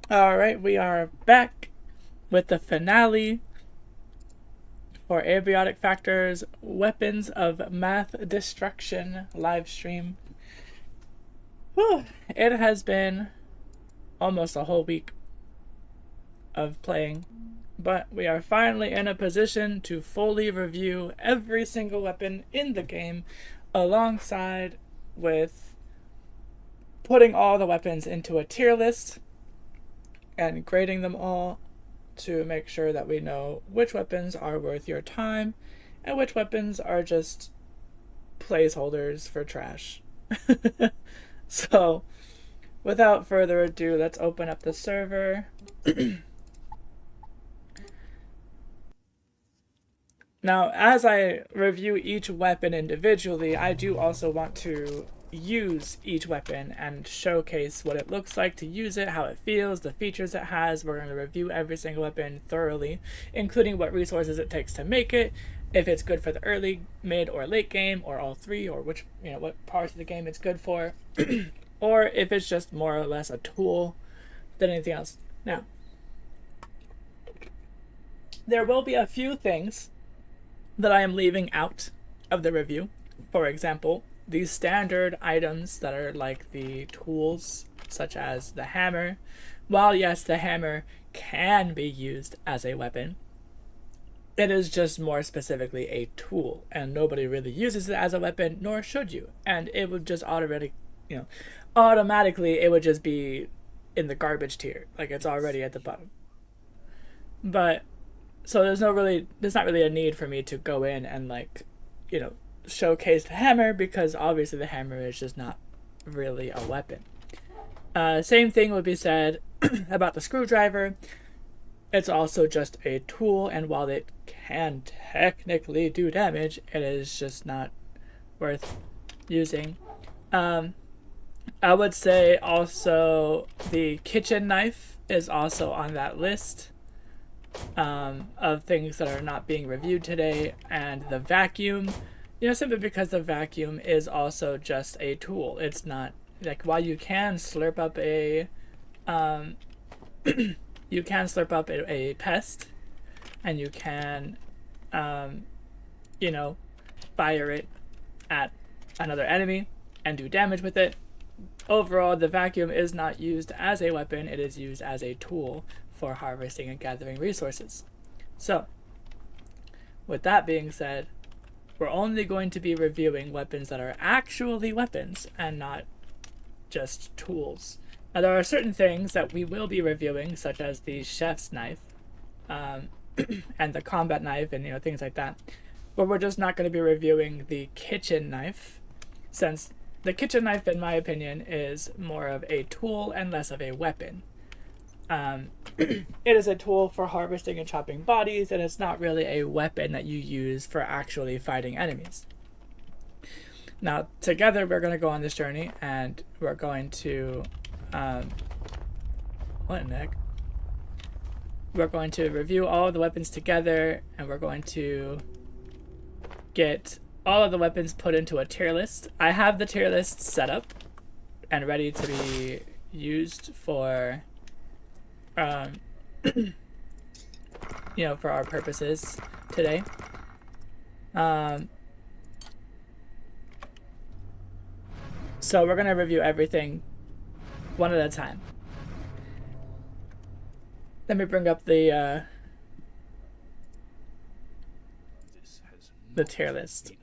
Alright, we are back with the finale for Abiotic Factor's Weapons of Math Destruction live stream. Whew. It has been almost a whole week of playing, but we are finally in a position to fully review every single weapon in the game alongside with putting all the weapons into a tier list and grading them all to make sure that we know which weapons are worth your time and which weapons are just placeholders for trash. So, without further ado, let's open up the server. Now, as I review each weapon individually, I do also want to use each weapon and showcase what it looks like to use it, how it feels, the features it has. We're going to review every single weapon thoroughly, including what resources it takes to make it, if it's good for the early, mid, or late game, or all three, or which, what parts of the game it's good for, or if it's just more or less a tool than anything else. Now, there will be a few things that I am leaving out of the review. For example, these standard items that are like the tools, such as the hammer. While yes, the hammer can be used as a weapon, it is just more specifically a tool, and nobody really uses it as a weapon, nor should you. And it would just automatically it would just be in the garbage tier, like it's already at the bottom. But so there's not really a need for me to go in and showcase the hammer, because obviously the hammer is just not really a weapon. Same thing would be said about the screwdriver. It's also just a tool, and while it can technically do damage, it is just not worth using. I would say also the kitchen knife is also on that list of things that are not being reviewed today, and the vacuum, simply because the vacuum is also just a tool. It's not like, while you can slurp up a a pest, and you can fire it at another enemy and do damage with it. Overall, the vacuum is not used as a weapon, it is used as a tool for harvesting and gathering resources. So, with that being said, we're only going to be reviewing weapons that are actually weapons and not just tools. Now, there are certain things that we will be reviewing, such as the chef's knife, and the combat knife, and things like that. But we're just not going to be reviewing the kitchen knife, since the kitchen knife, in my opinion, is more of a tool and less of a weapon. It is a tool for harvesting and chopping bodies, and it's not really a weapon that you use for actually fighting enemies. Now, together we're going to go on this journey, and we're going to what in the heck? We're going to review all of the weapons together, and we're going to get all of the weapons put into a tier list. I have the tier list set up and ready to be used for for our purposes today. So we're gonna review everything one at a time. Let me bring up the tier list.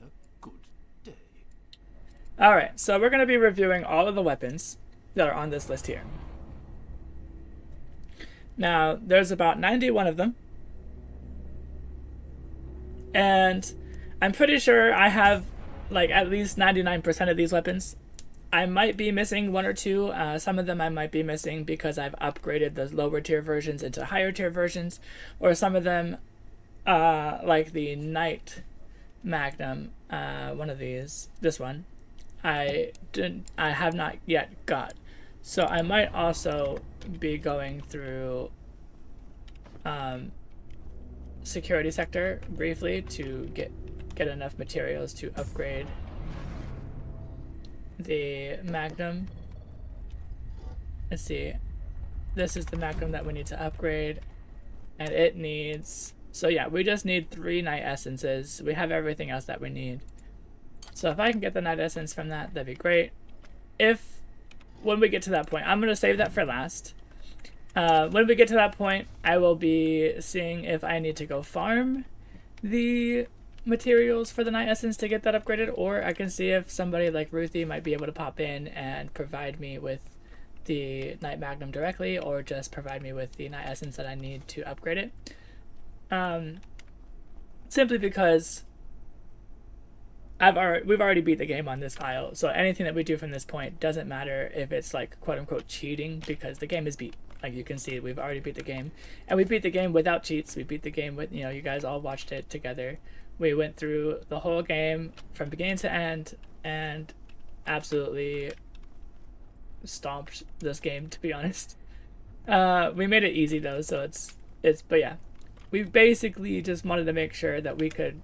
Alright, so we're gonna be reviewing all of the weapons that are on this list here. Now, there's about 91 of them, and I'm pretty sure I have at least 99% of these weapons. I might be missing one or two. Some of them I might be missing because I've upgraded the lower tier versions into higher tier versions, or some of them, like the Knight Magnum, one of these, this one, I have not yet got. So I might also be going through security sector briefly to get enough materials to upgrade the Magnum. Let's see. this is the Magnum that we need to upgrade, and it needs, so yeah, we just need 3 Night Essences. We have everything else that we need. So if I can get the Night Essence from that, that'd be great. If, when we get to that point, I'm going to save that for last. When we get to that point, I will be seeing if I need to go farm the materials for the Night Essence to get that upgraded, or I can see if somebody like Ruthie might be able to pop in and provide me with the Night Magnum directly, or just provide me with the Night Essence that I need to upgrade it. Simply because we've already beat the game on this file, so anything that we do from this point doesn't matter if it's like quote unquote cheating, because the game is beat. Like you can see, we've already beat the game, and we beat the game without cheats. We beat the game with, you guys all watched it together. We went through the whole game from beginning to end and absolutely stomped this game, to be honest. We made it easy though, so it's but yeah, we basically just wanted to make sure that we could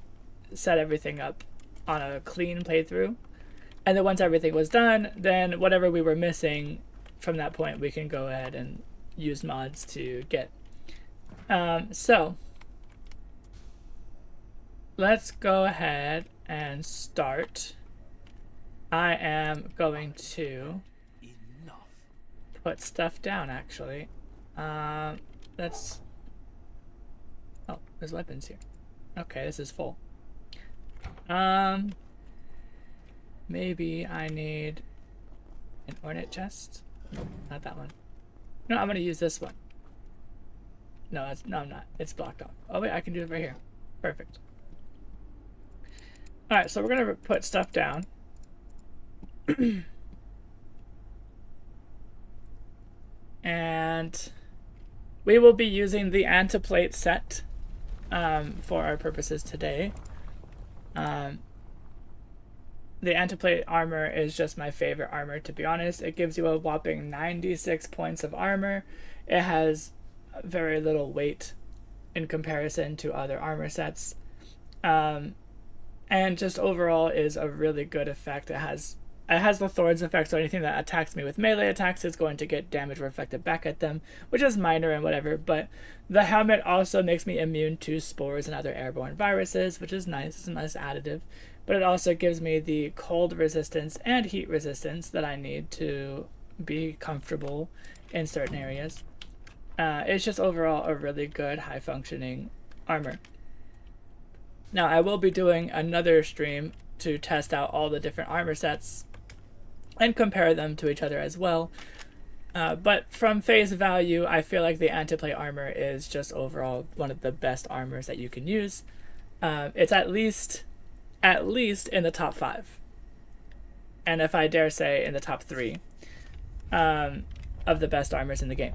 set everything up on a clean playthrough, and then once everything was done, then whatever we were missing from that point, we can go ahead and use mods to get. So let's go ahead and start. I am going to put stuff down, actually. Let's, oh, there's weapons here. Okay, this is full. Maybe I need an ornate chest. Nope, not that one. No, I'm gonna use this one. No, I'm not. It's blocked off. Oh wait, I can do it right here. Perfect. All right, so we're gonna put stuff down. And we will be using the antiplate set for our purposes today. The antiplate armor is just my favorite armor, to be honest. It gives you a whopping 96 points of armor. It has very little weight in comparison to other armor sets. And just overall is a really good effect. It has the Thorns effect, so anything that attacks me with melee attacks is going to get damage reflected back at them, which is minor and whatever, but the helmet also makes me immune to spores and other airborne viruses, which is nice. It's a nice additive. But it also gives me the cold resistance and heat resistance that I need to be comfortable in certain areas. It's just overall a really good, high-functioning armor. Now, I will be doing another stream to test out all the different armor sets and compare them to each other as well. But from face value, I feel like the antiplate armor is just overall one of the best armors that you can use. It's at least in the top 5, and if I dare say in the top 3 of the best armors in the game.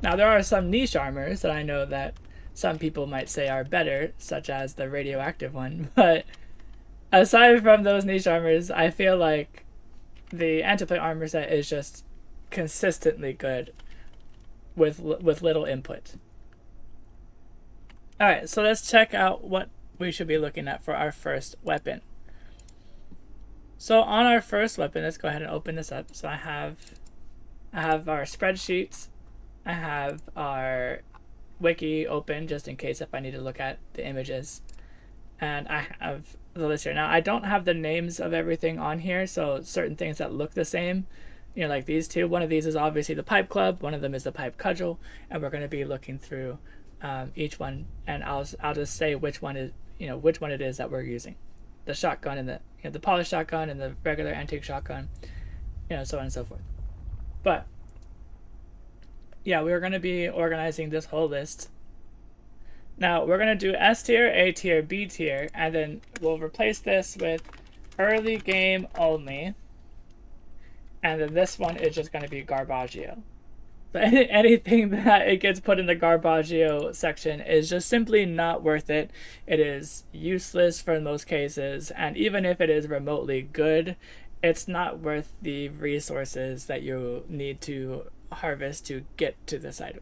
Now there are some niche armors that I know that some people might say are better, such as the radioactive one, but aside from those niche armors, I feel like the antiplate armor set is just consistently good with little input. Alright, so let's check out what we should be looking at for our first weapon. So on our first weapon, let's go ahead and open this up. So I have our spreadsheets. I have our wiki open just in case if I need to look at the images. And I have the list here. Now I don't have the names of everything on here, so certain things that look the same, like these two. One of these is obviously the Pipe Club, one of them is the Pipe Cudgel, and we're going to be looking through each one, and I'll just say which one is which one it is that we're using. The shotgun and the polished shotgun and the regular antique shotgun, so on and so forth. But yeah, we're going to be organizing this whole list. Now we're going to do S tier, A tier, B tier, and then we'll replace this with early game only, and then this one is just going to be Garbaggio. So anything that it gets put in the Garbaggio section is just simply not worth it. It is useless for most cases, and even if it is remotely good, it's not worth the resources that you need to harvest to get to this item.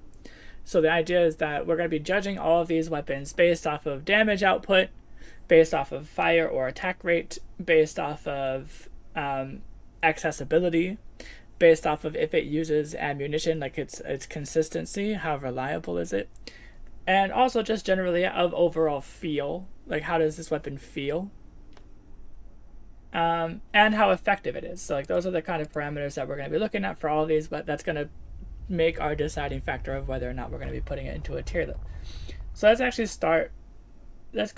So the idea is that we're going to be judging all of these weapons based off of damage output, based off of fire or attack rate, based off of accessibility, based off of if it uses ammunition, like its consistency, how reliable is it, and also just generally of overall feel, like how does this weapon feel, and how effective it is. So like those are the kind of parameters that we're going to be looking at for all of these, but that's going to make our deciding factor of whether or not we're going to be putting it into a tier list. So let's actually start. Let's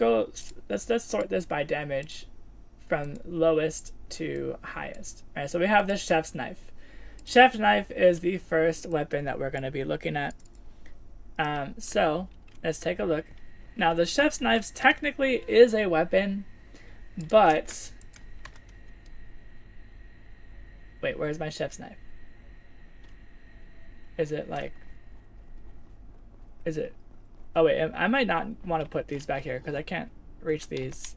sort this by damage from lowest to highest. All right, so we have the chef's knife. Chef's knife is the first weapon that we're going to be looking at. So let's take a look. Now the chef's knife technically is a weapon, but wait, where's my chef's knife? Is it like, is it, oh wait, I might not want to put these back here because I can't reach these.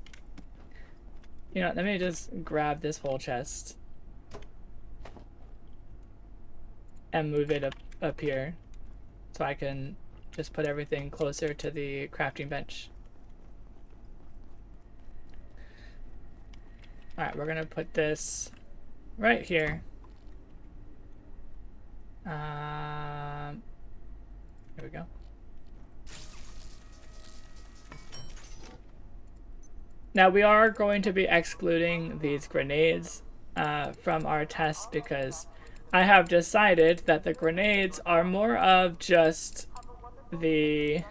You know, let me just grab this whole chest and move it up here so I can just put everything closer to the crafting bench. Alright, we're gonna put this right here. Here we go. Now we are going to be excluding these grenades from our test because I have decided that the grenades are more of just the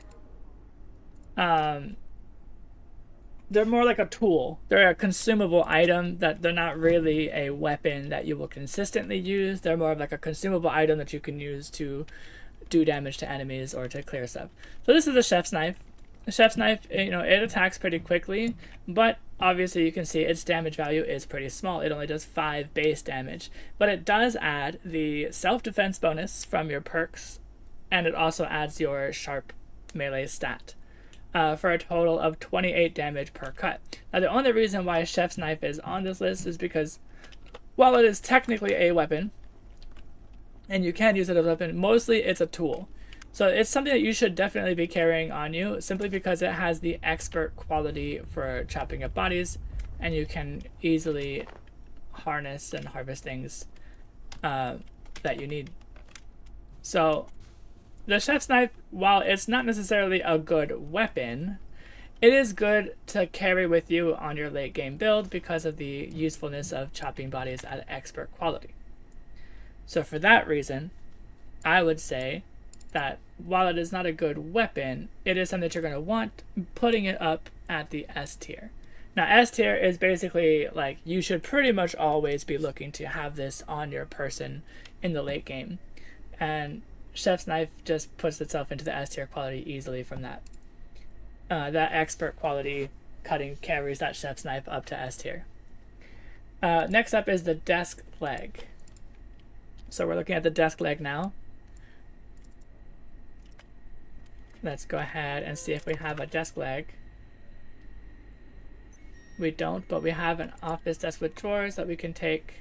they're more like a tool. They're a consumable item, that they're not really a weapon that you will consistently use. They're more of like a consumable item that you can use to do damage to enemies or to clear stuff. So this is a chef's knife. The chef's knife, you know, it attacks pretty quickly, but obviously you can see its damage value is pretty small. It only does 5 base damage, but it does add the self-defense bonus from your perks, and it also adds your sharp melee stat for a total of 28 damage per cut. Now the only reason why chef's knife is on this list is because while it is technically a weapon, and you can use it as a weapon, mostly it's a tool. So it's something that you should definitely be carrying on you, simply because it has the expert quality for chopping up bodies, and you can easily harness and harvest things that you need. So the chef's knife, while it's not necessarily a good weapon, it is good to carry with you on your late game build because of the usefulness of chopping bodies at expert quality. So for that reason, I would say that while it is not a good weapon, it is something that you're going to want, putting it up at the S tier. Now S tier is basically like you should pretty much always be looking to have this on your person in the late game, and chef's knife just puts itself into the S tier quality easily from that. That expert quality cutting carries that chef's knife up to S tier. Next up is the desk leg. So we're looking at the desk leg now. Let's go ahead and see if we have a desk leg. We don't, but we have an office desk with drawers that we can take.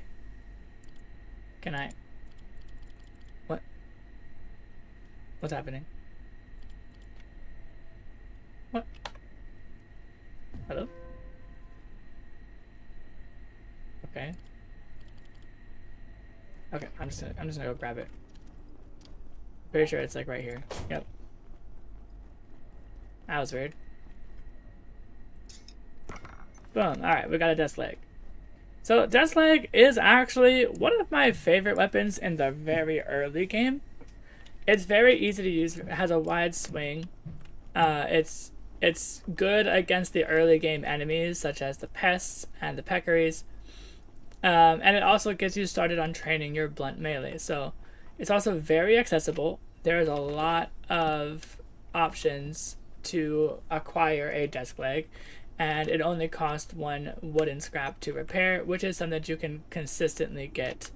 Can I? What? What's happening? What? Hello? Okay. Okay, I'm just gonna go grab it. Pretty sure it's like right here. Yep. That was weird. Boom. Alright, we got a desk leg. So desk leg is actually one of my favorite weapons in the very early game. It's very easy to use. It has a wide swing. It's good against the early game enemies such as the pests and the peccaries. And it also gets you started on training your blunt melee. So it's also very accessible. There's a lot of options to acquire a desk leg, and it only costs 1 wooden scrap to repair, which is something that you can consistently get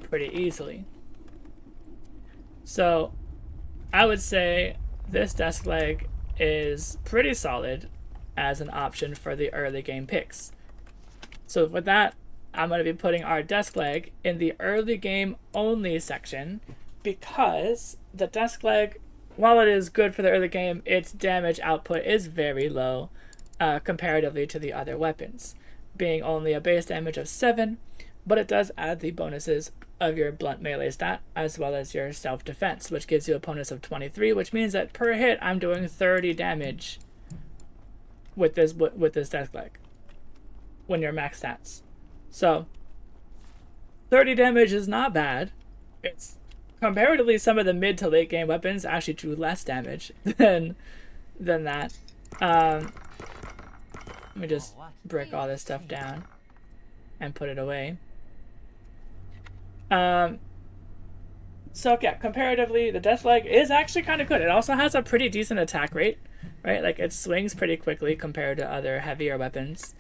pretty easily. So I would say this desk leg is pretty solid as an option for the early game picks. So with that, I'm going to be putting our desk leg in the early game only section, because the desk leg, while it is good for the early game, its damage output is very low comparatively to the other weapons, being only a base damage of 7 but it does add the bonuses of your blunt melee stat as well as your self-defense, which gives you a bonus of 23, which means that per hit I'm doing 30 damage with this death leg when you're max stats. So 30 damage is not bad. It's comparatively, some of the mid to late game weapons actually do less damage than that. Let me just break all this stuff down and put it away. So yeah, comparatively, the Death Leg is actually kind of good. It also has a pretty decent attack rate, right? Like, it swings pretty quickly compared to other heavier weapons.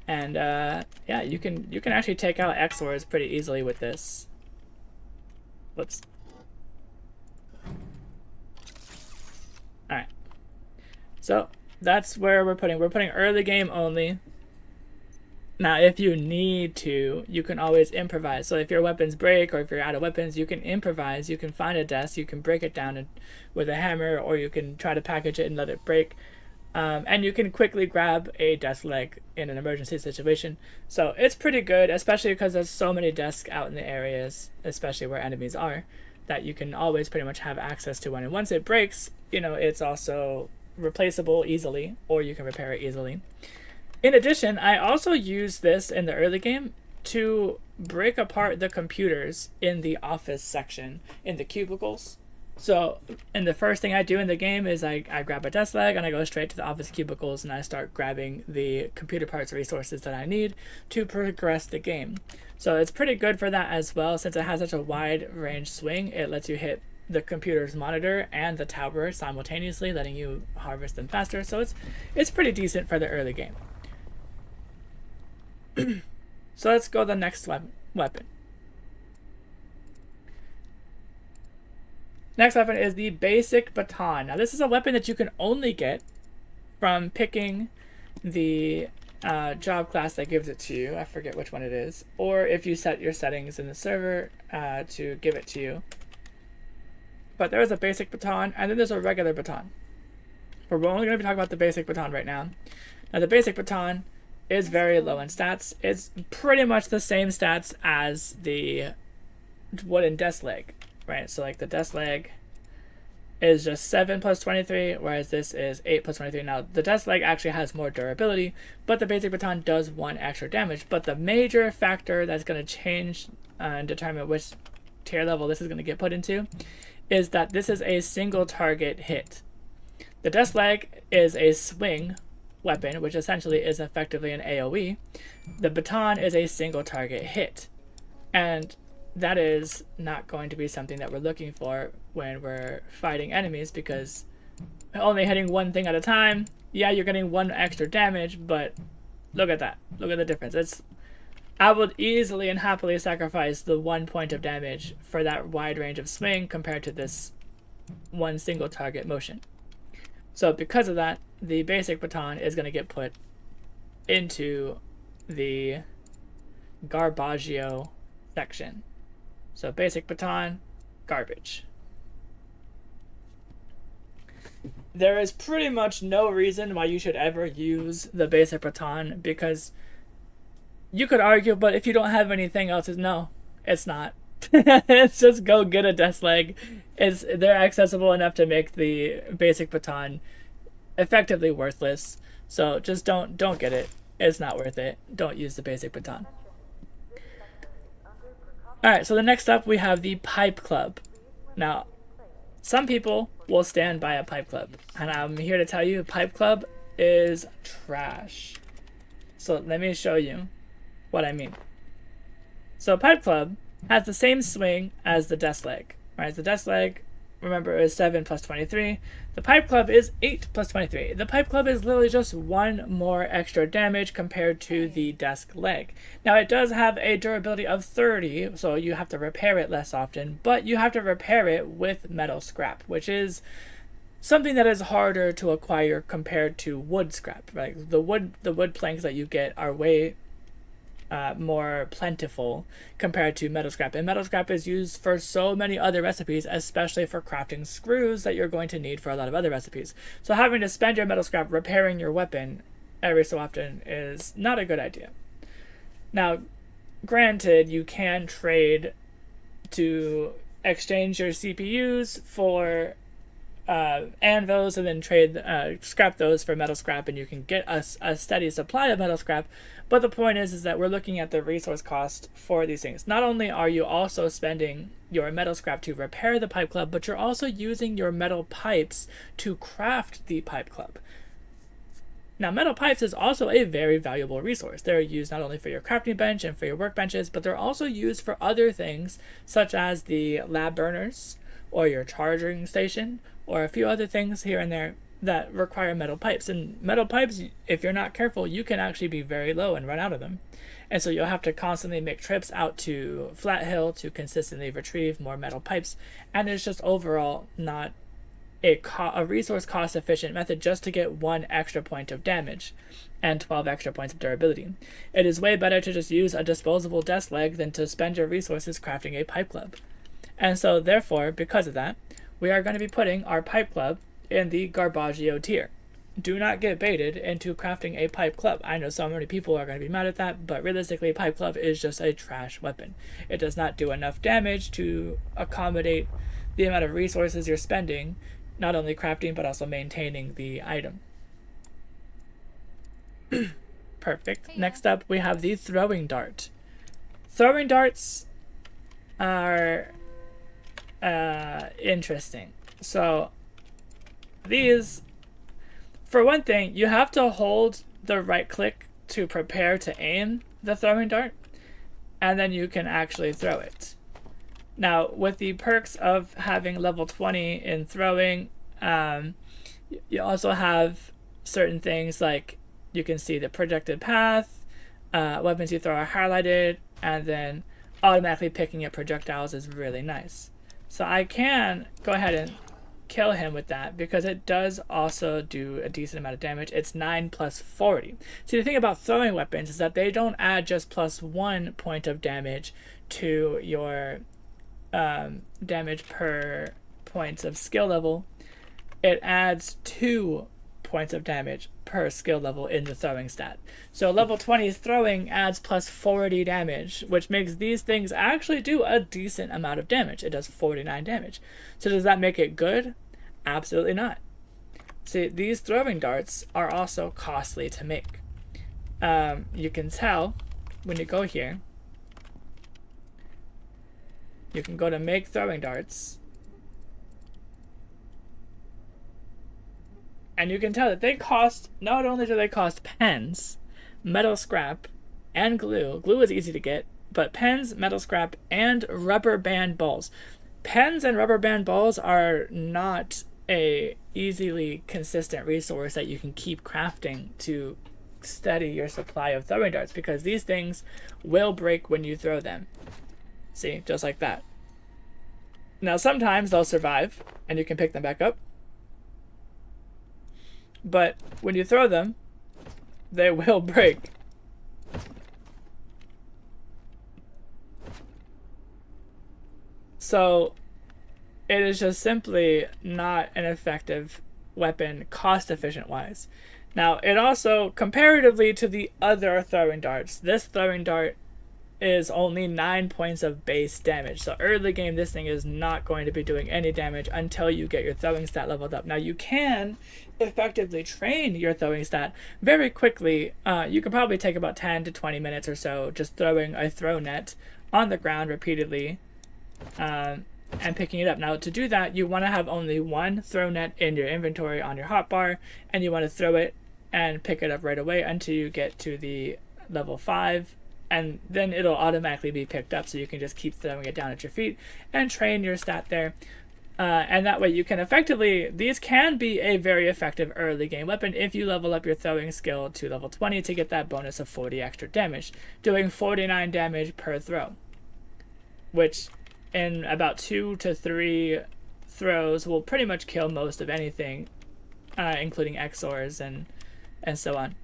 And yeah, you can actually take out Exors pretty easily with this. Whoops. Alright. So that's where we're putting early game only. Now, if you need to, you can always improvise. So if your weapons break or if you're out of weapons, you can improvise. You can find a desk, you can break it down with a hammer, or you can try to package it and let it break. And you can quickly grab a desk leg in an emergency situation. So it's pretty good, especially because there's so many desks out in the areas, especially where enemies are, that you can always pretty much have access to one. And once it breaks, you know, it's also replaceable easily, or you can repair it easily. In addition, I also use this in the early game to break apart the computers in the office section, in the cubicles. So, and the first thing I do in the game is I grab a desk leg and I go straight to the office cubicles and I start grabbing the computer parts resources that I need to progress the game. So it's pretty good for that as well, since it has such a wide range swing. It lets you hit the computer's monitor and the tower simultaneously, letting you harvest them faster. So it's pretty decent for the early game. So let's go to the next weapon. Next weapon is the basic baton. Now this is a weapon that you can only get from picking the job class that gives it to you. I forget which one it is. Or if you set your settings in the server to give it to you. But there is a basic baton, and then there's a regular baton. But we're only going to be talking about the basic baton right now. Now the basic baton is very low in stats. It's pretty much the same stats as the wooden desk leg, right? So like the desk leg is just 7 plus 23, whereas this is 8 plus 23. Now the desk leg actually has more durability, but the basic baton does 1 extra damage. But the major factor that's going to change and determine which tier level this is going to get put into is that this is a single target hit. The desk leg is a swing weapon, which essentially is effectively an AoE. The baton is a single target hit, and that is not going to be something that we're looking for when we're fighting enemies, because only hitting one thing at a time, yeah, you're getting 1 extra damage, but look at that. Look at the difference. I would easily and happily sacrifice the 1 point of damage for that wide range of swing compared to this 1 single target motion. So because of that, the basic baton is going to get put into the Garbaggio section. So basic baton, garbage. There is pretty much no reason why you should ever use the basic baton, because you could argue, but if you don't have anything else, no, it's not. It's just go get a desk leg. They're accessible enough to make the basic baton effectively worthless. So just don't get it. It's not worth it. Don't use the basic baton. Alright, so the next up we have the pipe club. Now, some people will stand by a pipe club, and I'm here to tell you pipe club is trash. So let me show you what I mean. So pipe club has the same swing as the desk leg, right? The desk leg, remember, is 7 plus 23. The pipe club is 8 plus 23. The pipe club is literally just 1 more extra damage compared to the desk leg. Now it does have a durability of 30, so you have to repair it less often, but you have to repair it with metal scrap, which is something that is harder to acquire compared to wood scrap. Right? The wood planks that you get are way more plentiful compared to metal scrap, and metal scrap is used for so many other recipes, especially for crafting screws that you're going to need for a lot of other recipes. So having to spend your metal scrap repairing your weapon every so often is not a good idea. Now, granted, you can trade to exchange your CPUs for anvils and then trade scrap those for metal scrap, and you can get a steady supply of metal scrap. But the point is that we're looking at the resource cost for these things. Not only are you also spending your metal scrap to repair the pipe club, but you're also using your metal pipes to craft the pipe club. Now, metal pipes is also a very valuable resource. They're used not only for your crafting bench and for your workbenches, but they're also used for other things, such as the lab burners, or your charging station, or a few other things here and there that require metal pipes. And metal pipes, if you're not careful, you can actually be very low and run out of them. And so you'll have to constantly make trips out to Flat Hill to consistently retrieve more metal pipes. And it's just overall not a resource cost efficient method just to get 1 extra point of damage and 12 extra points of durability. It is way better to just use a disposable desk leg than to spend your resources crafting a pipe club. And so therefore, because of that, we are going to be putting our pipe club in the Garbaggio tier. Do not get baited into crafting a pipe club. I know so many people are going to be mad at that, but realistically, pipe club is just a trash weapon. It does not do enough damage to accommodate the amount of resources you're spending, not only crafting, but also maintaining the item. Perfect. Next up, we have the throwing dart. Throwing darts are interesting. So these, for one thing, you have to hold the right click to prepare to aim the throwing dart, and then you can actually throw it. Now, with the perks of having level 20 in throwing, you also have certain things like you can see the projected path, weapons you throw are highlighted, and then automatically picking up projectiles is really nice. So I can go ahead and kill him with that because it does also do a decent amount of damage. It's 9 plus 40. See, the thing about throwing weapons is that they don't add just plus 1 point of damage to your damage per points of skill level. It adds 2 points of damage per skill level in the throwing stat. So level 20 throwing adds plus 40 damage, which makes these things actually do a decent amount of damage. It does 49 damage. So does that make it good? Absolutely not. See, these throwing darts are also costly to make. You can tell when you go here. You can go to make throwing darts, and you can tell that they cost, not only do they cost pens, metal scrap, and glue. Glue is easy to get, but pens, metal scrap, and rubber band balls. Pens and rubber band balls are not a easily consistent resource that you can keep crafting to steady your supply of throwing darts, because these things will break when you throw them. See, just like that. Now, sometimes they'll survive, and you can pick them back up. But when you throw them, they will break. So, it is just simply not an effective weapon, cost-efficient wise. Now, it also, comparatively to the other throwing darts, this throwing dart is only 9 points of base damage. So early game, this thing is not going to be doing any damage until you get your throwing stat leveled up. Now, you can effectively train your throwing stat very quickly. You can probably take about 10 to 20 minutes or so just throwing a throw net on the ground repeatedly and picking it up. Now, to do that, you want to have only 1 throw net in your inventory on your hotbar, and you want to throw it and pick it up right away until you get to the level 5. And then it'll automatically be picked up, so you can just keep throwing it down at your feet and train your stat there. And that way you can effectively, these can be a very effective early game weapon if you level up your throwing skill to level 20 to get that bonus of 40 extra damage, doing 49 damage per throw, which in about 2 to 3 throws will pretty much kill most of anything, including XORs and so on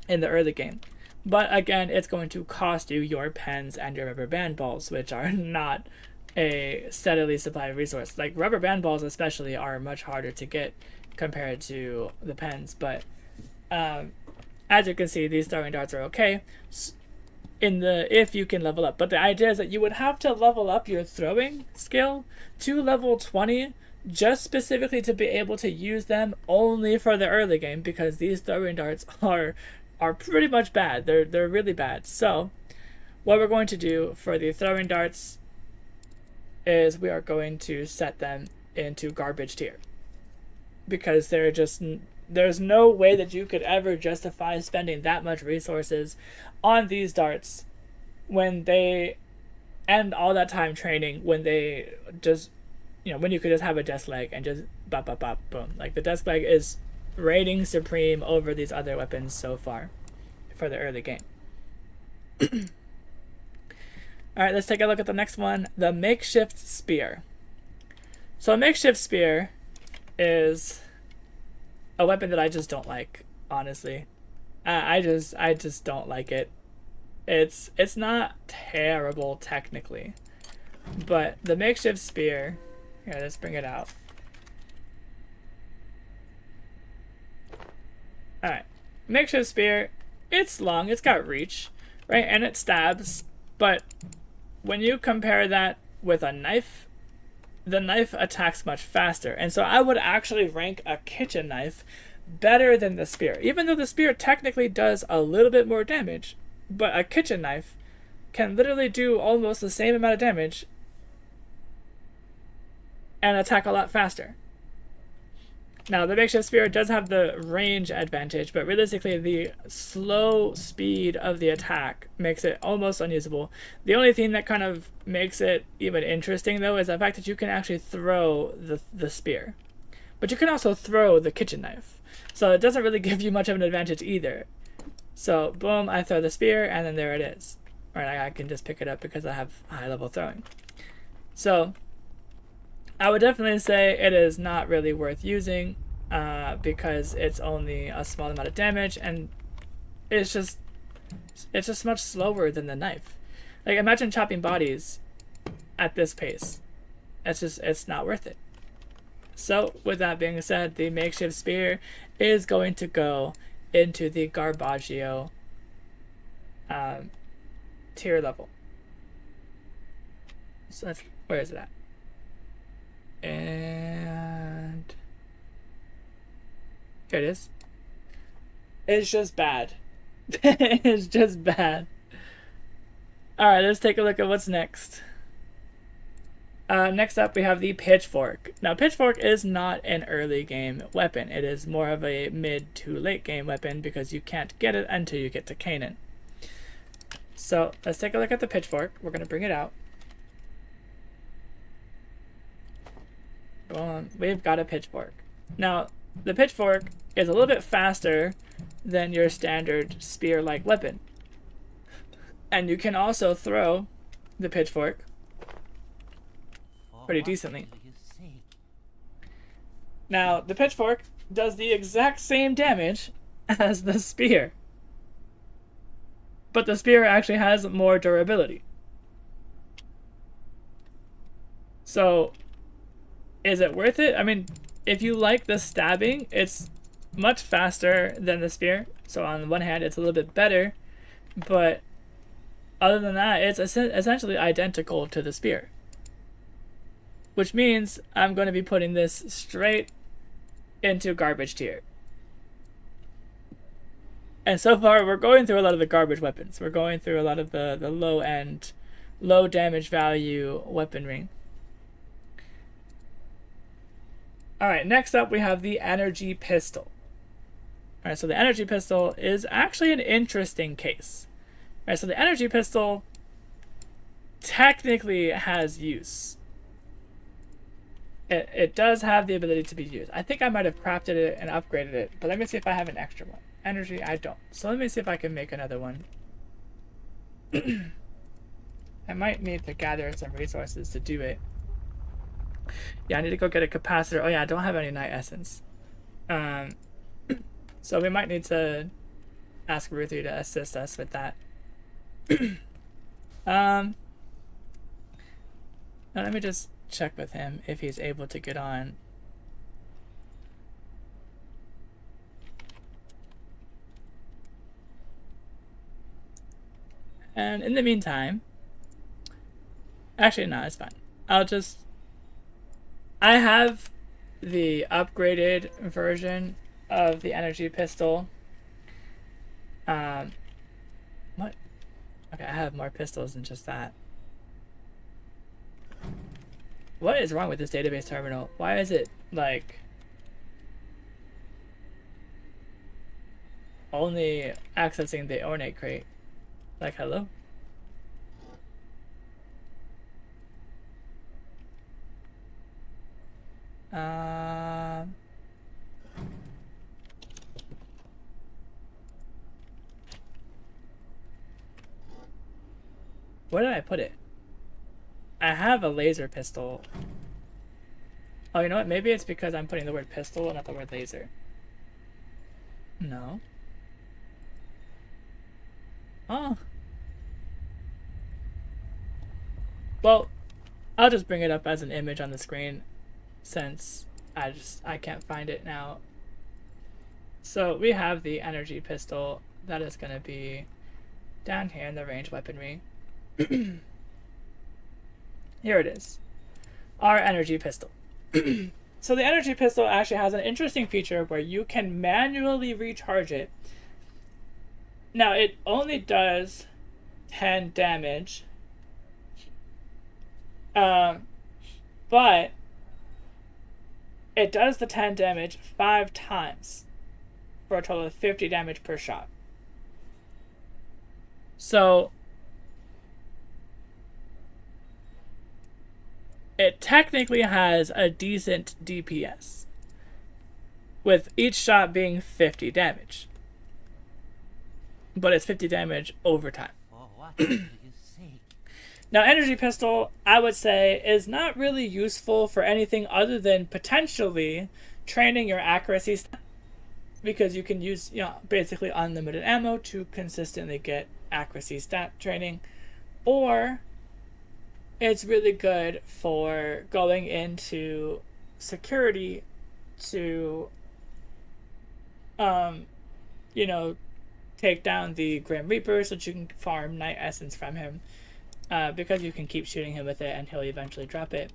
in the early game. But again, it's going to cost you your pens and your rubber band balls, which are not a steadily supplied resource. Like rubber band balls especially are much harder to get compared to the pens. But as you can see, these throwing darts are okay. if you can level up. But the idea is that you would have to level up your throwing skill to level 20 just specifically to be able to use them only for the early game, because these throwing darts are pretty much bad. They're really bad. So what we're going to do for the throwing darts is we are going to set them into garbage tier, because there's no way that you could ever justify spending that much resources on these darts when they end all that time training, when they just, when you could just have a death leg and just bop, bop, bop, boom. Like, the death leg is reigning supreme over these other weapons so far for the early game. Alright, let's take a look at the next one, the makeshift spear. So a makeshift spear is a weapon that I just don't like, honestly. I just don't like it. It's not terrible technically, but the makeshift spear, here, let's bring it out. Alright, makeshift spear, it's long, it's got reach, right, and it stabs, but when you compare that with a knife, the knife attacks much faster. And so I would actually rank a kitchen knife better than the spear, even though the spear technically does a little bit more damage. But a kitchen knife can literally do almost the same amount of damage and attack a lot faster. Now, the makeshift spear does have the range advantage, but realistically, the slow speed of the attack makes it almost unusable. The only thing that kind of makes it even interesting, though, is the fact that you can actually throw the spear. But you can also throw the kitchen knife. So it doesn't really give you much of an advantage either. So, boom, I throw the spear, and then there it is. Or I can just pick it up because I have high-level throwing. So I would definitely say it is not really worth using because it's only a small amount of damage, and it's just much slower than the knife. Like, imagine chopping bodies at this pace. It's not worth it. So with that being said, the makeshift spear is going to go into the Garbaggio tier level. So where is it at? And here it is. It's just bad. It's just bad. Alright, let's take a look at what's next. Next up, we have the pitchfork. Now, pitchfork is not an early game weapon. It is more of a mid to late game weapon because you can't get it until you get to Canaan. So let's take a look at the pitchfork. We're going to bring it out. We've got a pitchfork. Now, the pitchfork is a little bit faster than your standard spear-like weapon. And you can also throw the pitchfork pretty decently. Now, the pitchfork does the exact same damage as the spear, but the spear actually has more durability. So, is it worth it? I mean, if you like the stabbing, it's much faster than the spear. So on one hand, it's a little bit better, but other than that, it's essentially identical to the spear. Which means I'm going to be putting this straight into garbage tier. And so far, we're going through a lot of the garbage weapons. We're going through a lot of the low-end, low damage value weaponry. Alright, next up we have the energy pistol. Alright, so the energy pistol is actually an interesting case. Alright, so the energy pistol technically has use. It does have the ability to be used. I think I might have crafted it and upgraded it, but let me see if I have an extra one. Energy, I don't. So let me see if I can make another one. I might need to gather some resources to do it. Yeah, I need to go get a capacitor. Oh yeah, I don't have any night essence. So we might need to ask Ruthie to assist us with that. Now let me just check with him if he's able to get on. And in the meantime, actually, no, it's fine. I have the upgraded version of the energy pistol. What? Okay, I have more pistols than just that. What is wrong with this database terminal? Why is it, like, only accessing the ornate crate? Like, hello? Where did I put it? I have a laser pistol. Oh, you know what? Maybe it's because I'm putting the word pistol and not the word laser. No. Oh. Well, I'll just bring it up as an image on the screen since I can't find it now. So we have the energy pistol that is going to be down here in the range weaponry. Here it is. Our energy pistol. So the energy pistol actually has an interesting feature where you can manually recharge it. Now it only does 10 damage. But it does the 10 damage 5 times for a total of 50 damage per shot. So it technically has a decent DPS, with each shot being 50 damage. But it's 50 damage over time. Now, energy pistol, I would say, is not really useful for anything other than potentially training your accuracy stat, because you can use, basically unlimited ammo to consistently get accuracy stat training, or it's really good for going into security to, take down the Grim Reaper so that you can farm Night Essence from him. Because you can keep shooting him with it and he'll eventually drop it.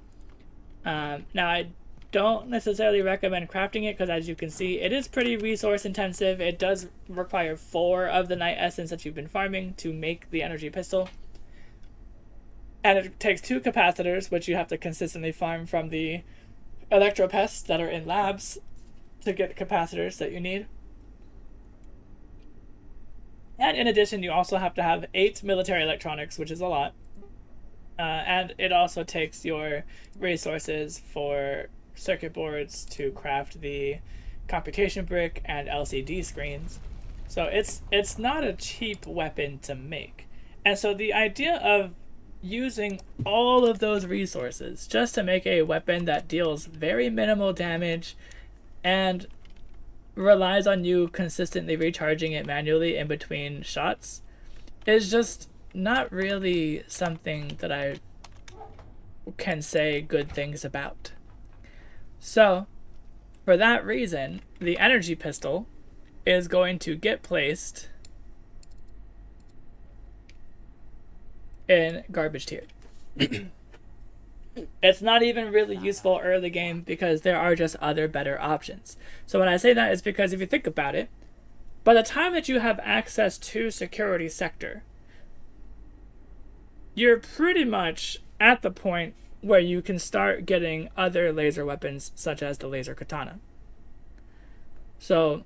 Now, I don't necessarily recommend crafting it because, as you can see, it is pretty resource intensive. It does require 4 of the Night Essence that you've been farming to make the energy pistol. And it takes 2 capacitors, which you have to consistently farm from the electropests that are in labs to get the capacitors that you need. And in addition, you also have to have 8 military electronics, which is a lot. And it also takes your resources for circuit boards to craft the computation brick and LCD screens. So it's not a cheap weapon to make. And so the idea of using all of those resources just to make a weapon that deals very minimal damage and relies on you consistently recharging it manually in between shots is just not really something that I can say good things about. So, for that reason, the energy pistol is going to get placed in garbage tier. It's not even really useful early game because there are just other better options. So when I say that, it's because if you think about it, by the time that you have access to security sector, you're pretty much at the point where you can start getting other laser weapons such as the laser katana. So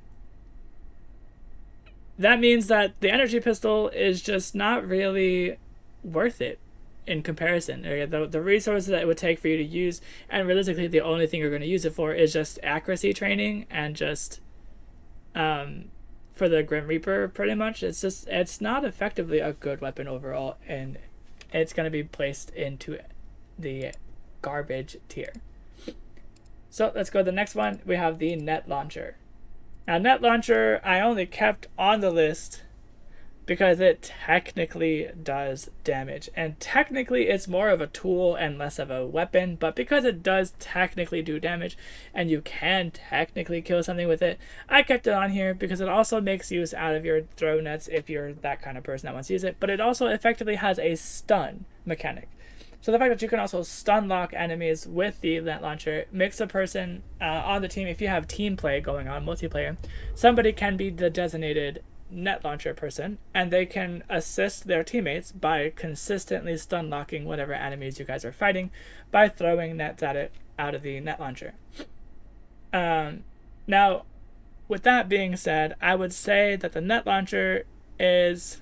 that means that the energy pistol is just not really worth it in comparison. The resources that it would take for you to use, and realistically the only thing you're going to use it for is just accuracy training and just for the Grim Reaper pretty much. It's not effectively a good weapon overall, and it's going to be placed into the garbage tier. So let's go to the next one. We have the net launcher. Now net launcher I only kept on the list because it technically does damage. And technically it's more of a tool and less of a weapon, but because it does technically do damage and you can technically kill something with it, I kept it on here because it also makes use out of your throw nets if you're that kind of person that wants to use it, but it also effectively has a stun mechanic. So the fact that you can also stun lock enemies with the net launcher makes a person on the team, if you have team play going on, multiplayer, somebody can be the designated net launcher person, and they can assist their teammates by consistently stun locking whatever enemies you guys are fighting by throwing nets at it out of the net launcher. Now, with that being said, I would say that the net launcher is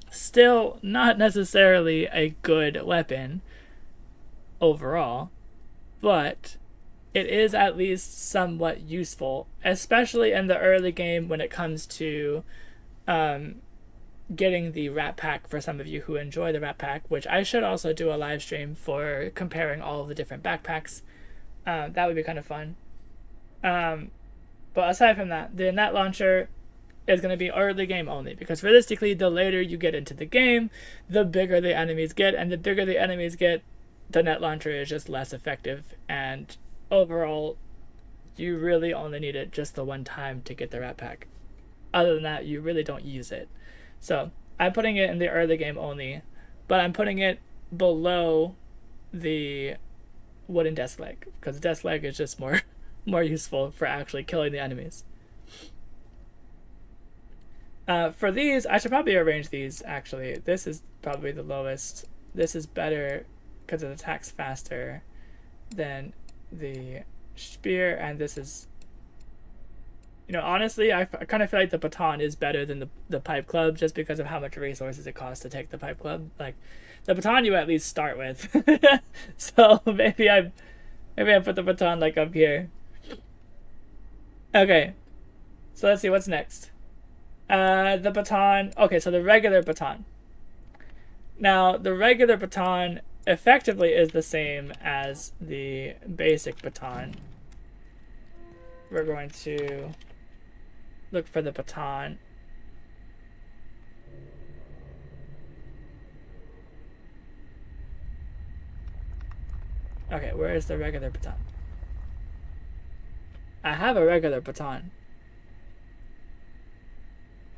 still not necessarily a good weapon overall, but it is at least somewhat useful, especially in the early game when it comes to getting the Rat Pack for some of you who enjoy the Rat Pack, which I should also do a live stream for comparing all of the different backpacks. That would be kind of fun. But aside from that, the net launcher is going to be early game only, because realistically, the later you get into the game, the bigger the enemies get, and the bigger the enemies get, the net launcher is just less effective, and overall, you really only need it just the one time to get the Rat Pack. Other than that, you really don't use it. So I'm putting it in the early game only, but I'm putting it below the wooden desk leg, because the desk leg is just more useful for actually killing the enemies. For these, I should probably arrange these, actually. This is probably the lowest. This is better because it attacks faster than the spear, and this is, you know, honestly, I kind of feel like the baton is better than the pipe club, just because of how much resources it costs to take the pipe club. Like, the baton you at least start with. So maybe I put the baton like up here. Okay, so let's see what's next. The baton. Okay, so the regular baton. Now, the regular baton effectively is the same as the basic baton. We're going to look for the baton. Okay, where is the regular baton? I have a regular baton.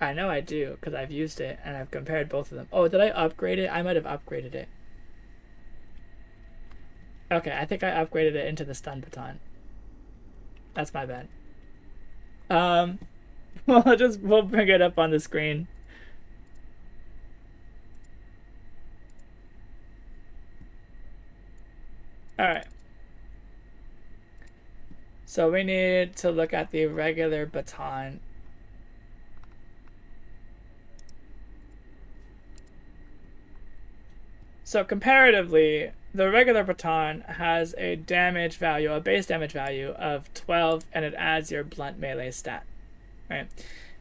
I know I do, because I've used it and I've compared both of them. Oh, did I upgrade it? I might have upgraded it. Okay, I think I upgraded it into the stun baton. That's my bad. We'll bring it up on the screen. Alright. So we need to look at the regular baton. So comparatively, the regular baton has a damage value, a base damage value of 12, and it adds your blunt melee stat. Right?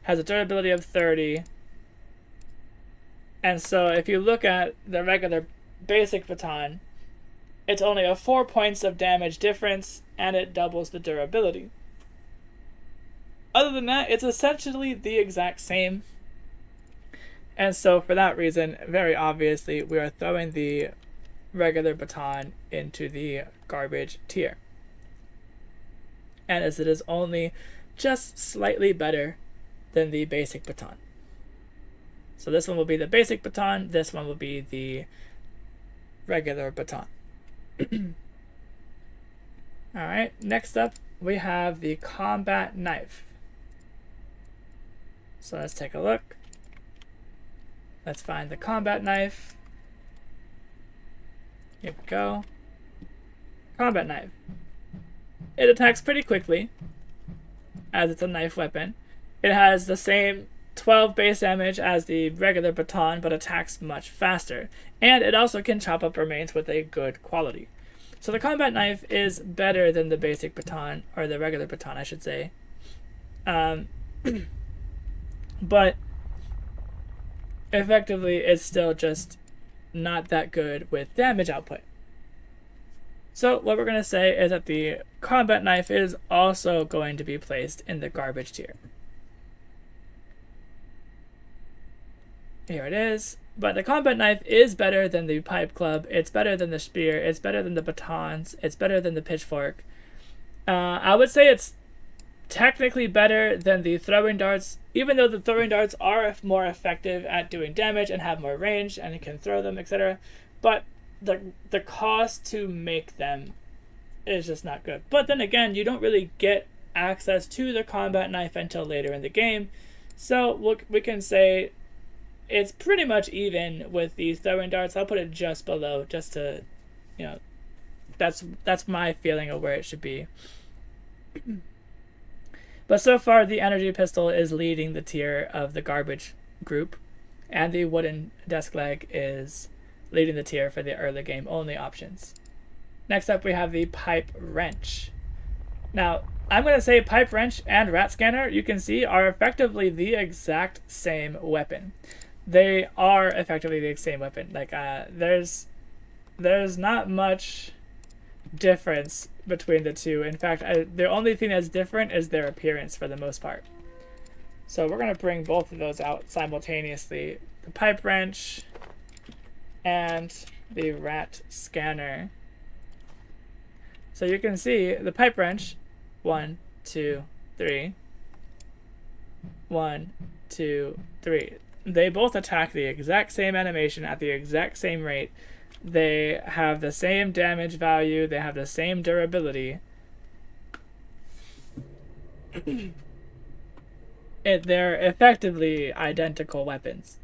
Has a durability of 30. And so if you look at the regular basic baton, it's only a 4 points of damage difference, and it doubles the durability. Other than that, it's essentially the exact same. And so for that reason, very obviously, we are throwing the regular baton into the garbage tier. And as it is only just slightly better than the basic baton. So this one will be the basic baton, this one will be the regular baton. Alright, next up we have the combat knife. So let's take a look. Let's find the combat knife. Here we go. Combat knife. It attacks pretty quickly, as it's a knife weapon. It has the same 12 base damage as the regular baton, but attacks much faster. And it also can chop up remains with a good quality. So the combat knife is better than the basic baton, or the regular baton, I should say. But effectively, it's still just not that good with damage output. So what we're going to say is that the combat knife is also going to be placed in the garbage tier. Here it is. But the combat knife is better than the pipe club. It's better than the spear. It's better than the batons. It's better than the pitchfork. I would say it's technically better than the throwing darts, even though the throwing darts are more effective at doing damage and have more range and can throw them, etc. But the cost to make them is just not good. But then again, you don't really get access to the combat knife until later in the game. So we can say it's pretty much even with these throwing darts. I'll put it just below, just to, you know, that's my feeling of where it should be. But so far, the energy pistol is leading the tier of the garbage group, and the wooden desk leg is leading the tier for the early game only options. Next up, we have the pipe wrench. Now, I'm going to say pipe wrench and rat scanner, you can see, are effectively the exact same weapon. They are effectively the same weapon. Like, there's not much difference between the two. In fact, the only thing that's different is their appearance for the most part. So we're going to bring both of those out simultaneously. The pipe wrench and the rat scanner. So you can see the pipe wrench, 1, 2, 3. 1, 2, 3. They both attack the exact same animation at the exact same rate. They have the same damage value. They have the same durability. They're effectively identical weapons.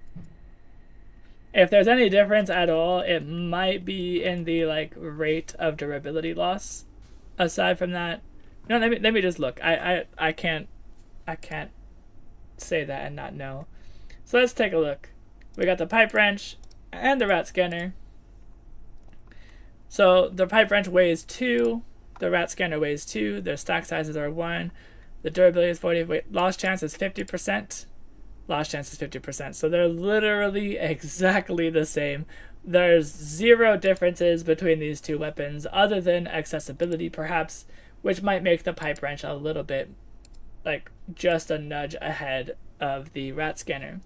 If there's any difference at all, it might be in the rate of durability loss. Aside from that, no. Let me just look. I can't say that and not know. So let's take a look. We got the pipe wrench and the rat scanner. So the pipe wrench weighs 2, the rat scanner weighs 2, their stack sizes are 1, the durability is 40, loss chance is 50%, loss chance is 50%. So they're literally exactly the same. There's 0 differences between these two weapons other than accessibility perhaps, which might make the pipe wrench a little bit, just a nudge ahead of the rat scanner.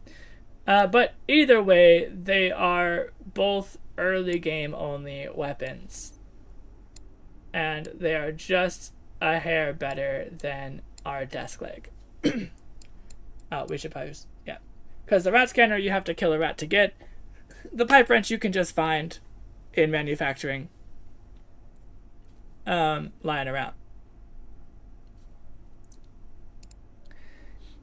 But either way, they are both early game only weapons, and they are just a hair better than our desk leg. We should probably because the rat scanner you have to kill a rat to get. The pipe wrench you can just find in manufacturing, lying around.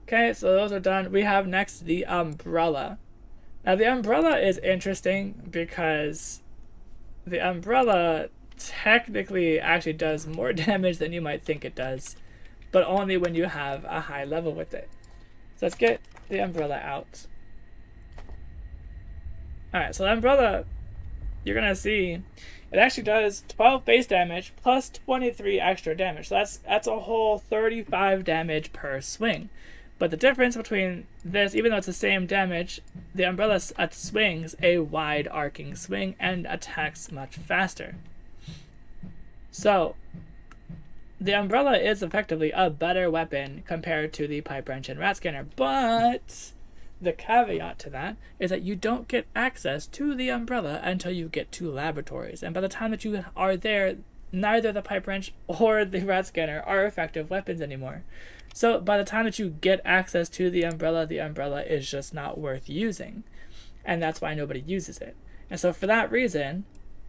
Okay, so those are done. We have next the umbrella. Now the umbrella is interesting because the umbrella technically actually does more damage than you might think it does, but only when you have a high level with it. So let's get the umbrella out. Alright, so the umbrella, you're going to see, it actually does 12 base damage plus 23 extra damage. So that's a whole 35 damage per swing. But the difference between this, even though it's the same damage, the umbrella swings a wide arcing swing and attacks much faster. So the umbrella is effectively a better weapon compared to the pipe wrench and rat scanner. But the caveat to that is that you don't get access to the umbrella until you get to laboratories. And by the time that you are there, neither the pipe wrench or the rat scanner are effective weapons anymore. So by the time that you get access to the umbrella is just not worth using. And that's why nobody uses it. And so for that reason,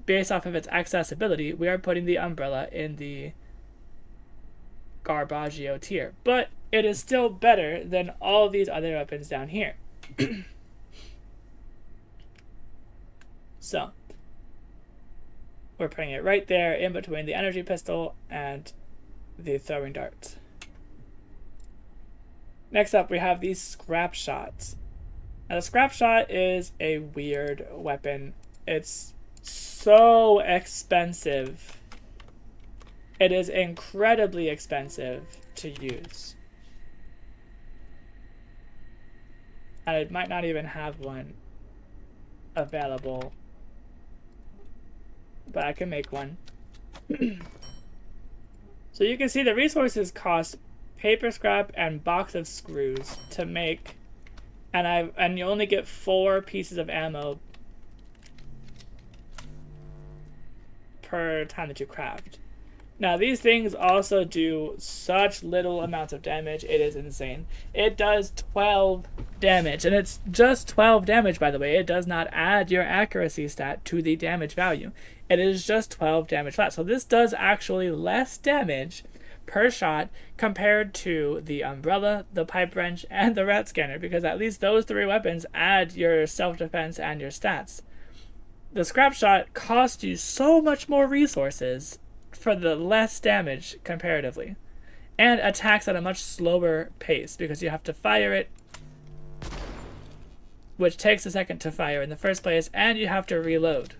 based off of its accessibility, we are putting the umbrella in the Garbaggio tier. But it is still better than all these other weapons down here. So we're putting it right there in between the energy pistol and the throwing darts. Next up, we have the scrap shot. Now, the scrap shot is a weird weapon. It's so expensive. It is incredibly expensive to use. And it might not even have one available, but I can make one. So you can see the resources cost paper scrap and box of screws to make and you only get 4 pieces of ammo per time that you craft. Now, these things also do such little amounts of damage, it is insane. It does 12 damage, and it's just 12 damage, by the way. It does not add your accuracy stat to the damage value. It is just 12 damage flat. So this does actually less damage per shot compared to the umbrella, the pipe wrench, and the rat scanner, because at least those 3 weapons add your self-defense and your stats. The scrap shot costs you so much more resources for the less damage comparatively, and attacks at a much slower pace because you have to fire it, which takes a second to fire in the first place, and you have to reload.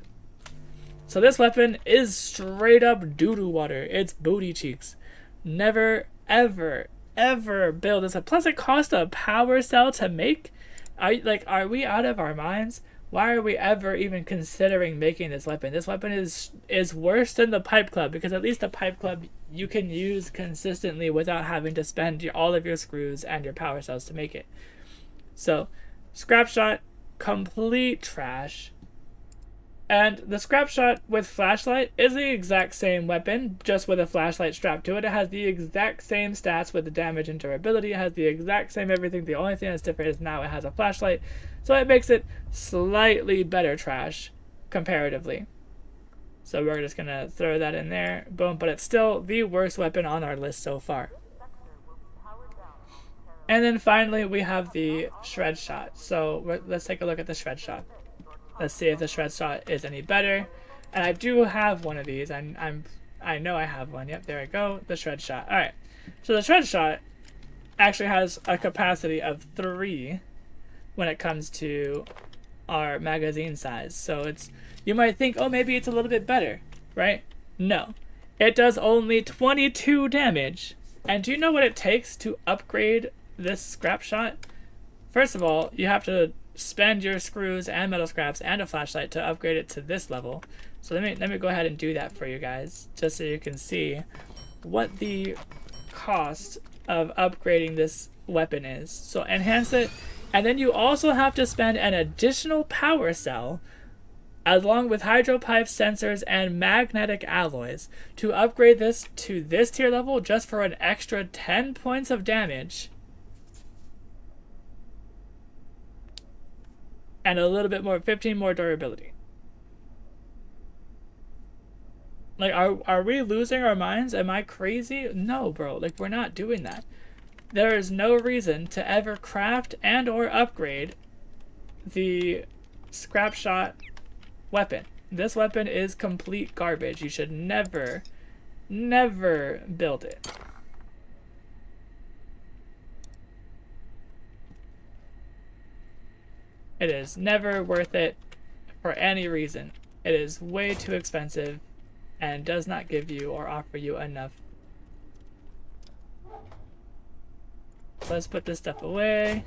So this weapon is straight up doo-doo water. It's booty cheeks. Never, ever, ever build this. Plus, it costs a power cell to make. Are we out of our minds? Why are we ever even considering making this weapon? This weapon is worse than the pipe club, because at least the pipe club you can use consistently without having to spend all of your screws and your power cells to make it. So, scrap shot, complete trash. And the scrap shot with flashlight is the exact same weapon, just with a flashlight strapped to it. It has the exact same stats with the damage and durability. It has the exact same everything. The only thing that's different is now it has a flashlight. So it makes it slightly better trash comparatively. So we're just going to throw that in there. Boom. But it's still the worst weapon on our list so far. And then finally we have the shred shot. So let's take a look at the shred shot. Let's see if the shred shot is any better. And I do have one of these. I know I have one. Yep, there we go. The shred shot. All right. So the shred shot actually has a capacity of 3 when it comes to our magazine size. So you might think, oh, maybe it's a little bit better, right? No. It does only 22 damage. And do you know what it takes to upgrade this scrap shot? First of all, you have to spend your screws and metal scraps and a flashlight to upgrade it to this level. So let me go ahead and do that for you guys, just so you can see what the cost of upgrading this weapon is. So enhance it, and then you also have to spend an additional power cell along with hydropipe sensors and magnetic alloys to upgrade this to this tier level, just for an extra 10 points of damage and a little bit more, 15 more durability. Like, are we losing our minds? Am I crazy? No, bro. Like, we're not doing that. There is no reason to ever craft and or upgrade the scrap shot weapon. This weapon is complete garbage. You should never, never build it. It is never worth it for any reason. It is way too expensive and does not give you or offer you enough. Let's put this stuff away.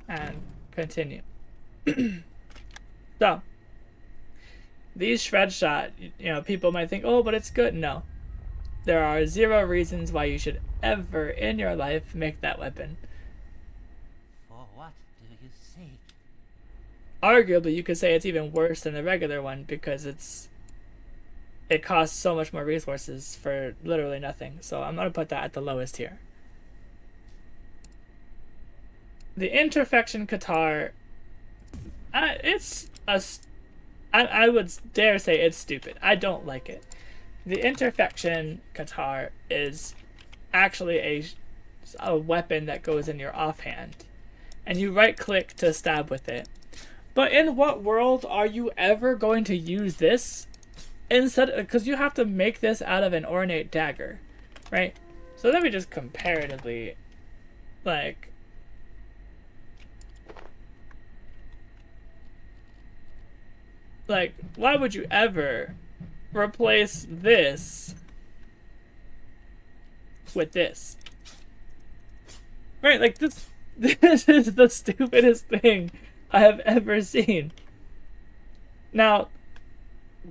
And continue. So, these shred shot, people might think, oh, but it's good. No. There are 0 reasons why you should ever in your life make that weapon. For what do you say? Arguably, you could say it's even worse than the regular one, because it costs so much more resources for literally nothing. So I'm going to put that at the lowest here. The Interfection Qatar, I would dare say it's stupid. I don't like it. The Interfection Qatar is actually a weapon that goes in your offhand, and you right click to stab with it. But in what world are you ever going to use this instead? Because you have to make this out of an ornate dagger, right? So let me just comparatively, like, why would you ever replace this with this? Right, like this is the stupidest thing I have ever seen. Now,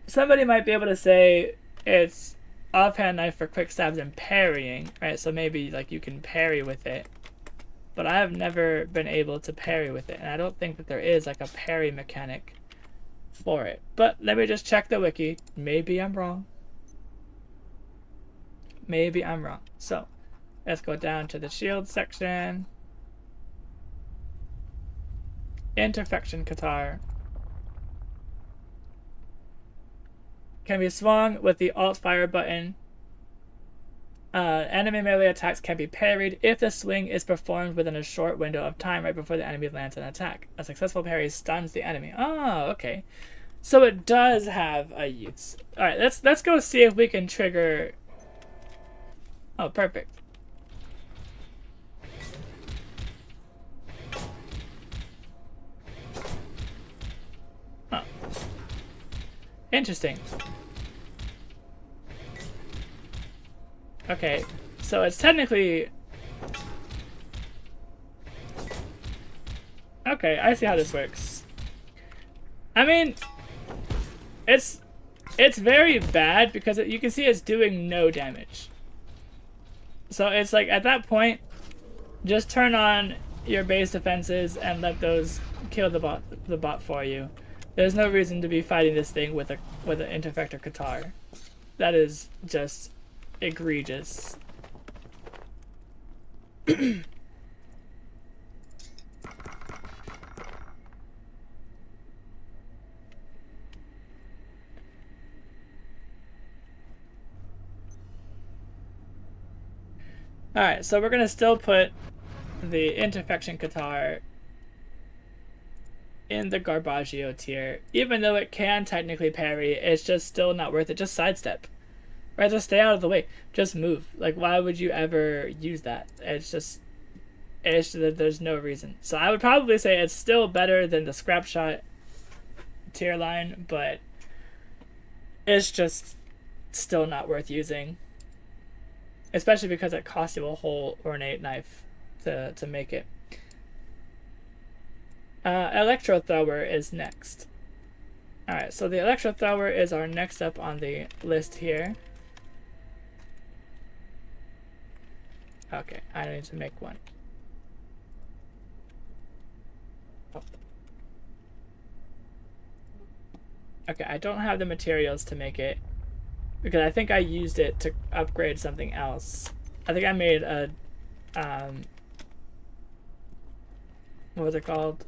somebody might be able to say it's offhand knife for quick stabs and parrying, right? So maybe like you can parry with it. But I have never been able to parry with it, and I don't think that there is like a parry mechanic for it. But let me just check the wiki. Maybe I'm wrong. Maybe I'm wrong. So let's go down to the shield section. Interfection Qatar. Can be swung with the alt fire button. Enemy melee attacks can be parried if the swing is performed within a short window of time right before the enemy lands an attack. A successful parry stuns the enemy. Oh, okay. So it does have a use. Alright, let's go see if we can trigger. Oh, perfect. Oh. Interesting. Okay, so it's technically... Okay, I see how this works. I mean, it's very bad because you can see it's doing no damage. So it's like, at that point, just turn on your base defenses and let those kill the bot for you. There's no reason to be fighting this thing with an Interfector Qatar. That is just egregious. Alright, so we're gonna still put the Interfection Qatar in the Garbaggio tier. Even though it can technically parry, it's just still not worth it. Just sidestep. Right, just stay out of the way. Just move. Like, why would you ever use that? It's just there's no reason. So I would probably say it's still better than the Scrap Shot tier line, but it's just still not worth using. Especially because it costs you a whole ornate knife to make it. Electro Thrower is next. Alright, so the Electro Thrower is our next up on the list here. Okay, I need to make one. Oh. Okay, I don't have the materials to make it because I think I used it to upgrade something else. I think I made a what was it called?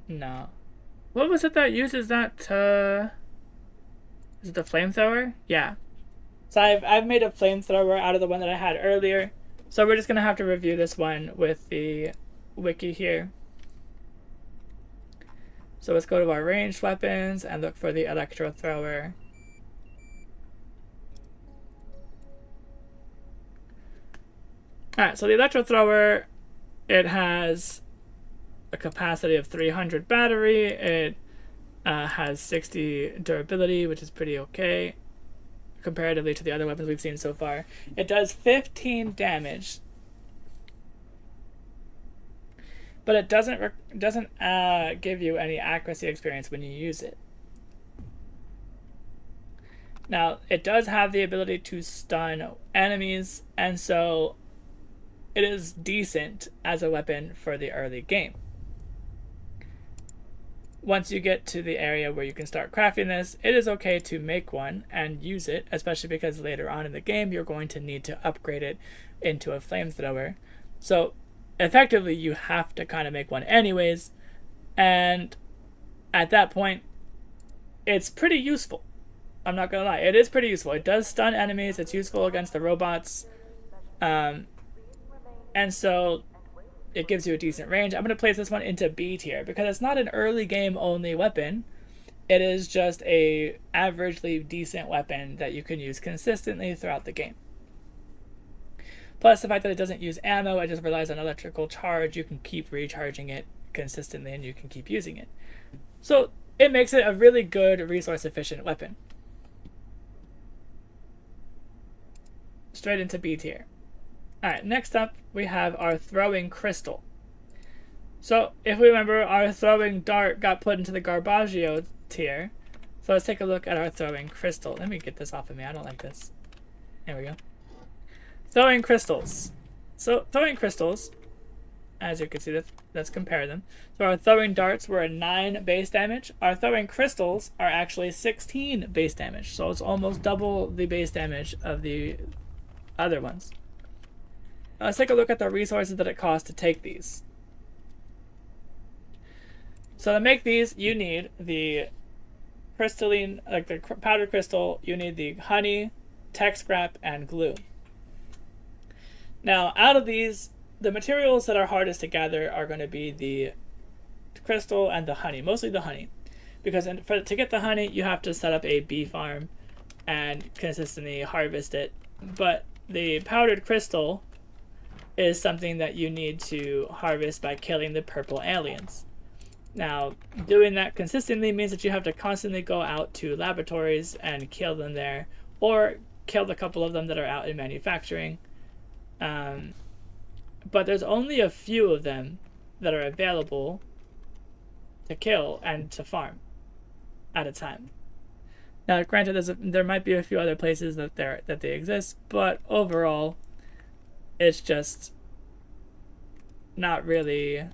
No. What was it that uses that to... Is it the flamethrower? Yeah. So I've made a flamethrower out of the one that I had earlier. So we're just going to have to review this one with the wiki here. So let's go to our ranged weapons and look for the Electro Thrower. Alright, so the Electro Thrower, it has a capacity of 300 battery. It has 60 durability, which is pretty okay comparatively to the other weapons we've seen so far. It does 15 damage, but it doesn't give you any accuracy experience when you use it. Now, it does have the ability to stun enemies, and so it is decent as a weapon for the early game. Once you get to the area where you can start crafting this, it is okay to make one and use it, especially because later on in the game you're going to need to upgrade it into a flamethrower. So effectively you have to kind of make one anyways, and at that point it's pretty useful. I'm not gonna lie, it is pretty useful. It does stun enemies, it's useful against the robots, and so it gives you a decent range. I'm going to place this one into B tier because it's not an early game only weapon. It is just a averagely decent weapon that you can use consistently throughout the game. Plus the fact that it doesn't use ammo, it just relies on electrical charge. You can keep recharging it consistently and you can keep using it. So it makes it a really good resource efficient weapon. Straight into B tier. Alright, next up we have our throwing crystal. So if we remember, our throwing dart got put into the Garbaggio tier. So let's take a look at our throwing crystal. Let me get this off of me. I don't like this. There we go. Throwing crystals. So throwing crystals, as you can see, let's compare them. So our throwing darts were a 9 base damage. Our throwing crystals are actually 16 base damage. So it's almost double the base damage of the other ones. Let's take a look at the resources that it costs to take these. So to make these, you need the crystalline, like the powdered crystal, you need the honey, tech scrap, and glue. Now, out of these, the materials that are hardest to gather are going to be the crystal and the honey, mostly the honey. Because to get the honey, you have to set up a bee farm and consistently harvest it. But the powdered crystal is something that you need to harvest by killing the purple aliens. Now, doing that consistently means that you have to constantly go out to laboratories and kill them there, or kill a couple of them that are out in manufacturing. But there's only a few of them that are available to kill and to farm at a time. Now, granted, there might be a few other places that they exist, but overall, it's just not really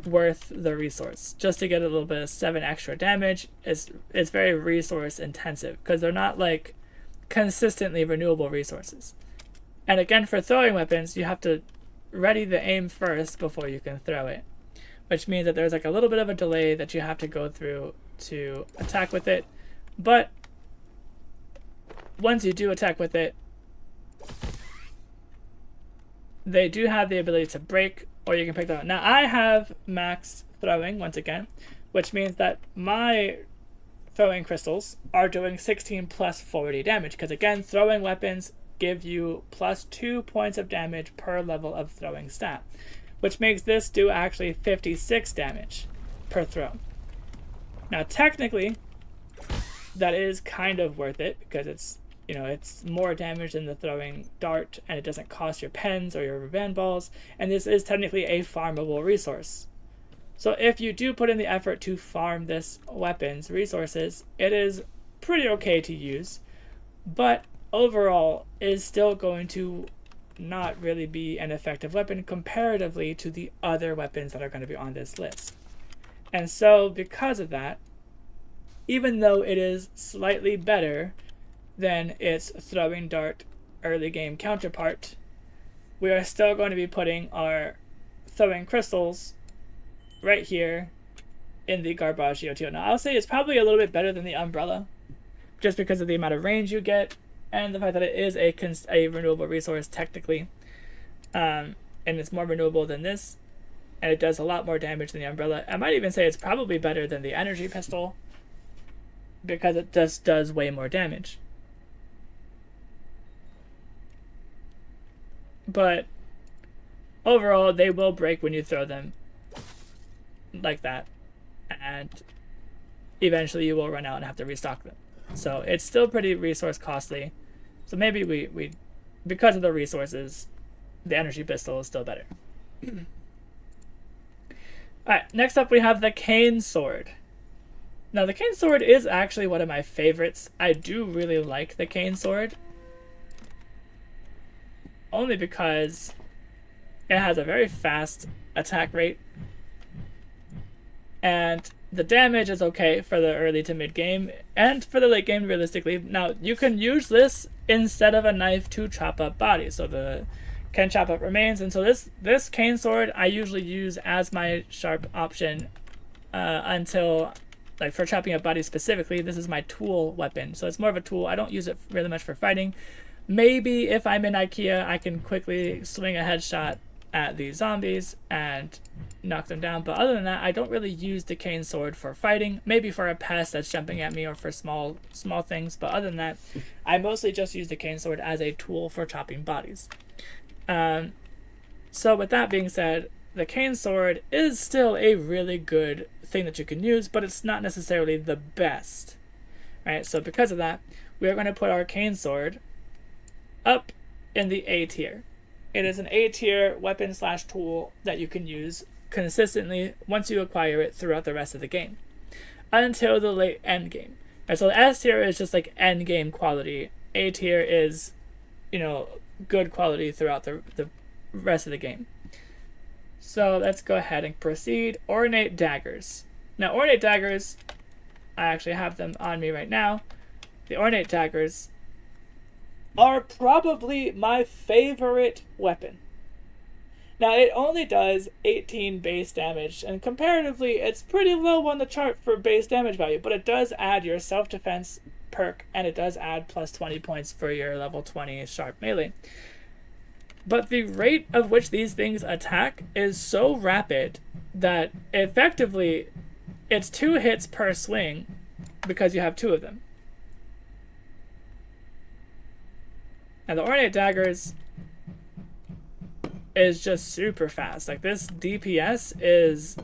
worth the resource. Just to get a little bit of 7 extra damage it's very resource intensive, because they're not like consistently renewable resources. And again, for throwing weapons, you have to ready the aim first before you can throw it, which means that there's like a little bit of a delay that you have to go through to attack with it. But once you do attack with it, they do have the ability to break, or you can pick them up. Now, I have max throwing, once again, which means that my throwing crystals are doing 16 plus 40 damage, because again, throwing weapons give you plus 2 points of damage per level of throwing stat, which makes this do actually 56 damage per throw. Now, technically, that is kind of worth it, because it's more damage than the throwing dart, and it doesn't cost your pens or your rubber band balls, and this is technically a farmable resource. So if you do put in the effort to farm this weapon's resources, it is pretty okay to use, but overall is still going to not really be an effective weapon comparatively to the other weapons that are going to be on this list. And so because of that, even though it is slightly better than its throwing dart early game counterpart, we are still going to be putting our throwing crystals right here in the Garbaggio tier. Now, I'll say it's probably a little bit better than the umbrella, just because of the amount of range you get and the fact that it is a renewable resource technically, and it's more renewable than this, and it does a lot more damage than the umbrella. I might even say it's probably better than the energy pistol, because it just does way more damage. But overall, they will break when you throw them like that, and eventually you will run out and have to restock them. So it's still pretty resource costly. So maybe we because of the resources, the energy pistol is still better. Alright, next up we have the cane sword. Now, the cane sword is actually one of my favorites. I do really like the cane sword, only because it has a very fast attack rate, and the damage is okay for the early to mid game, and for the late game realistically. Now, you can use this instead of a knife to chop up bodies, so the can chop up remains, and so this cane sword I usually use as my sharp option until, like for chopping up bodies specifically, this is my tool weapon. So it's more of a tool. I don't use it really much for fighting. Maybe if I'm in IKEA, I can quickly swing a headshot at these zombies and knock them down. But other than that, I don't really use the cane sword for fighting. Maybe for a pest that's jumping at me, or for small things. But other than that, I mostly just use the cane sword as a tool for chopping bodies. So with that being said, the cane sword is still a really good thing that you can use, but it's not necessarily the best. Right? So because of that, we are going to put our cane sword up in the A tier. It is an A tier weapon / tool that you can use consistently once you acquire it throughout the rest of the game. until the late end game. And so the S tier is just like end game quality. A tier is, good quality throughout the rest of the game. So let's go ahead and proceed. Ornate daggers. Now, ornate daggers, I actually have them on me right now. The ornate daggers are probably my favorite weapon. Now, it only does 18 base damage, and comparatively, it's pretty low on the chart for base damage value, but it does add your self-defense perk, and it does add plus 20 points for your level 20 sharp melee. But the rate of which these things attack is so rapid that effectively it's 2 hits per swing because you have 2 of them. And the ornate daggers is just super fast. Like, this DPS is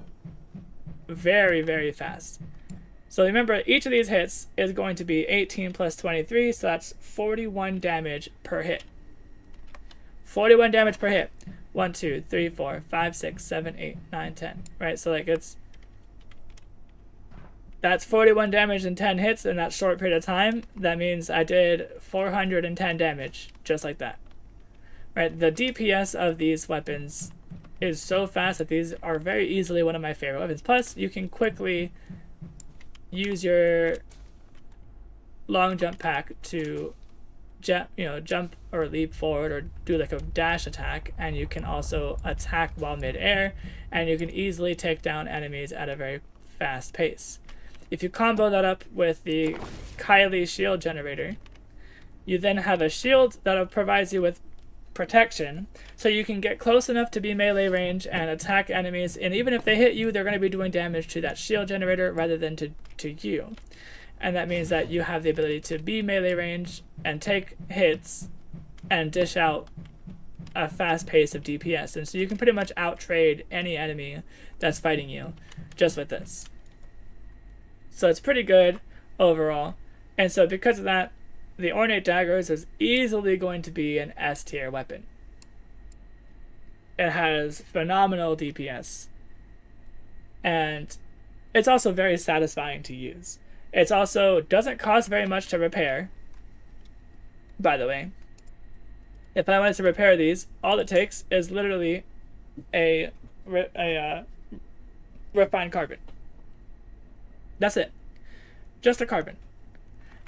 very, very fast. So remember, each of these hits is going to be 18 plus 23, so that's 41 damage per hit. 41 damage per hit. 1, 2, 3, 4, 5, 6, 7, 8, 9, 10. Right? So, like, that's 41 damage in 10 hits in that short period of time. That means I did 410 damage, just like that. Right? The DPS of these weapons is so fast that these are very easily one of my favorite weapons. Plus, you can quickly use your long jump pack to jump or leap forward or do like a dash attack, and you can also attack while mid-air, and you can easily take down enemies at a very fast pace. If you combo that up with the Kylie shield generator, you then have a shield that provides you with protection, so you can get close enough to be melee range and attack enemies, and even if they hit you, they're going to be doing damage to that shield generator rather than to you. And that means that you have the ability to be melee range and take hits and dish out a fast pace of DPS. And so you can pretty much outtrade any enemy that's fighting you just with this. So it's pretty good overall. And so because of that, the ornate daggers is easily going to be an S tier weapon. It has phenomenal DPS. And it's also very satisfying to use. It also doesn't cost very much to repair. By the way, if I wanted to repair these, all it takes is literally a refined carbon. That's it. Just a carbon.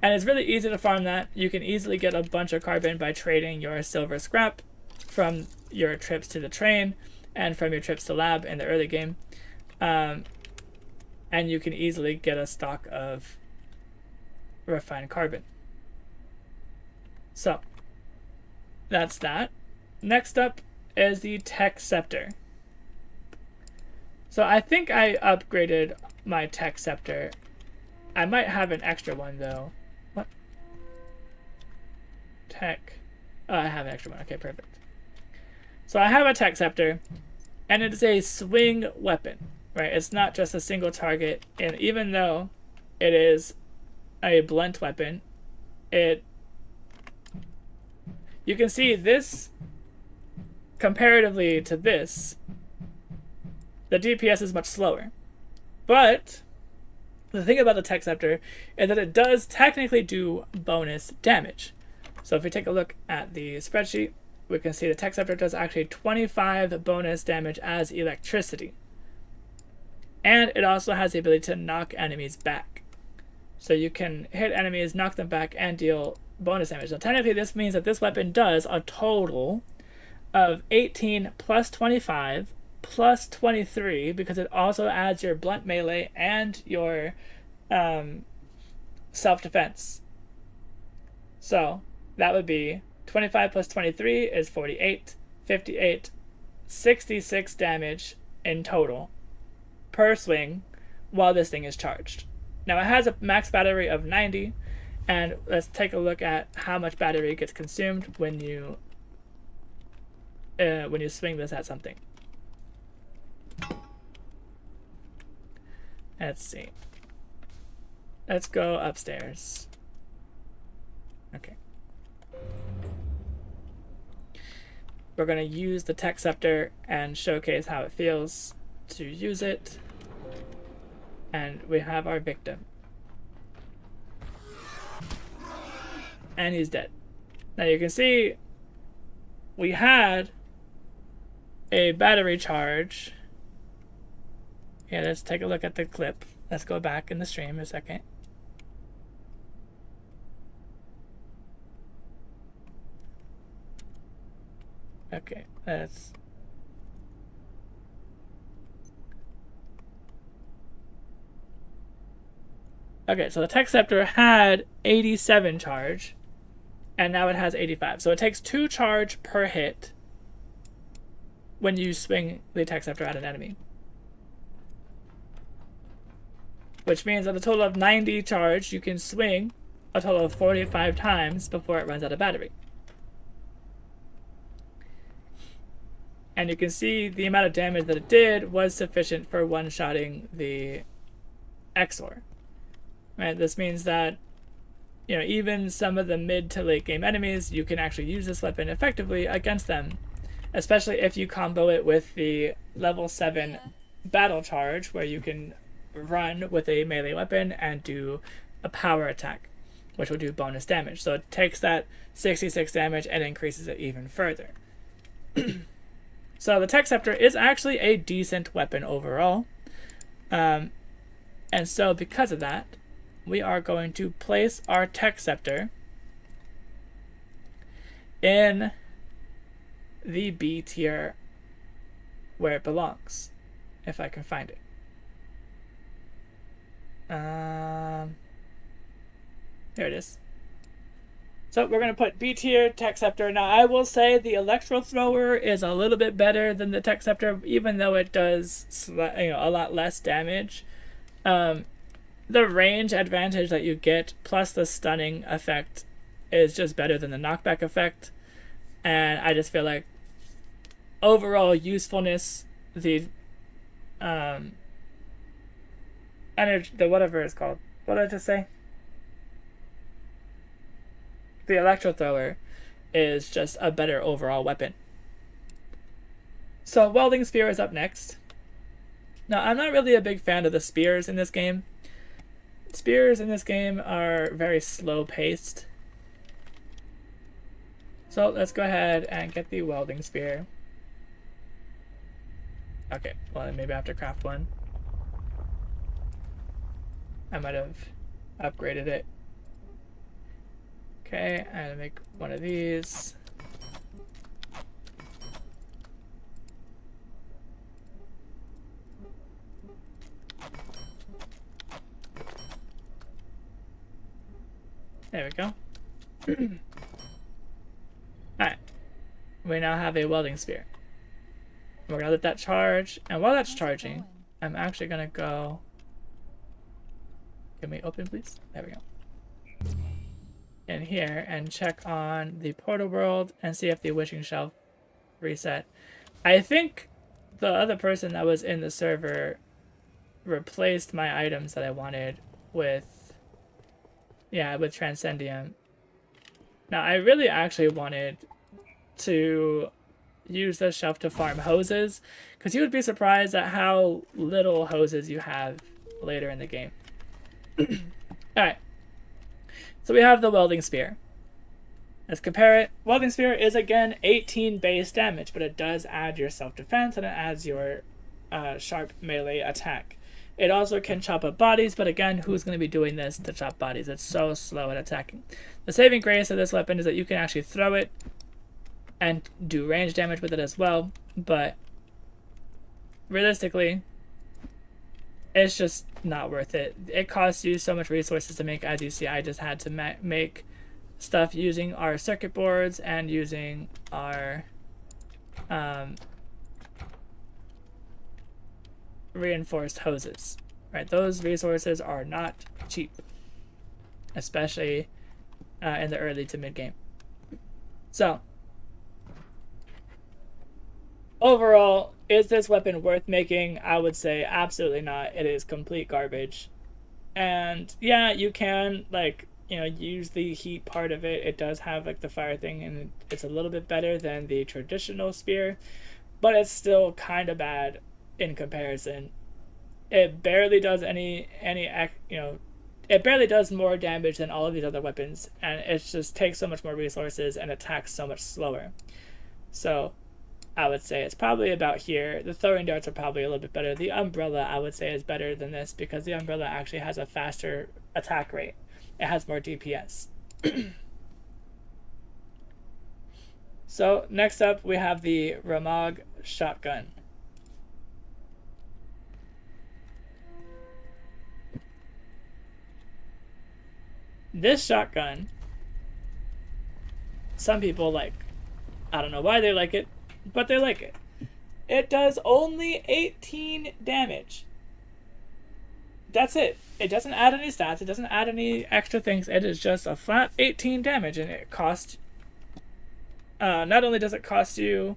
And it's really easy to farm that. You can easily get a bunch of carbon by trading your silver scrap from your trips to the train and from your trips to lab in the early game. And you can easily get a stock of refined carbon. So, that's that. Next up is the Tech Scepter. So I think I upgraded my Tech Scepter. I might have an extra one though. What? Tech. Oh, I have an extra one. Okay, perfect. So I have a Tech Scepter, and it is a swing weapon, right? It's not just a single target, and even though it is a blunt weapon, you can see this, comparatively to this, the DPS is much slower. But the thing about the Tech Scepter is that it does technically do bonus damage. So if we take a look at the spreadsheet, we can see the Tech Scepter does actually 25 bonus damage as electricity. And it also has the ability to knock enemies back. So you can hit enemies, knock them back, and deal bonus damage. So technically this means that this weapon does a total of 18 plus 25 plus 23, because it also adds your blunt melee and your self-defense. So that would be 25 plus 23 is 48, 58, 66 damage in total per swing while this thing is charged. Now it has a max battery of 90, and let's take a look at how much battery gets consumed when you swing this at something. Let's see. Let's go upstairs. Okay. We're going to use the Tech Scepter and showcase how it feels to use it. And we have our victim. And he's dead. Now you can see we had a battery charge. Yeah, let's take a look at the clip. Let's go back in the stream a second. Okay, let's... Okay, so the Tech Scepter had 87 charge, and now it has 85. So it takes 2 charge per hit when you swing the Tech Scepter at an enemy. Which means at a total of 90 charge, you can swing a total of 45 times before it runs out of battery. And you can see the amount of damage that it did was sufficient for one-shotting the Exor. Right? This means that, you know, even some of the mid to late game enemies, you can actually use this weapon effectively against them, especially if you combo it with the level 7 battle charge, where you can run with a melee weapon and do a power attack, which will do bonus damage. So it takes that 66 damage and increases it even further. So the Tech Scepter is actually a decent weapon overall. And so because of that, we are going to place our Tech Scepter in the B tier where it belongs, if I can find it. Here it is. So we're going to put B tier Tech Scepter. Now I will say the Electro Thrower is a little bit better than the Tech Scepter, even though it does a lot less damage. The range advantage that you get plus the stunning effect is just better than the knockback effect. And I just feel like overall usefulness, the energy, the whatever it's called. What did I just say? The Electro Thrower is just a better overall weapon. So Welding Spear is up next. Now, I'm not really a big fan of the spears in this game. Spears in this game are very slow paced. So let's go ahead and get the Welding Spear. Okay, well maybe I have to craft one. I might have upgraded it. Okay, I'm gonna make one of these. There we go. Alright. We now have a welding spear. We're gonna let that charge, and while that's charging, I'm actually gonna go... Can we open, please? There we go. In here and check on the portal world and see if the wishing shelf reset. I think the other person that was in the server replaced my items that I wanted with, yeah, with Transcendium. Now I really actually wanted to use this shelf to farm hoses, because you would be surprised at how little hoses you have later in the game. Alright. So we have the Welding Spear. Let's compare it. Welding Spear is again 18 base damage, but it does add your self-defense and it adds your sharp melee attack. It also can chop up bodies, but again, who's going to be doing this to chop bodies? It's so slow at attacking. The saving grace of this weapon is that you can actually throw it and do range damage with it as well, but realistically, it's just not worth it. It costs you so much resources to make. As you see, I just had to make stuff using our circuit boards and using our reinforced hoses. Right, those resources are not cheap, especially in the early to mid game. So overall, is this weapon worth making? I would say absolutely not. It is complete garbage. And yeah, you can, like, you know, use the heat part of it. It does have like the fire thing, and it's a little bit better than the traditional spear, but it's still kind of bad in comparison. it barely does it barely does more damage than all of these other weapons, and it just takes so much more resources and attacks so much slower. So I would say it's probably about here. The throwing darts are probably a little bit better. The umbrella, I would say, is better than this because the umbrella actually has a faster attack rate. It has more DPS. So next up, we have the Ramag shotgun. This shotgun, some people like. I don't know why they like it, but they like it. It does only 18 damage. That's it. It doesn't add any stats. It doesn't add any extra things. It is just a flat 18 damage, and it costs. Not only does it cost you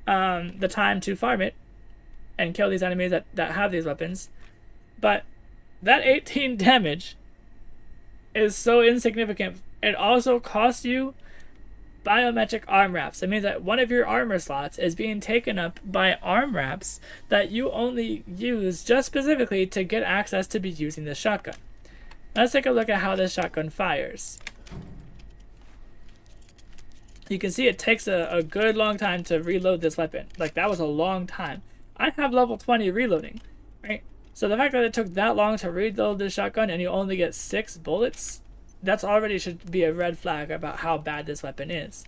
the time to farm it and kill these enemies that have these weapons, but that 18 damage is so insignificant. It also costs you biometric arm wraps. It means that one of your armor slots is being taken up by arm wraps that you only use just specifically to get access to be using this shotgun. Let's take a look at how this shotgun fires. You can see it takes a good long time to reload this weapon. Like, that was a long time. I have level 20 reloading, right? So the fact that it took that long to reload this shotgun and you only get 6 bullets, that's already should be a red flag about how bad this weapon is.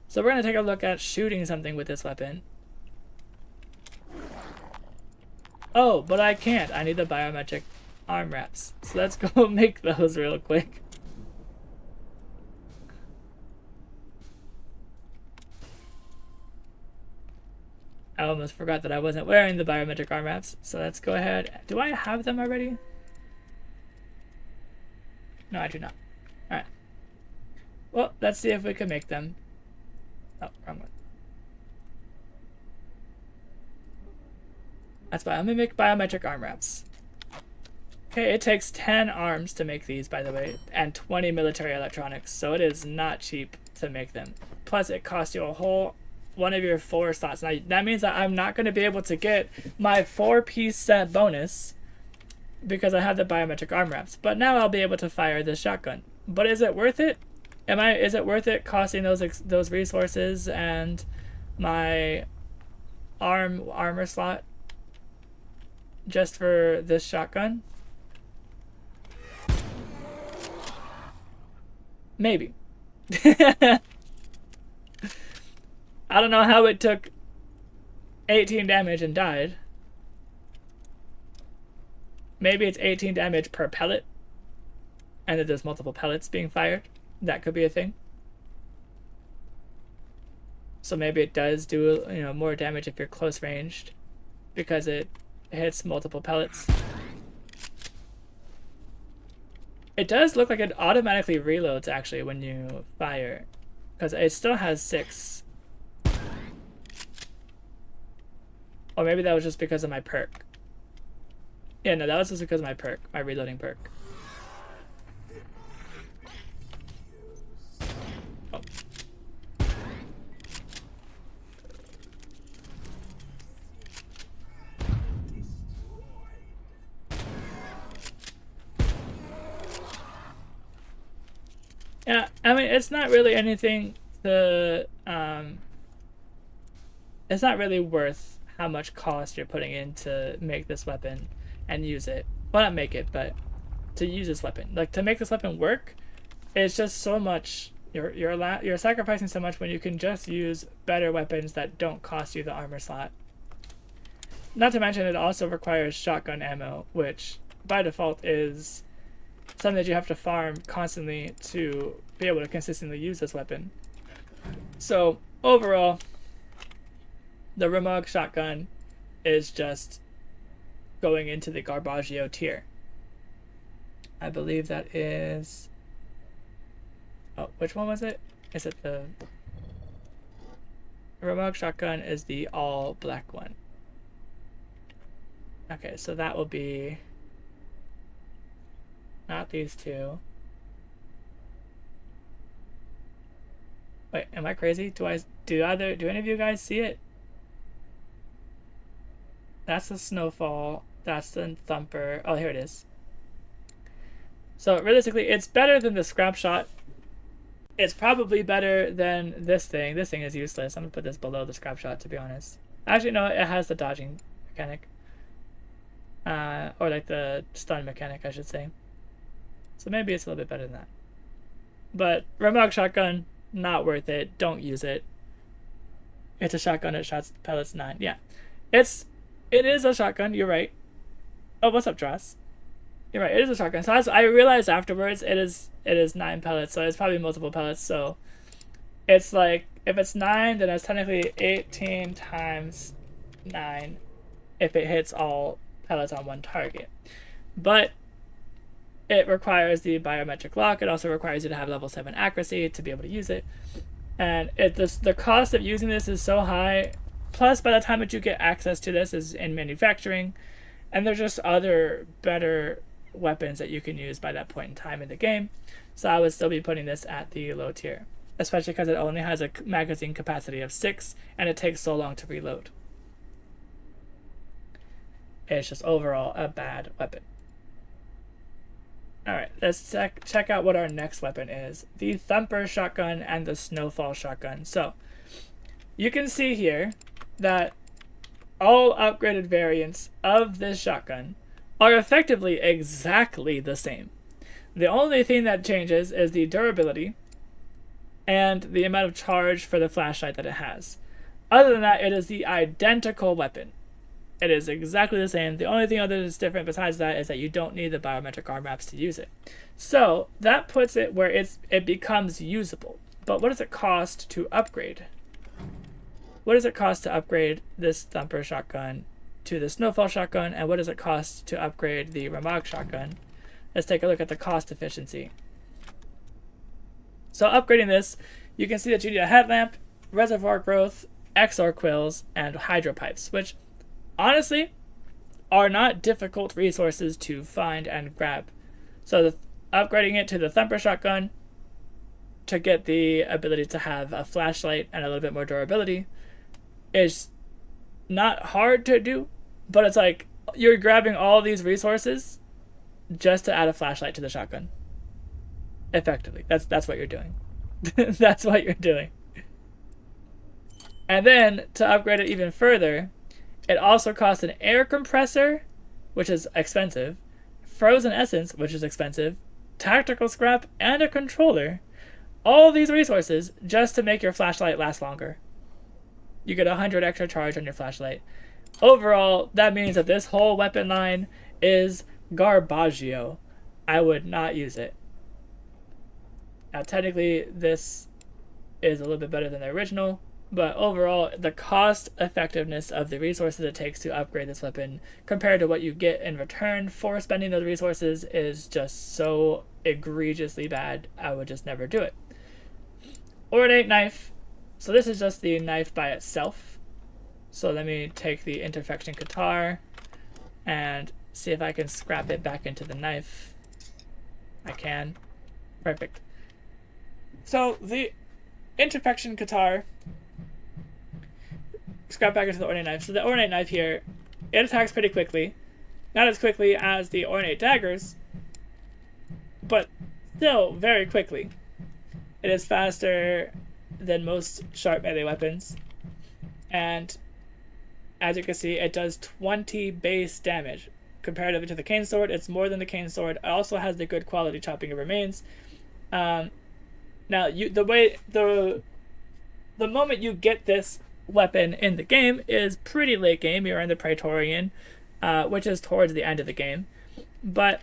So we're going to take a look at shooting something with this weapon. Oh, but I can't. I need the biometric arm wraps. So let's go make those real quick. I almost forgot that I wasn't wearing the biometric arm wraps. So let's go ahead. Do I have them already? No, I do not. Alright. Well, let's see if we can make them. Oh, wrong one. That's fine. I'm gonna make biometric arm wraps. Okay, it takes 10 arms to make these, by the way, and 20 military electronics, so it is not cheap to make them. Plus, it costs you a whole one of your 4 slots. Now, that means that I'm not going to be able to get my 4-piece set bonus because I have the biometric arm wraps. But now I'll be able to fire this shotgun. But is it worth it? Is it worth it costing those resources and my armor slot just for this shotgun? Maybe. I don't know how it took 18 damage and died. Maybe it's 18 damage per pellet, and that there's multiple pellets being fired. That could be a thing. So maybe it does do, you know, more damage if you're close ranged because it hits multiple pellets. It does look like it automatically reloads actually when you fire, because it still has 6. Or maybe that was just because of my perk. Yeah, no, that was just because of my perk, my reloading perk. Oh. Yeah, I mean, it's not really anything to, it's not really worth how much cost you're putting in to make this weapon and use it. Well, not make it, but to use this weapon. Like, to make this weapon work, it's just so much. You're sacrificing so much when you can just use better weapons that don't cost you the armor slot. Not to mention, it also requires shotgun ammo, which by default is something that you have to farm constantly to be able to consistently use this weapon. So overall, the Ramog shotgun is just going into the Garbaggio tier. I believe that is... Oh, which one was it? Is it the... Ramog shotgun is the all black one. Okay, so that will be... Not these two. Wait, am I crazy? Do any of you guys see it? That's the snowfall. That's the thumper. Oh, here it is. So realistically, it's better than the scrap shot. It's probably better than this thing. This thing is useless. I'm gonna put this below the scrap shot, to be honest. Actually, no, it has the dodging mechanic. Or like the stun mechanic, I should say. So maybe it's a little bit better than that. But remote shotgun, not worth it. Don't use it. It's a shotgun. It shots pellets 9. Yeah, it is a shotgun. You're right. Oh, what's up, Dross? You're right. It is a shotgun. So I realized afterwards it is 9 pellets. So it's probably multiple pellets. So it's like if it's 9, then it's technically 18 times 9 if it hits all pellets on one target. But it requires the biometric lock. It also requires you to have level 7 accuracy to be able to use it. And the cost of using this is so high. Plus, by the time that you get access to this is in manufacturing. And there's just other better weapons that you can use by that point in time in the game. So I would still be putting this at the low tier. Especially because it only has a magazine capacity of 6. And it takes so long to reload. It's just overall a bad weapon. Alright, let's check out what our next weapon is. The Thumper shotgun and the Snowfall shotgun. So, you can see here that all upgraded variants of this shotgun are effectively exactly the same. The only thing that changes is the durability and the amount of charge for the flashlight that it has. Other than that, it is the identical weapon. It is exactly the same. The only thing that is different besides that is that you don't need the biometric arm wraps to use it. So that puts it where it becomes usable. But what does it cost to upgrade? What does it cost to upgrade this Thumper shotgun to the Snowfall shotgun? And what does it cost to upgrade the Ramag shotgun? Let's take a look at the cost efficiency. So upgrading this, you can see that you need a headlamp, reservoir growth, XR quills, and hydro pipes, which honestly are not difficult resources to find and grab. So upgrading it to the Thumper shotgun to get the ability to have a flashlight and a little bit more durability is not hard to do, but it's like you're grabbing all these resources just to add a flashlight to the shotgun. Effectively, that's what you're doing. That's what you're doing. And then to upgrade it even further, it also costs an air compressor, which is expensive, frozen essence, which is expensive, tactical scrap, and a controller. All these resources just to make your flashlight last longer. You get 100 extra charge on your flashlight. Overall, that means that this whole weapon line is garbaggio. I would not use it. Now, technically, this is a little bit better than the original, but overall, the cost effectiveness of the resources it takes to upgrade this weapon compared to what you get in return for spending those resources is just so egregiously bad. I would just never do it. Ornate knife. So this is just the knife by itself. So let me take the interfection guitar and see if I can scrap it back into the knife. I can. Perfect. So the interfection guitar scrap back into the ornate knife. So the ornate knife here, it attacks pretty quickly. Not as quickly as the ornate daggers, but still very quickly. It is faster than most sharp melee weapons. And as you can see, it does 20 base damage. Comparatively to the cane sword, it's more than the cane sword. It also has the good quality chopping of remains. Now, the moment you get this weapon in the game is pretty late game. You're in the Praetorian, which is towards the end of the game. But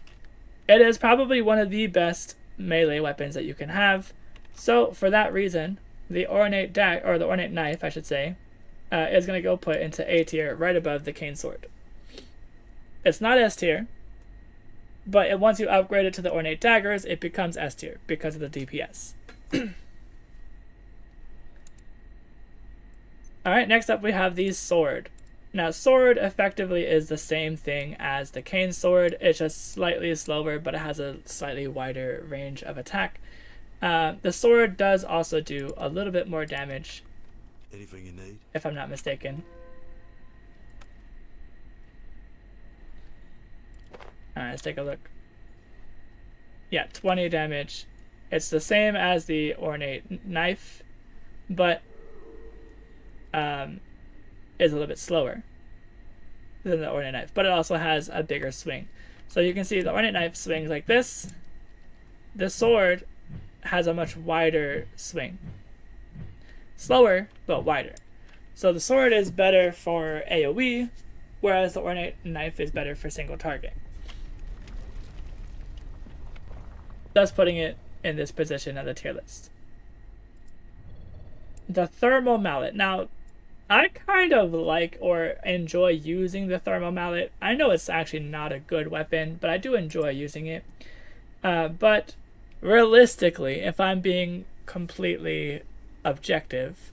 it is probably one of the best melee weapons that you can have. So for that reason, the ornate the ornate knife, I should say, is going to go put into A tier right above the cane sword. It's not S tier, but once you upgrade it to the ornate daggers, it becomes S tier because of the DPS. Alright, next up we have the sword. Now, sword effectively is the same thing as the cane sword. It's just slightly slower, but it has a slightly wider range of attack. The sword does also do a little bit more damage. Anything you need? If I'm not mistaken. let's take a look. Yeah, 20 damage. It's the same as the ornate knife, but is a little bit slower than the ornate knife, but it also has a bigger swing. So you can see the ornate knife swings like this. The sword has a much wider swing. Slower, but wider. So the sword is better for AoE, whereas the ornate knife is better for single target. Thus putting it in this position on the tier list. The thermal mallet. Now, I kind of like or enjoy using the thermal mallet. I know it's actually not a good weapon, but I do enjoy using it. But realistically, if I'm being completely objective,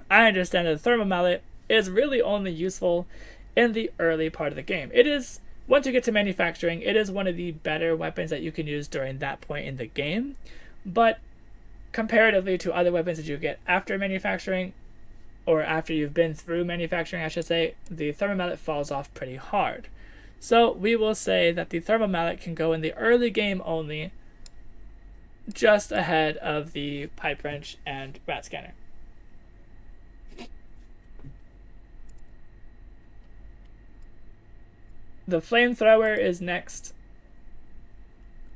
I understand that the thermal mallet is really only useful in the early part of the game. It is, once you get to manufacturing, it is one of the better weapons that you can use during that point in the game. But comparatively to other weapons that you get after manufacturing, or after you've been through manufacturing, I should say, the thermal mallet falls off pretty hard. So we will say that the thermal mallet can go in the early game only, just ahead of the pipe wrench and rat scanner. The flamethrower is next.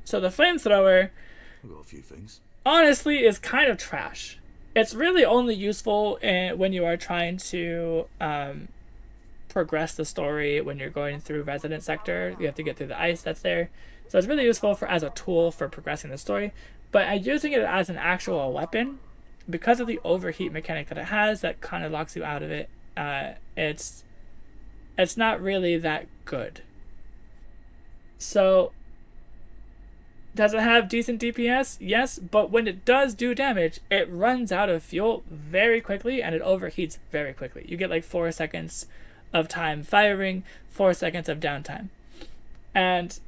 So the flamethrower, I've got a few things. honestly, is kind of trash. It's really only useful when you are trying to progress the story. When you're going through Resident Sector, you have to get through the ice that's there. So it's really useful as a tool for progressing the story. But using it as an actual weapon, because of the overheat mechanic that it has, that kind of locks you out of it. It's not really that good. So, does it have decent DPS? Yes, but when it does do damage, it runs out of fuel very quickly and it overheats very quickly. You get like 4 seconds of time firing, 4 seconds of downtime. And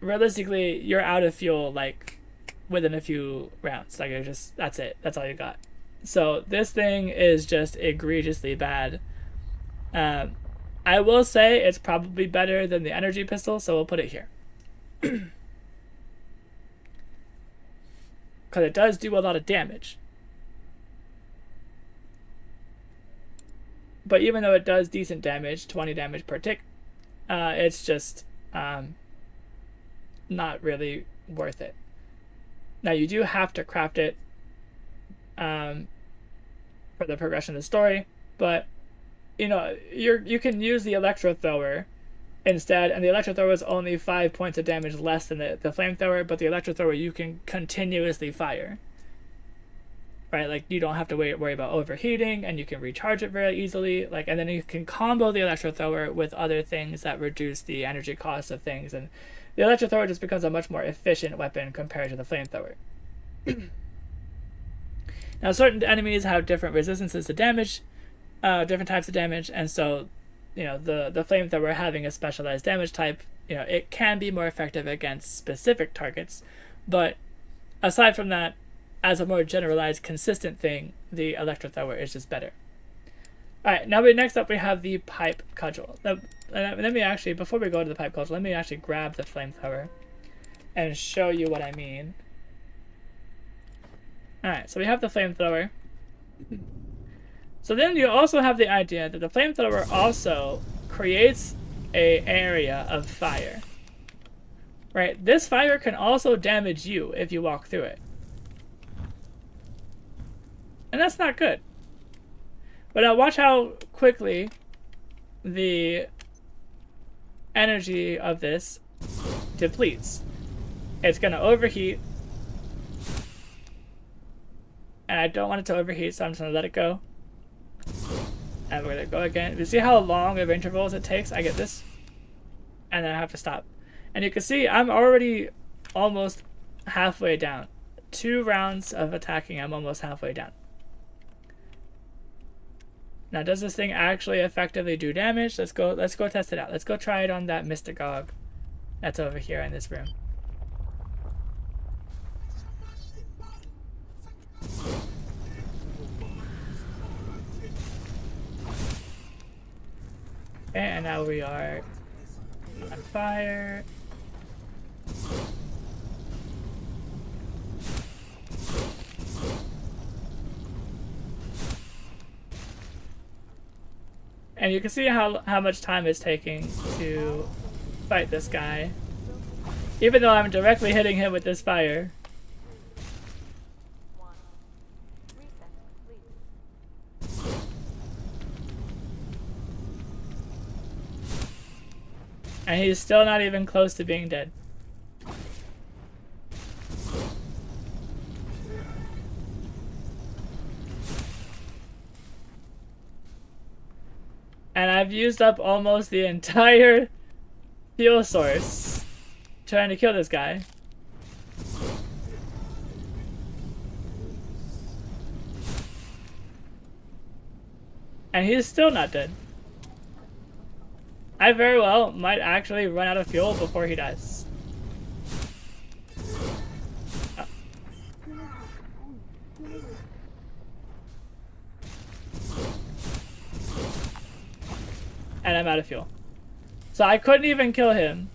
realistically, you're out of fuel like within a few rounds. Like that's it. That's all you got. So this thing is just egregiously bad. I will say it's probably better than the energy pistol, so we'll put it here. Because it does do a lot of damage. But even though it does decent damage, 20 damage per tick, it's just not really worth it. Now you do have to craft it for the progression of the story, but you know, you can use the electro thrower instead, and the electro thrower is only 5 points of damage less than the flamethrower, but the electro thrower you can continuously fire. Right, like you don't have to worry about overheating, and you can recharge it very easily. Like, and then you can combo the electro thrower with other things that reduce the energy cost of things, and the electro thrower just becomes a much more efficient weapon compared to the flamethrower. Now, certain enemies have different resistances to damage, different types of damage, and so, you know, the flamethrower having a specialized damage type, you know, it can be more effective against specific targets, but aside from that, as a more generalized, consistent thing, the electro thrower is just better. Alright, now next up we have the pipe cudgel. Now, let me actually, before we go to the pipe cudgel, let me actually grab the flamethrower and show you what I mean. Alright, so we have the flamethrower. So then you also have the idea that the flamethrower also creates an area of fire. Right, this fire can also damage you if you walk through it. And that's not good. But now watch how quickly the energy of this depletes. It's going to overheat. And I don't want it to overheat, so I'm just going to let it go. And we're going to go again. You see how long of intervals it takes? I get this. And then I have to stop. And you can see I'm already almost halfway down. 2 rounds of attacking, I'm almost halfway down. Now, does this thing actually effectively do damage? Let's go test it out. Let's go try it on that Mystagogue that's over here in this room. Okay, and now we are on fire. And you can see how much time it's taking to fight this guy. Even though I'm directly hitting him with this fire. And he's still not even close to being dead. And I've used up almost the entire fuel source trying to kill this guy. And he's still not dead. I very well might actually run out of fuel before he dies. Oh. And I'm out of fuel. So I couldn't even kill him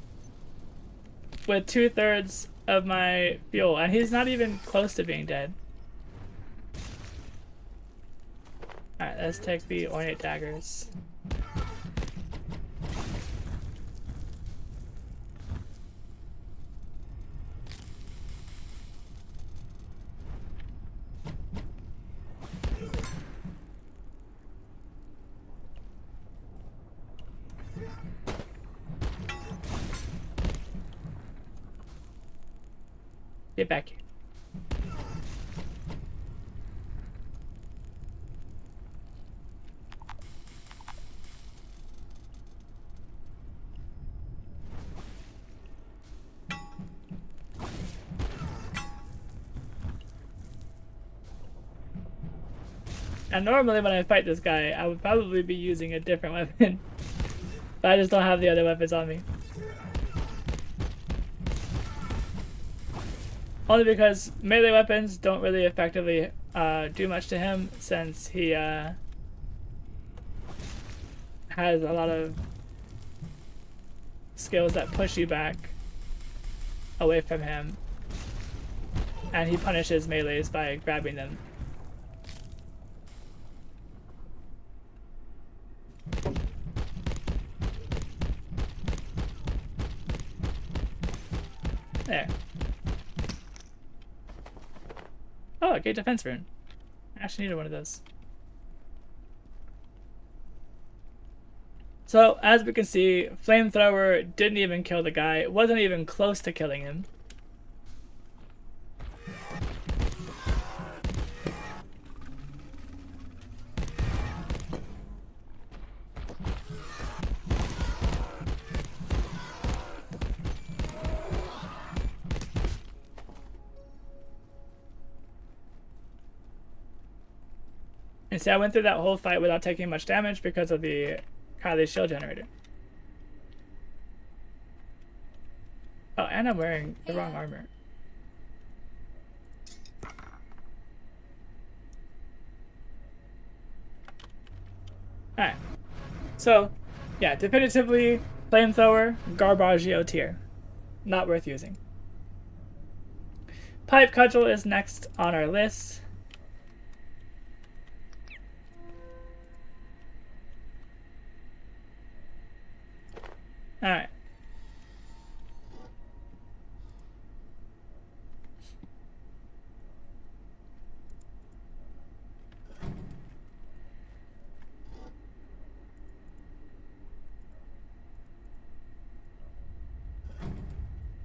with 2/3 of my fuel, and he's not even close to being dead. Alright, let's take the ornate daggers. Get back here. And normally when I fight this guy, I would probably be using a different weapon. But I just don't have the other weapons on me. Only because melee weapons don't really effectively do much to him, since he has a lot of skills that push you back away from him. And he punishes melees by grabbing them. There. Oh, a gate defense rune. I actually needed one of those. So, as we can see, Flamethrower didn't even kill the guy. It wasn't even close to killing him. And see, I went through that whole fight without taking much damage because of the Kylie's shield generator. Oh, and I'm wearing the wrong armor. Alright. So, yeah, definitively, Flamethrower, Garbaggio tier. Not worth using. Pipe Cudgel is next on our list. Alright.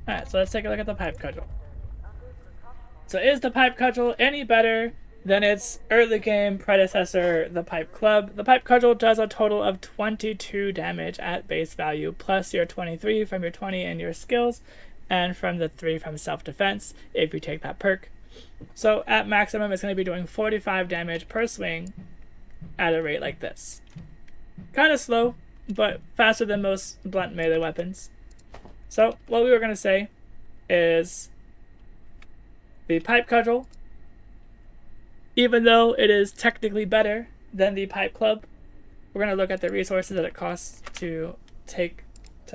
Alright, so let's take a look at the Pipe Cudgel. So is the Pipe Cudgel any better than its early game predecessor, the Pipe Club? The Pipe Cudgel does a total of 22 damage at base value, plus your 23 from your 20 and your skills, and from the 3 from self-defense, if you take that perk. So at maximum, it's going to be doing 45 damage per swing at a rate like this. Kind of slow, but faster than most blunt melee weapons. So what we were going to say is the Pipe Cudgel, even though it is technically better than the Pipe Club, we're going to look at the resources that it costs to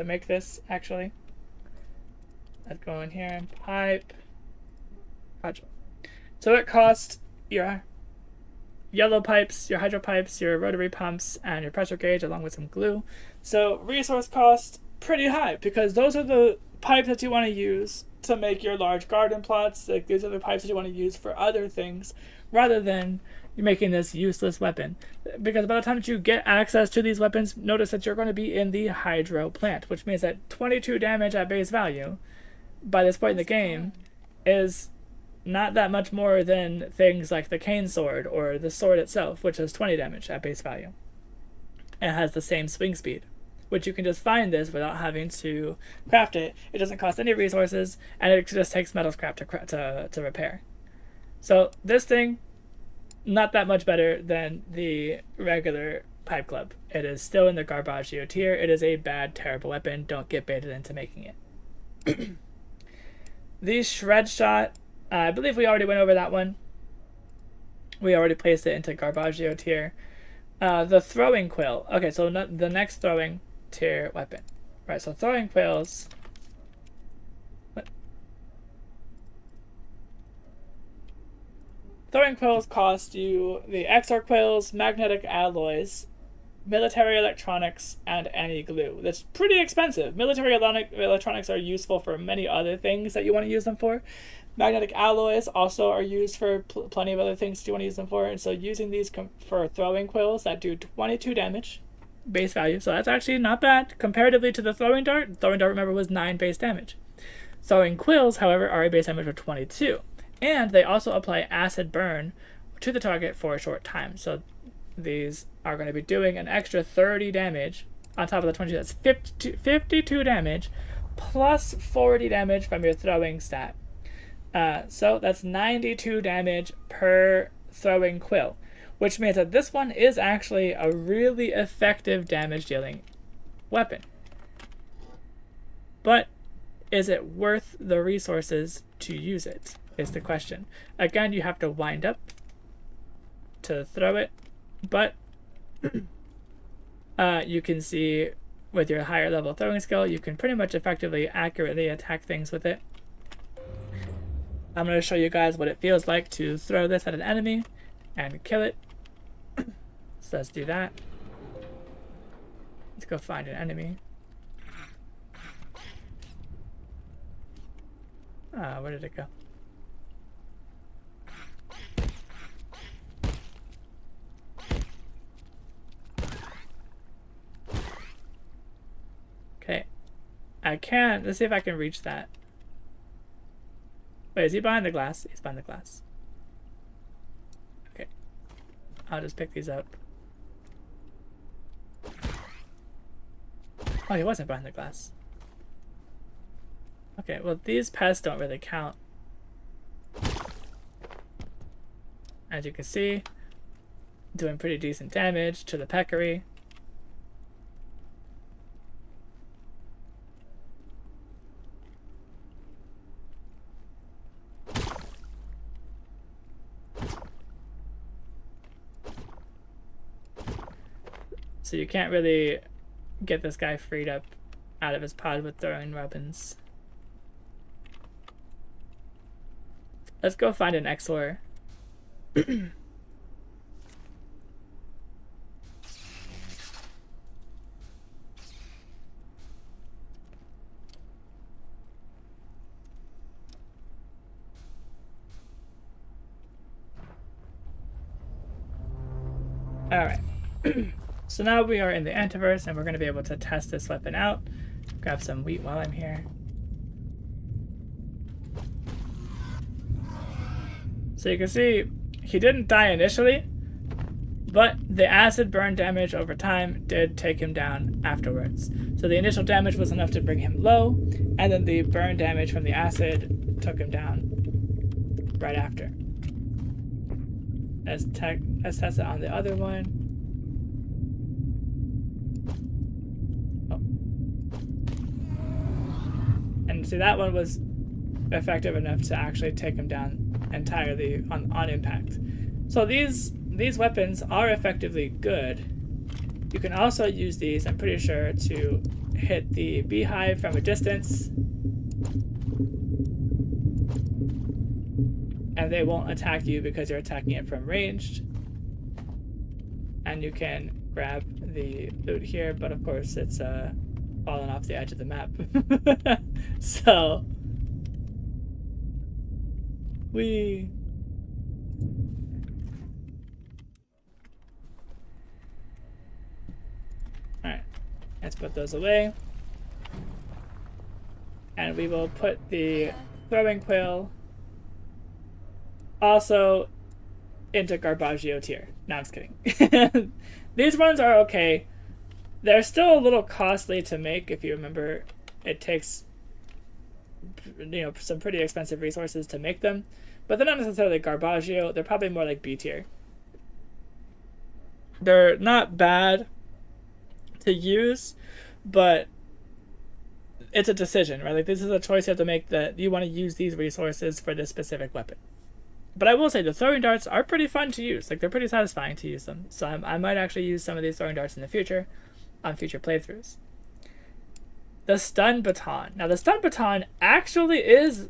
make this, actually. Let's go in here and Pipe Cudgel. So it costs your yellow pipes, your hydro pipes, your rotary pumps, and your pressure gauge, along with some glue. So resource cost pretty high, because those are the pipes that you want to use to make your large garden plots. Like, these are the pipes that you want to use for other things, rather than you're making this useless weapon. Because by the time that you get access to these weapons, notice that you're going to be in the hydro plant, which means that 22 damage at base value by this point in the game is not that much more than things like the cane sword or the sword itself, which has 20 damage at base value. And has the same swing speed, which you can just find this without having to craft it. It doesn't cost any resources, and it just takes metal scrap to repair. So this thing, not that much better than the regular Pipe Club. It is still in the Garbaggio tier. It is a bad, terrible weapon. Don't get baited into making it. The Shred Shot, I believe we already went over that one. We already placed it into Garbaggio tier. The Throwing Quill. Okay, so the next throwing tier weapon. Right, so Throwing Quills. What? Throwing Quills cost you the XR Quills, magnetic alloys, military electronics, and any glue. That's pretty expensive. Military electronics are useful for many other things that you want to use them for. Magnetic alloys also are used for plenty of other things you want to use them for. And so using these for throwing quills that do 22 damage base value. So that's actually not bad comparatively to the throwing dart. Throwing dart, remember, was 9 base damage. Throwing quills, however, are a base damage of 22. And they also apply acid burn to the target for a short time. So these are going to be doing an extra 30 damage on top of the 22. That's 52 damage plus 40 damage from your throwing stat. So that's 92 damage per throwing quill, which means that this one is actually a really effective damage dealing weapon. But is it worth the resources to use it, is the question. Again, you have to wind up to throw it, but you can see with your higher level throwing skill, you can pretty much effectively, accurately attack things with it. I'm going to show you guys what it feels like to throw this at an enemy and kill it. So let's do that. Let's go find an enemy. Where did it go? Okay. I can. Let's see if I can reach that. Wait, is he behind the glass? He's behind the glass. Okay. I'll just pick these up. Oh, he wasn't behind the glass. Okay, well, these pests don't really count. As you can see, doing pretty decent damage to the peccary. So you can't really get this guy freed up out of his pod with throwing weapons. Let's go find an XOR. Alright. So now we are in the Antiverse, and we're going to be able to test this weapon out. Grab some wheat while I'm here. So you can see he didn't die initially, but the acid burn damage over time did take him down afterwards. So the initial damage was enough to bring him low, and then the burn damage from the acid took him down right after. Let's test it on the other one. And see, that one was effective enough to actually take him down entirely on impact. So these weapons are effectively good. You can also use these, I'm pretty sure, to hit the beehive from a distance, and they won't attack you because you're attacking it from ranged. and you can grab the loot here, but of course it's fallen off the edge of the map. So we alright, let's put those away. And we will put the throwing quill also into Garbaggio tier. No, I'm just kidding. These ones are okay. They're still a little costly to make. If you remember, it takes, you know, some pretty expensive resources to make them, but they're not necessarily Garbaggio. They're probably more like B tier. They're not bad to use, but it's a decision, right? Like, this is a choice you have to make, that you want to use these resources for this specific weapon. But I will say the throwing darts are pretty fun to use. Like, they're pretty satisfying to use them. So I might actually use some of these throwing darts in the future on future playthroughs. The stun baton. Now, the stun baton actually is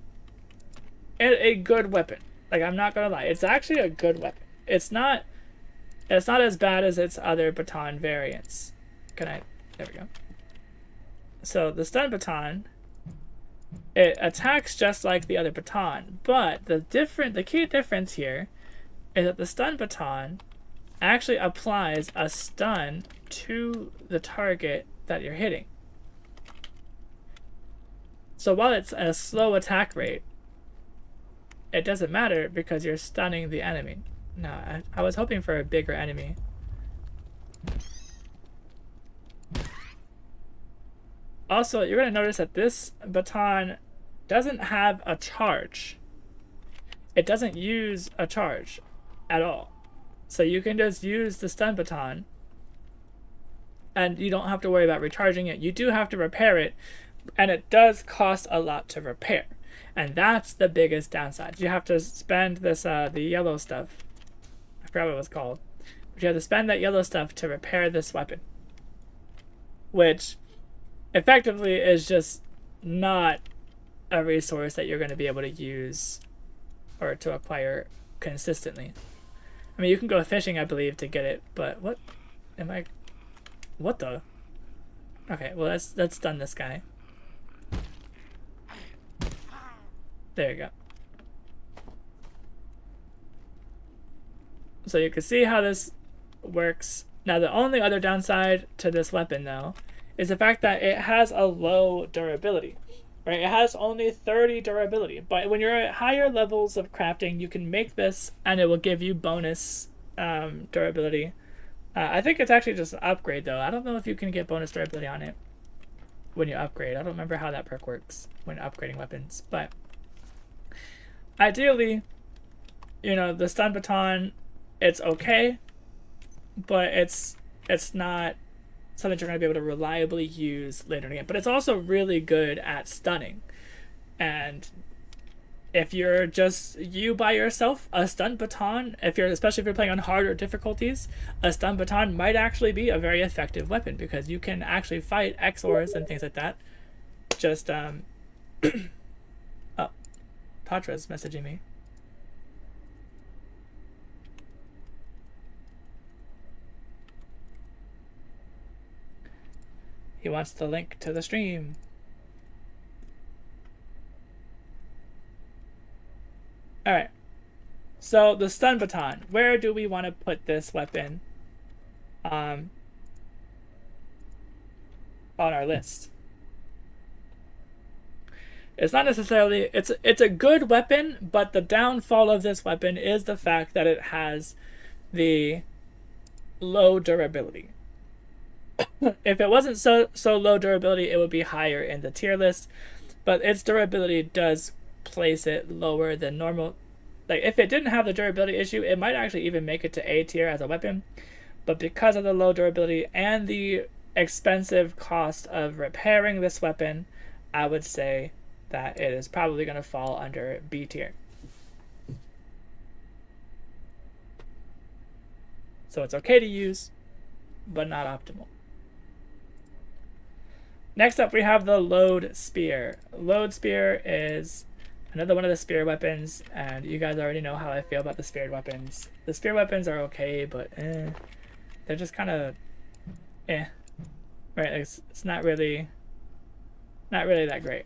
a good weapon. Like, I'm not gonna lie, it's actually a good weapon. It's not as bad as its other baton variants. There we go. So the stun baton, it attacks just like the other baton, but the key difference here is that the stun baton actually applies a stun to the target that you're hitting. So while it's a slow attack rate, it doesn't matter because you're stunning the enemy. No, I was hoping for a bigger enemy. Also, you're going to notice that this baton doesn't have a charge. It doesn't use a charge at all. So you can just use the stun baton and you don't have to worry about recharging it. You do have to repair it, and it does cost a lot to repair. And that's the biggest downside. You have to spend this, the yellow stuff. I forgot what it was called. But you have to spend that yellow stuff to repair this weapon, which effectively is just not a resource that you're going to be able to use or to acquire consistently. I mean, you can go fishing, I believe, to get it, but what the? Okay, well, let's stun this guy. There you go. So you can see how this works. Now, the only other downside to this weapon, though, is the fact that it has a low durability, right? It has only 30 durability, but when you're at higher levels of crafting, you can make this and it will give you bonus durability. I think it's actually just an upgrade, though. I don't know if you can get bonus durability on it when you upgrade. I don't remember how that perk works when upgrading weapons, but ideally, you know, the stun baton, it's okay, but it's not something you're going to be able to reliably use later in the game. But it's also really good at stunning. And if you're just you by yourself, a stun baton, especially if you're playing on harder difficulties, a stun baton might actually be a very effective weapon because you can actually fight XORs and things like that. Just oh, Patra's messaging me. He wants the link to the stream. Alright. So the stun baton. Where do we want to put this weapon on our list? It's not necessarily it's a good weapon, but the downfall of this weapon is the fact that it has the low durability. If it wasn't so low durability, it would be higher in the tier list, but its durability does place it lower than normal. Like, if it didn't have the durability issue, it might actually even make it to A tier as a weapon, but because of the low durability and the expensive cost of repairing this weapon, I would say that it is probably going to fall under B tier. So it's okay to use, but not optimal. Next up, we have the Load Spear. Load Spear is another one of the spear weapons, and you guys already know how I feel about the speared weapons. The spear weapons are okay, but they're they're just kind of right? It's not really that great.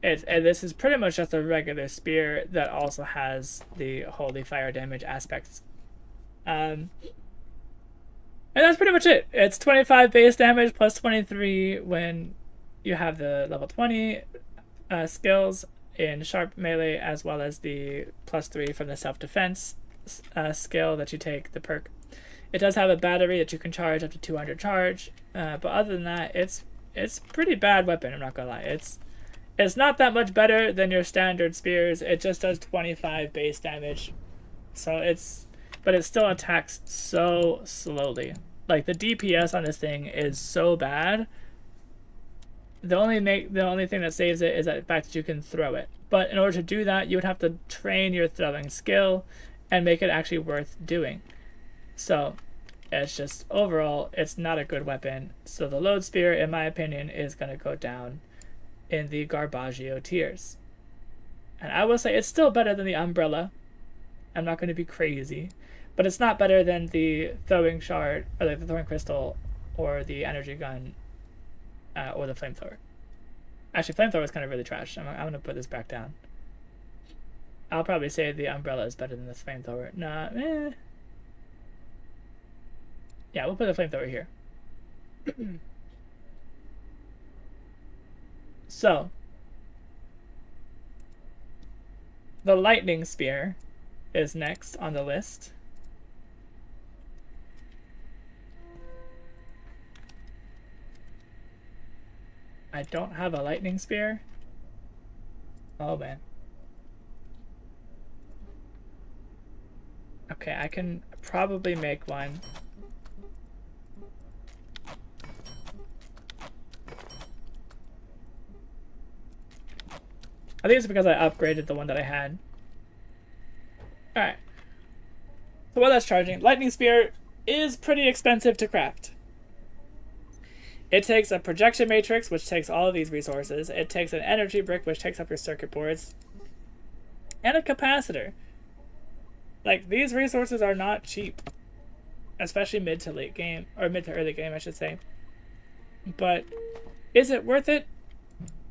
And this is pretty much just a regular spear that also has the holy fire damage aspects. And that's pretty much it. It's 25 base damage plus 23 when you have the level 20 skills in sharp melee, as well as the plus 3 from the self-defense skill that you take, the perk. It does have a battery that you can charge up to 200 charge, but other than that, it's pretty bad weapon. I'm not gonna lie. It's not that much better than your standard spears. It just does 25 base damage, but it still attacks so slowly. Like the DPS on this thing is so bad. The only thing that saves it is the fact that you can throw it. But in order to do that, you would have to train your throwing skill and make it actually worth doing. So it's just, overall, it's not a good weapon. So the load spear, in my opinion, is going to go down in the Garbaggio tiers. And I will say it's still better than the umbrella. I'm not going to be crazy. But it's not better than the throwing shard, or like the throwing crystal, or the energy gun, or the flamethrower. Actually, flamethrower is kind of really trash. I'm going to put this back down. I'll probably say the umbrella is better than this flamethrower. Nah, yeah, we'll put the flamethrower here. So, the lightning spear is next on the list. I don't have a lightning spear. Oh man. Okay, I can probably make one. I think it's because I upgraded the one that I had. Alright. So while that's charging, lightning spear is pretty expensive to craft. It takes a projection matrix, which takes all of these resources. It takes an energy brick, which takes up your circuit boards. And a capacitor. Like, these resources are not cheap. Especially mid to late game, or mid to early game, I should say. But, is it worth it?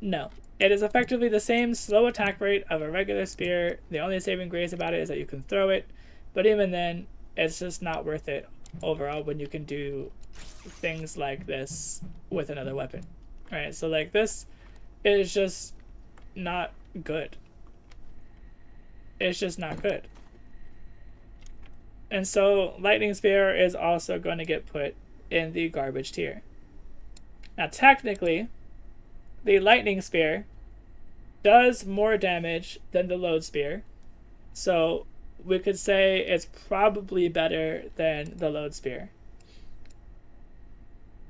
No. It is effectively the same slow attack rate of a regular spear. The only saving grace about it is that you can throw it. But even then, it's just not worth it overall when you can do things like this with another weapon. Alright, so like this is just not good. It's just not good. And so lightning spear is also going to get put in the garbage tier. Now technically, the lightning spear does more damage than the load spear. So we could say it's probably better than the load spear.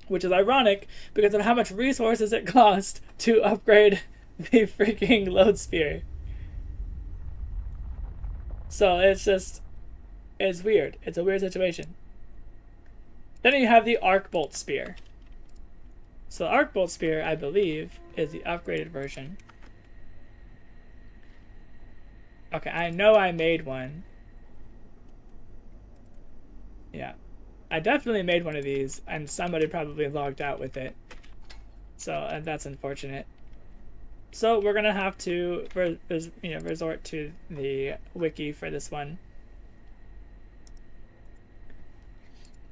Which is ironic because of how much resources it cost to upgrade the freaking load spear. So it's weird. It's a weird situation. Then you have the arc bolt spear. So the arc bolt spear, I believe, is the upgraded version. Okay, I know I made one. Yeah. I definitely made one of these, and somebody probably logged out with it. So that's unfortunate. So we're gonna have to, resort to the wiki for this one.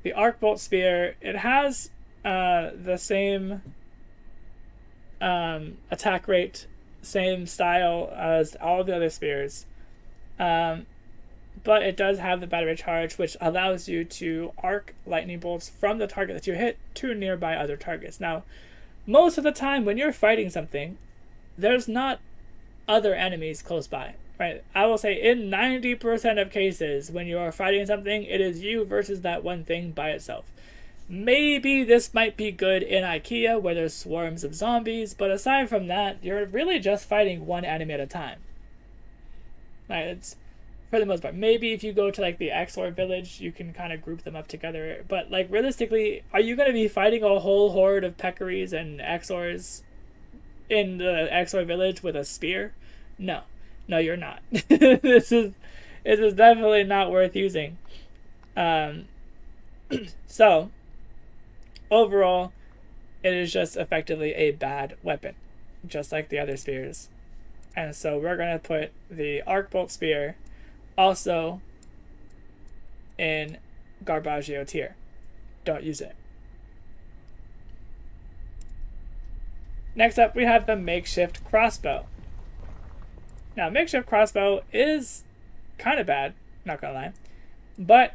The arc bolt spear, it has the same attack rate, same style as all of the other spears. But it does have the battery charge, which allows you to arc lightning bolts from the target that you hit to nearby other targets. Now, most of the time when you're fighting something, there's not other enemies close by, right? I will say in 90% of cases, when you are fighting something, it is you versus that one thing by itself. Maybe this might be good in IKEA where there's swarms of zombies, but aside from that, you're really just fighting one enemy at a time. Right, it's for the most part. Maybe if you go to like the Exor village, you can kind of group them up together. But like realistically, are you going to be fighting a whole horde of Peccaries and Exors in the Exor village with a spear? No, you're not. This is definitely not worth using. So, overall, it is just effectively a bad weapon, just like the other spears. And so we're going to put the Arc Bolt Spear also in Garbaggio tier. Don't use it. Next up, we have the Makeshift Crossbow. Now, Makeshift Crossbow is kind of bad, not gonna lie, but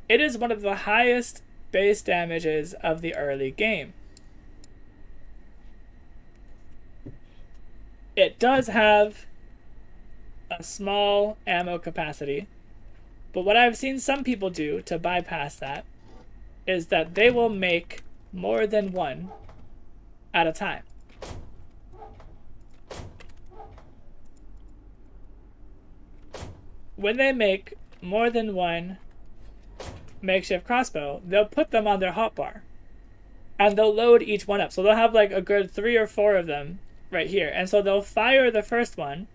it is one of the highest base damages of the early game. It does have a small ammo capacity, but what I've seen some people do to bypass that is that they will make more than one at a time. When they make more than one makeshift crossbow, they'll put them on their hotbar and they'll load each one up. So they'll have like a good 3 or 4 of them right here. And so they'll fire the first one,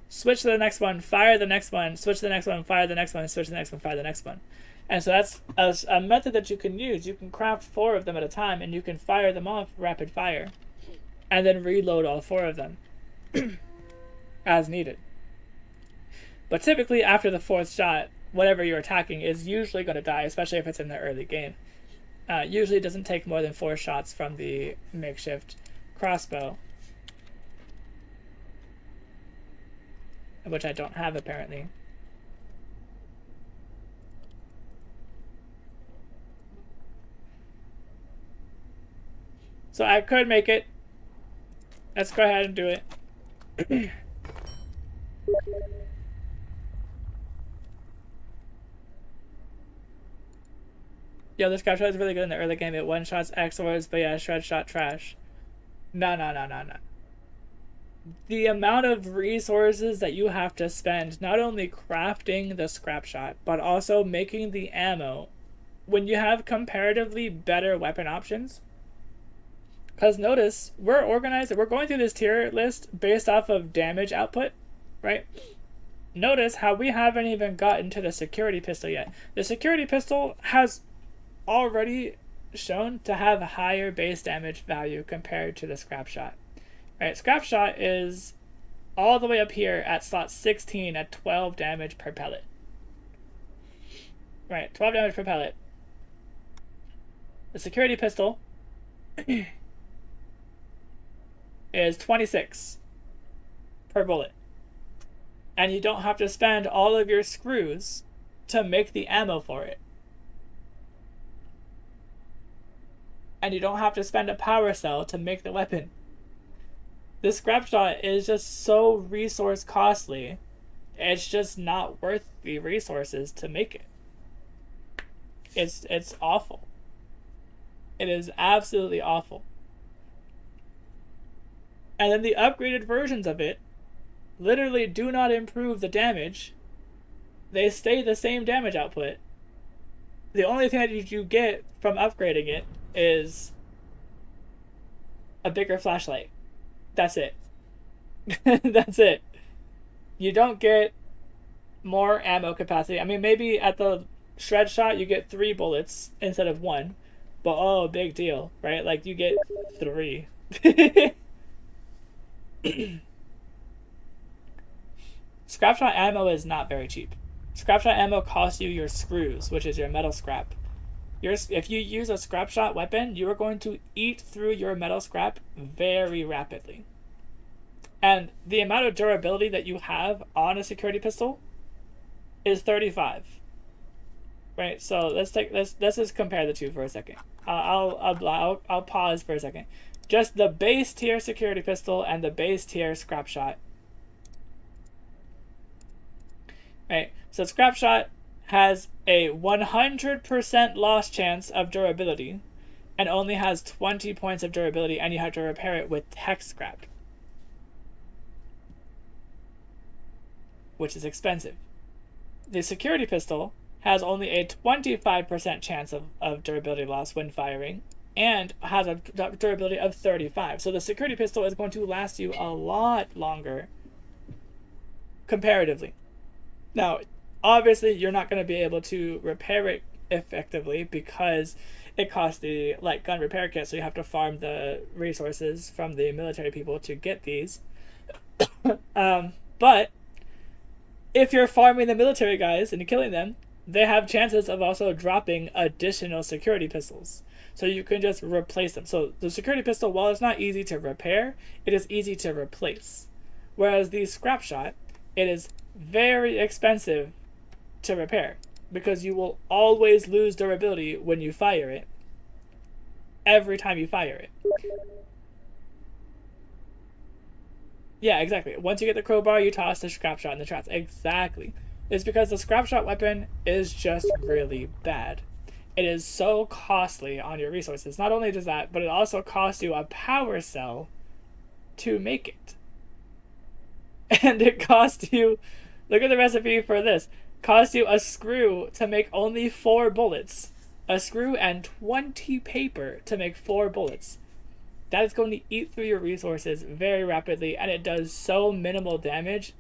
switch to the next one, fire the next one, switch to the next one, fire the next one, switch to the next one, fire the next one. And so that's a method that you can use. You can craft 4 of them at a time and you can fire them off rapid fire and then reload all 4 of them as needed. But typically after the 4th shot, whatever you're attacking is usually going to die, especially if it's in the early game. Usually it doesn't take more than 4 shots from the makeshift crossbow, which I don't have apparently. So I could make it. Let's go ahead and do it. Yo, this guy shot is really good in the early game. It one-shots X-Swords, but yeah, Shred Shot trash. No. The amount of resources that you have to spend not only crafting the scrap shot, but also making the ammo when you have comparatively better weapon options. Because notice, we're going through this tier list based off of damage output, right? Notice how we haven't even gotten to the security pistol yet. The security pistol has already shown to have a higher base damage value compared to the scrap shot. Right, scrap shot is all the way up here at slot 16 at 12 damage per pellet. Right, 12 damage per pellet. The security pistol is 26 per bullet. And you don't have to spend all of your screws to make the ammo for it. And you don't have to spend a power cell to make the weapon. This scrap shot is just so resource costly. It's just not worth the resources to make it. It's awful. It is absolutely awful. And then the upgraded versions of it literally do not improve the damage. They stay the same damage output. The only thing that you get from upgrading it is a bigger flashlight. That's it. That's it. You don't get more ammo capacity. I mean, maybe at the shred shot you get 3 bullets instead of 1. But oh, big deal, right? Like you get 3. Scrapshot ammo is not very cheap. Scrapshot ammo costs you your screws, which is your metal scrap. If you use a scrapshot weapon, you are going to eat through your metal scrap very rapidly. And the amount of durability that you have on a security pistol is 35. Right, so let's just compare the two for a second. I'll pause for a second. Just the base tier security pistol and the base tier scrap shot. Right, so scrap shot has a 100% loss chance of durability and only has 20 points of durability, and you have to repair it with tech scrap, which is expensive. The security pistol has only a 25% chance of durability loss when firing and has a durability of 35. So the security pistol is going to last you a lot longer comparatively. Now, obviously, you're not going to be able to repair it effectively because it costs the light gun repair kit, so you have to farm the resources from the military people to get these. But if you're farming the military guys and killing them, they have chances of also dropping additional security pistols. So you can just replace them. So the security pistol, while it's not easy to repair, it is easy to replace. Whereas the scrap shot, it is very expensive to repair because you will always lose durability when you fire it. Every time you fire it. Yeah, exactly. Once you get the crowbar, you toss the scrap shot in the trash. Exactly. It's because the scrap shot weapon is just really bad. It is so costly on your resources. Not only does that, but it also costs you a power cell to make it. And it costs you, look at the recipe for this, costs you a screw to make only 4 bullets. A screw and 20 paper to make 4 bullets. That is going to eat through your resources very rapidly, and it does so minimal damage.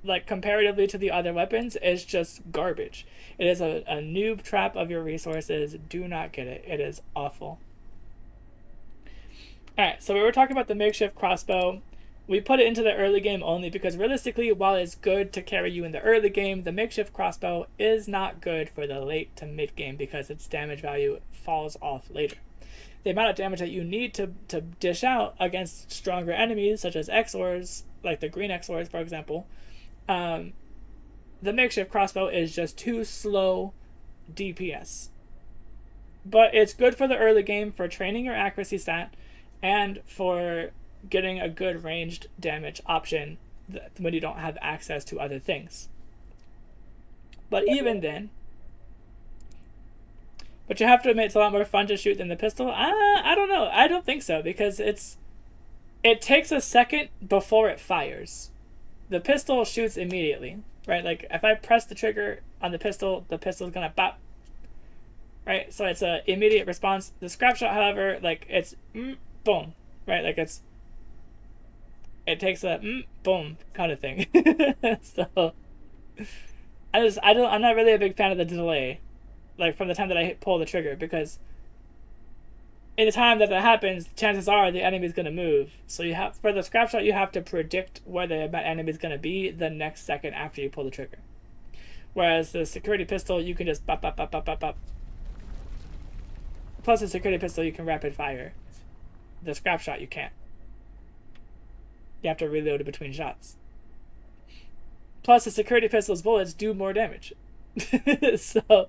Like, comparatively to the other weapons, it's just garbage. It is a noob trap of your resources. Do not get it. It is awful. Alright, so we were talking about the makeshift crossbow. We put it into the early game only because realistically, while it's good to carry you in the early game, the makeshift crossbow is not good for the late to mid game because its damage value falls off later. The amount of damage that you need to dish out against stronger enemies, such as XORs, like the green XORs, for example, the makeshift crossbow is just too slow DPS. But it's good for the early game for training your accuracy stat and for getting a good ranged damage option when you don't have access to other things. But even then, but you have to admit it's a lot more fun to shoot than the pistol. I don't know. I don't think so because it takes a second before it fires. The pistol shoots immediately, right? Like if I press the trigger on the pistol's gonna pop, right? So it's a immediate response. The scrap shot, however, like it's boom, right? Like it takes a boom kind of thing. So I'm not really a big fan of the delay, like from the time that I pull the trigger, because in the time that happens, chances are the enemy's gonna move. So you have, for the scrap shot, you have to predict where the enemy's gonna be the next second after you pull the trigger. Whereas the security pistol, you can just bop bop bop bop bop bop. Plus the security pistol, you can rapid fire. The scrap shot, you can't. You have to reload it between shots. Plus the security pistol's bullets do more damage. So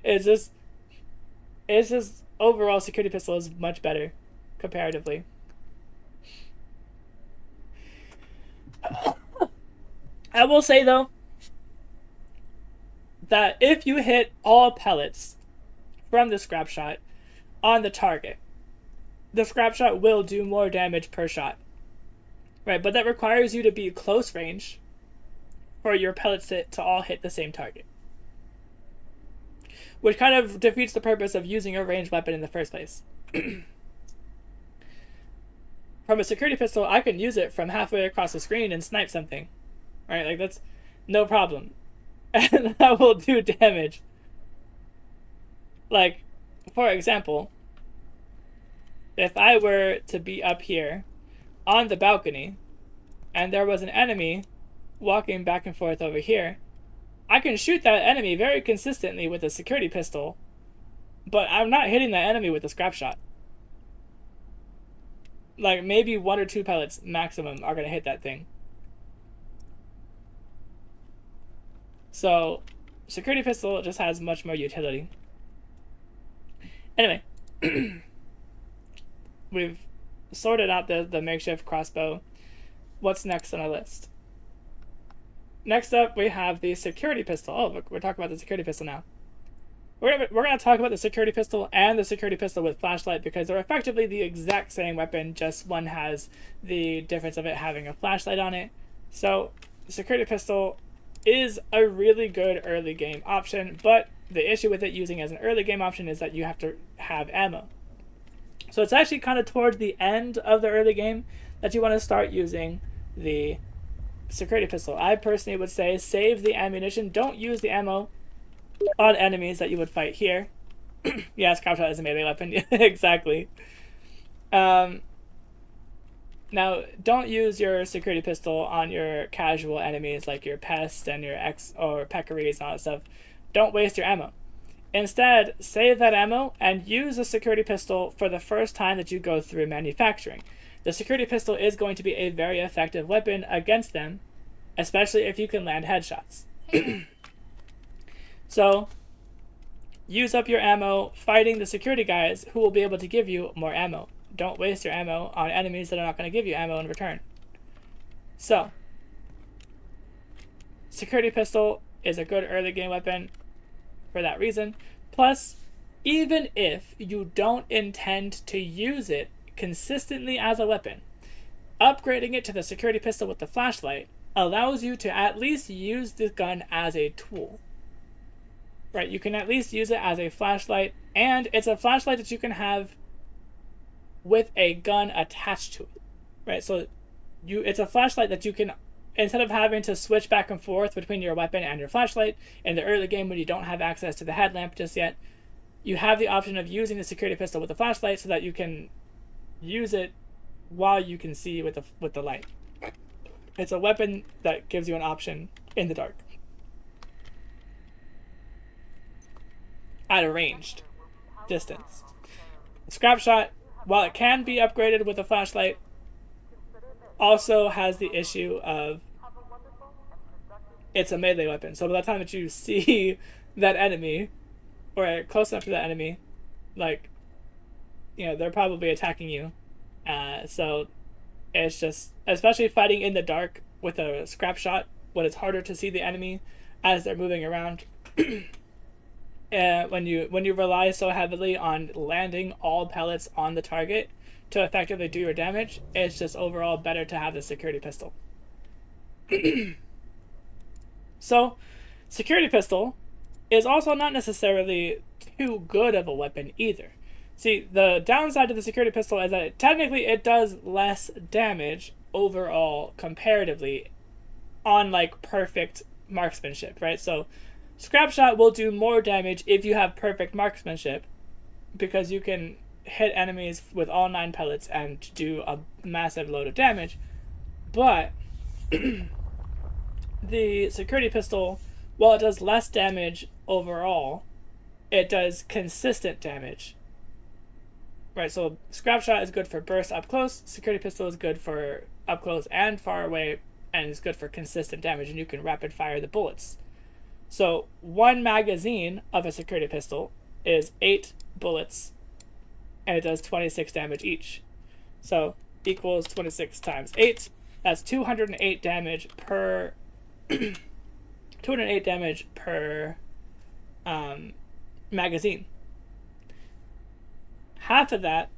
it's just overall security pistol is much better comparatively. I will say though that if you hit all pellets from the scrap shot on the target, the scrap shot will do more damage per shot. Right, but that requires you to be close range for your pellets to all hit the same target. Which kind of defeats the purpose of using a ranged weapon in the first place. From a security pistol, I can use it from halfway across the screen and snipe something. Right, like that's no problem. And that will do damage. Like, for example, if I were to be up here on the balcony and there was an enemy walking back and forth over here, I can shoot that enemy very consistently with a security pistol, but I'm not hitting that enemy with a scrap shot. Like, maybe 1 or 2 pellets maximum are going to hit that thing. So, security pistol just has much more utility. Anyway, we've sorted out the makeshift crossbow. What's next on our list? Next up, we have the security pistol. Oh, look, we're talking about the security pistol now. We're gonna talk about the security pistol and the security pistol with flashlight because they're effectively the exact same weapon, just one has the difference of it having a flashlight on it. So, the security pistol is a really good early game option, but the issue with it using as an early game option is that you have to have ammo. So it's actually kind of towards the end of the early game that you want to start using the security pistol. I personally would say save the ammunition. Don't use the ammo on enemies that you would fight here. Yeah, scrap shot is a melee weapon. Exactly. Now, don't use your security pistol on your casual enemies like your pests and your or peccaries and all that stuff. Don't waste your ammo. Instead, save that ammo and use a security pistol for the first time that you go through manufacturing. The security pistol is going to be a very effective weapon against them, especially if you can land headshots. So, use up your ammo fighting the security guys who will be able to give you more ammo. Don't waste your ammo on enemies that are not going to give you ammo in return. So, security pistol is a good early game weapon for that reason. Plus, even if you don't intend to use it consistently as a weapon, upgrading it to the security pistol with the flashlight allows you to at least use the gun as a tool. Right, you can at least use it as a flashlight, and it's a flashlight that you can have with a gun attached to it. Right, so it's a flashlight that you can, instead of having to switch back and forth between your weapon and your flashlight in the early game when you don't have access to the headlamp just yet, you have the option of using the security pistol with the flashlight so that you can use it while you can see with the light. It's a weapon that gives you an option in the dark at a ranged distance. Scrap shot, while it can be upgraded with a flashlight, also has the issue of it's a melee weapon. So by the time that you see that enemy, or close enough to that enemy, like, they're probably attacking you. So it's just, especially fighting in the dark with a scrap shot, when it's harder to see the enemy as they're moving around. When you rely so heavily on landing all pellets on the target to effectively do your damage, it's just overall better to have the security pistol. So, security pistol is also not necessarily too good of a weapon either. See, the downside to the security pistol is that technically it does less damage overall comparatively on like perfect marksmanship, right? So scrap shot will do more damage if you have perfect marksmanship, because you can hit enemies with all 9 pellets and do a massive load of damage. But the security pistol, while it does less damage overall, it does consistent damage. Right, so scrap shot is good for burst up close, security pistol is good for up close and far away, and is good for consistent damage, and you can rapid fire the bullets. So 1 magazine of a security pistol is 8 bullets, and it does 26 damage each. So equals 26 times 8. That's 208 damage per 208 damage per magazine. Half of that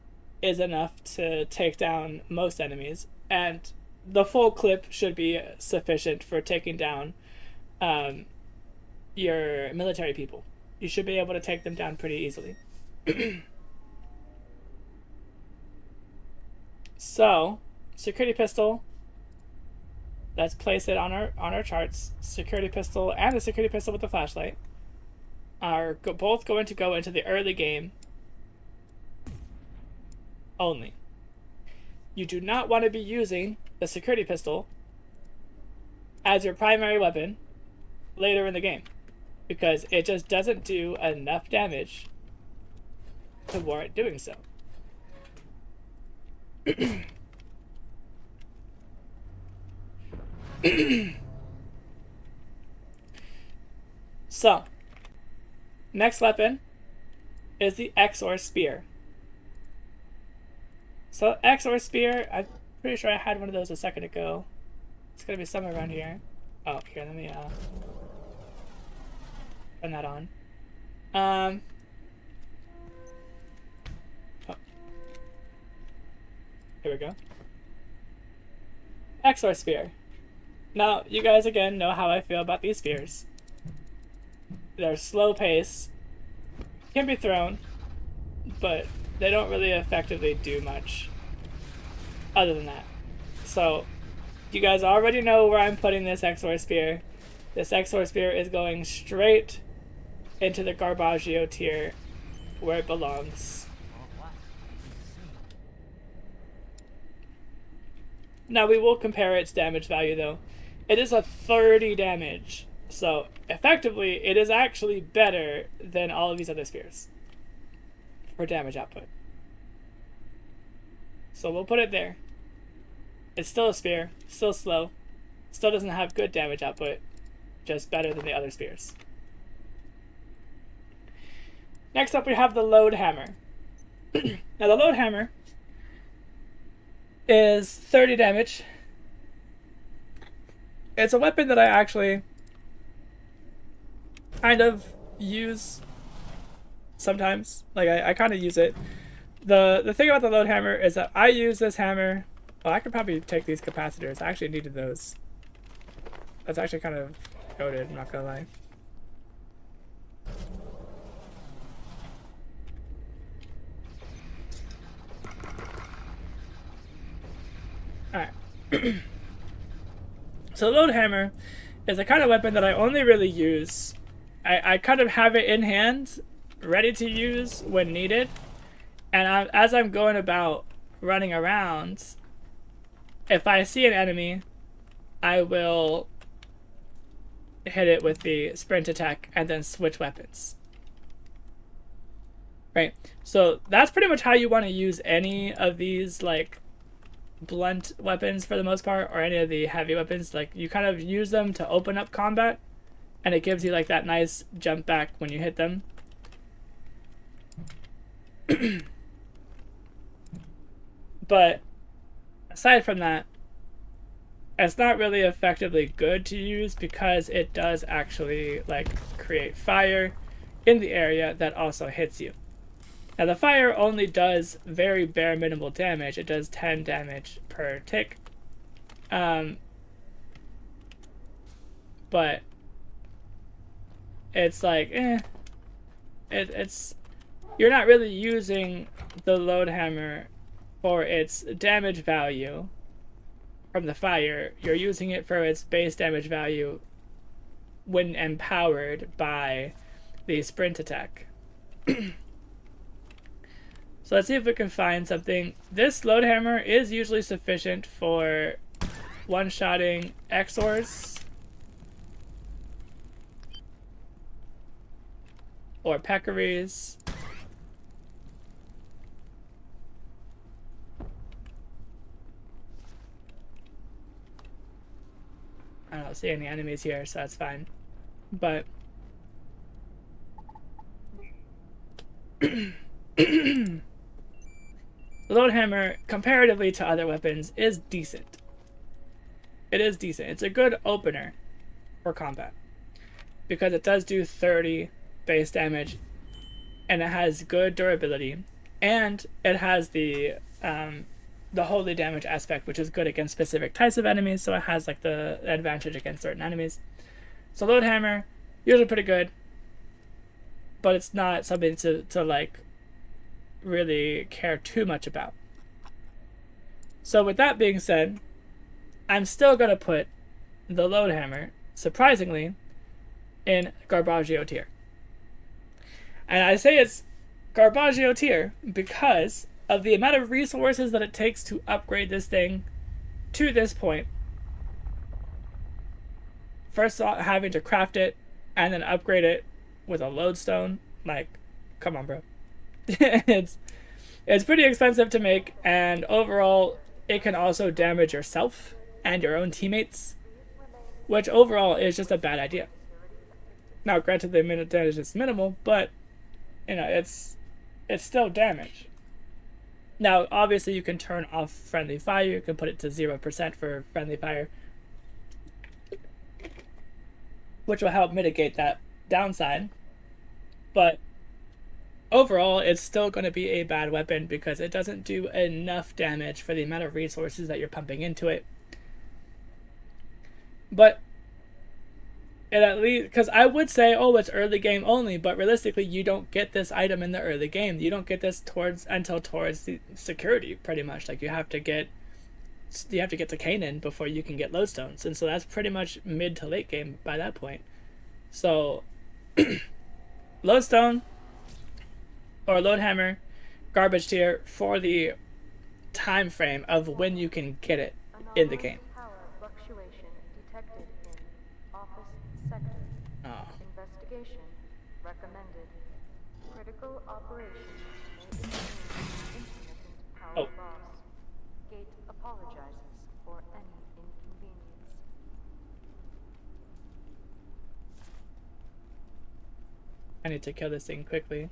is enough to take down most enemies, and the full clip should be sufficient for taking down your military people. You should be able to take them down pretty easily. So, security pistol, let's place it on our charts. Security pistol and the security pistol with the flashlight are both going to go into the early game only. You do not want to be using the security pistol as your primary weapon later in the game, because it just doesn't do enough damage to warrant doing so. So, next weapon is the XOR Spear. So, XOR Spear, I'm pretty sure I had one of those a second ago. It's gonna be somewhere around here. Oh, here, let me turn that on. Oh. Here we go. XOR Spear. Now, you guys again know how I feel about these spears. They're slow pace, can be thrown, but they don't really effectively do much other than that. So, you guys already know where I'm putting this XOR Spear. This XOR Spear is going straight into the Garbaggio tier where it belongs. For what do you seek? Now we will compare its damage value though. It is a 30 damage, so effectively it is actually better than all of these other spears for damage output. So we'll put it there. It's still a spear, still slow, still doesn't have good damage output, just better than the other spears. Next up we have the Load Hammer. Now the Load Hammer is 30 damage. It's a weapon that I actually kind of use sometimes. Like I kind of use it. The thing about the Load Hammer is that I use this hammer. Well, I could probably take these capacitors. I actually needed those. That's actually kind of goated, I'm not gonna lie. Alright. So the Load Hammer is the kind of weapon that I only really use. I kind of have it in hand, ready to use when needed. And as I'm going about running around, if I see an enemy, I will hit it with the sprint attack and then switch weapons. Right? So that's pretty much how you want to use any of these, like, blunt weapons for the most part, or any of the heavy weapons. Like, you kind of use them to open up combat, and it gives you like that nice jump back when you hit them. But aside from that, it's not really effectively good to use because it does actually like create fire in the area that also hits you. Now the fire only does very bare minimal damage. It does 10 damage per tick. But it's like, it's you're not really using the Load Hammer for its damage value from the fire. You're using it for its base damage value when empowered by the sprint attack. So let's see if we can find something. This Load Hammer is usually sufficient for one-shotting Exors or Peccaries. I don't see any enemies here, so that's fine. But the Load Hammer, comparatively to other weapons, is decent. It is decent. It's a good opener for combat because it does do 30 base damage, and it has good durability, and it has the holy damage aspect, which is good against specific types of enemies. So it has like the advantage against certain enemies. So Load Hammer, usually pretty good, but it's not something to like really care too much about. So with that being said, I'm still gonna put the Load Hammer, surprisingly, in Garbaggio tier. And I say it's Garbaggio tier because of the amount of resources that it takes to upgrade this thing to this point. First having to craft it and then upgrade it with a lodestone. Like, come on, bro. it's pretty expensive to make, and overall it can also damage yourself and your own teammates, which overall is just a bad idea. Now granted, the damage is minimal, but you know, it's still damage. Now obviously you can turn off friendly fire. You can put it to 0% for friendly fire, which will help mitigate that downside. But overall, it's still going to be a bad weapon because it doesn't do enough damage for the amount of resources that you're pumping into it. But it at least, because I would say, oh, it's early game only, but realistically, you don't get this item in the early game. You don't get this until towards the security, pretty much. Like you have to get to Canaan before you can get lodestones, and so that's pretty much mid to late game by that point. So lodestone or load hammer, garbage tier for the time frame of when you can get it in the game. Power fluctuation detected in office sector. Oh. Investigation recommended. Critical operations may experience intermittent power loss. Gate apologizes for any inconvenience. I need to kill this thing quickly.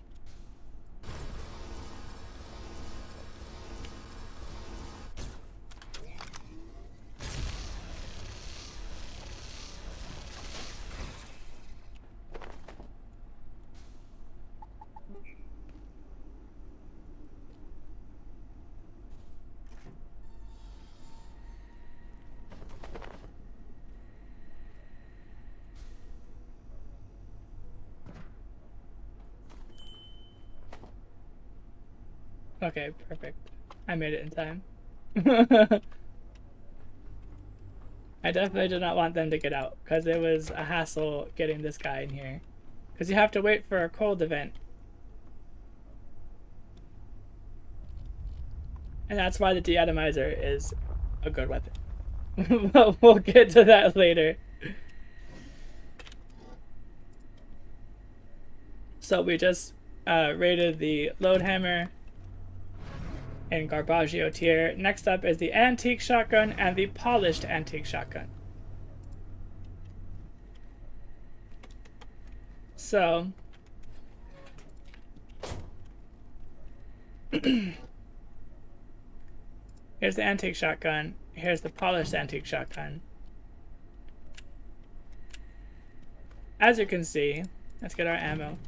Okay, perfect. I made it in time. I definitely did not want them to get out, because it was a hassle getting this guy in here. Because you have to wait for a cold event. And that's why the deatomizer is a good weapon. But we'll get to that later. So we just rated the load hammer in Garbaggio tier. Next up is the antique shotgun and the polished antique shotgun. So here's the antique shotgun. Here's the polished antique shotgun. As you can see, let's get our ammo.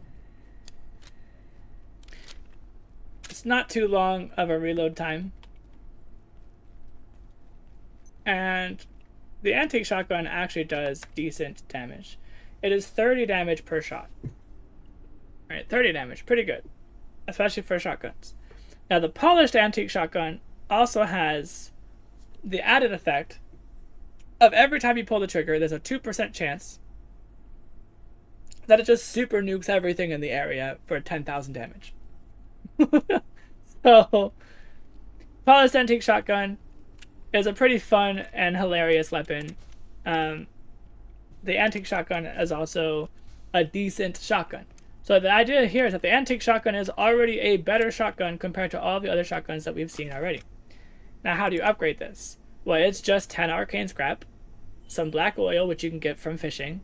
It's not too long of a reload time. And the antique shotgun actually does decent damage. It is 30 damage per shot. Alright, 30 damage, pretty good. Especially for shotguns. Now the polished antique shotgun also has the added effect of every time you pull the trigger, there's a 2% chance that it just super nukes everything in the area for 10,000 damage. So, polished antique shotgun is a pretty fun and hilarious weapon. The antique shotgun is also a decent shotgun. So the idea here is that the antique shotgun is already a better shotgun compared to all the other shotguns that we've seen already. Now, how do you upgrade this? Well, it's just 10 arcane scrap, some black oil, which you can get from fishing,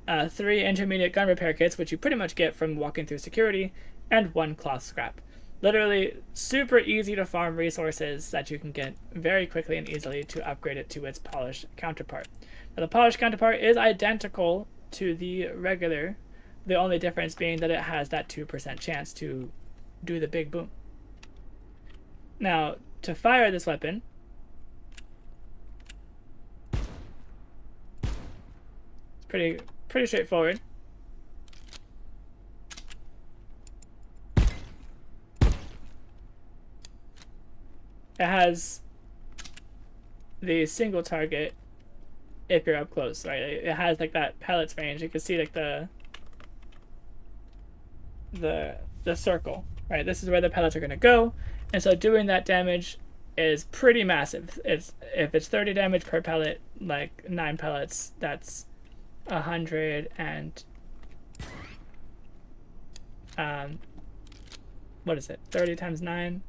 3 intermediate gun repair kits, which you pretty much get from walking through security, and 1 cloth scrap. Literally super easy to farm resources that you can get very quickly and easily to upgrade it to its polished counterpart. Now, the polished counterpart is identical to the regular, the only difference being that it has that 2% chance to do the big boom. Now, to fire this weapon, it's pretty straightforward. It has the single target if you're up close, right? It has like that pellets range. You can see like the circle, right? This is where the pellets are going to go, and so doing that damage is pretty massive. If it's 30 damage per pellet, like 9 pellets, that's 100 and what is it? 30 times 9.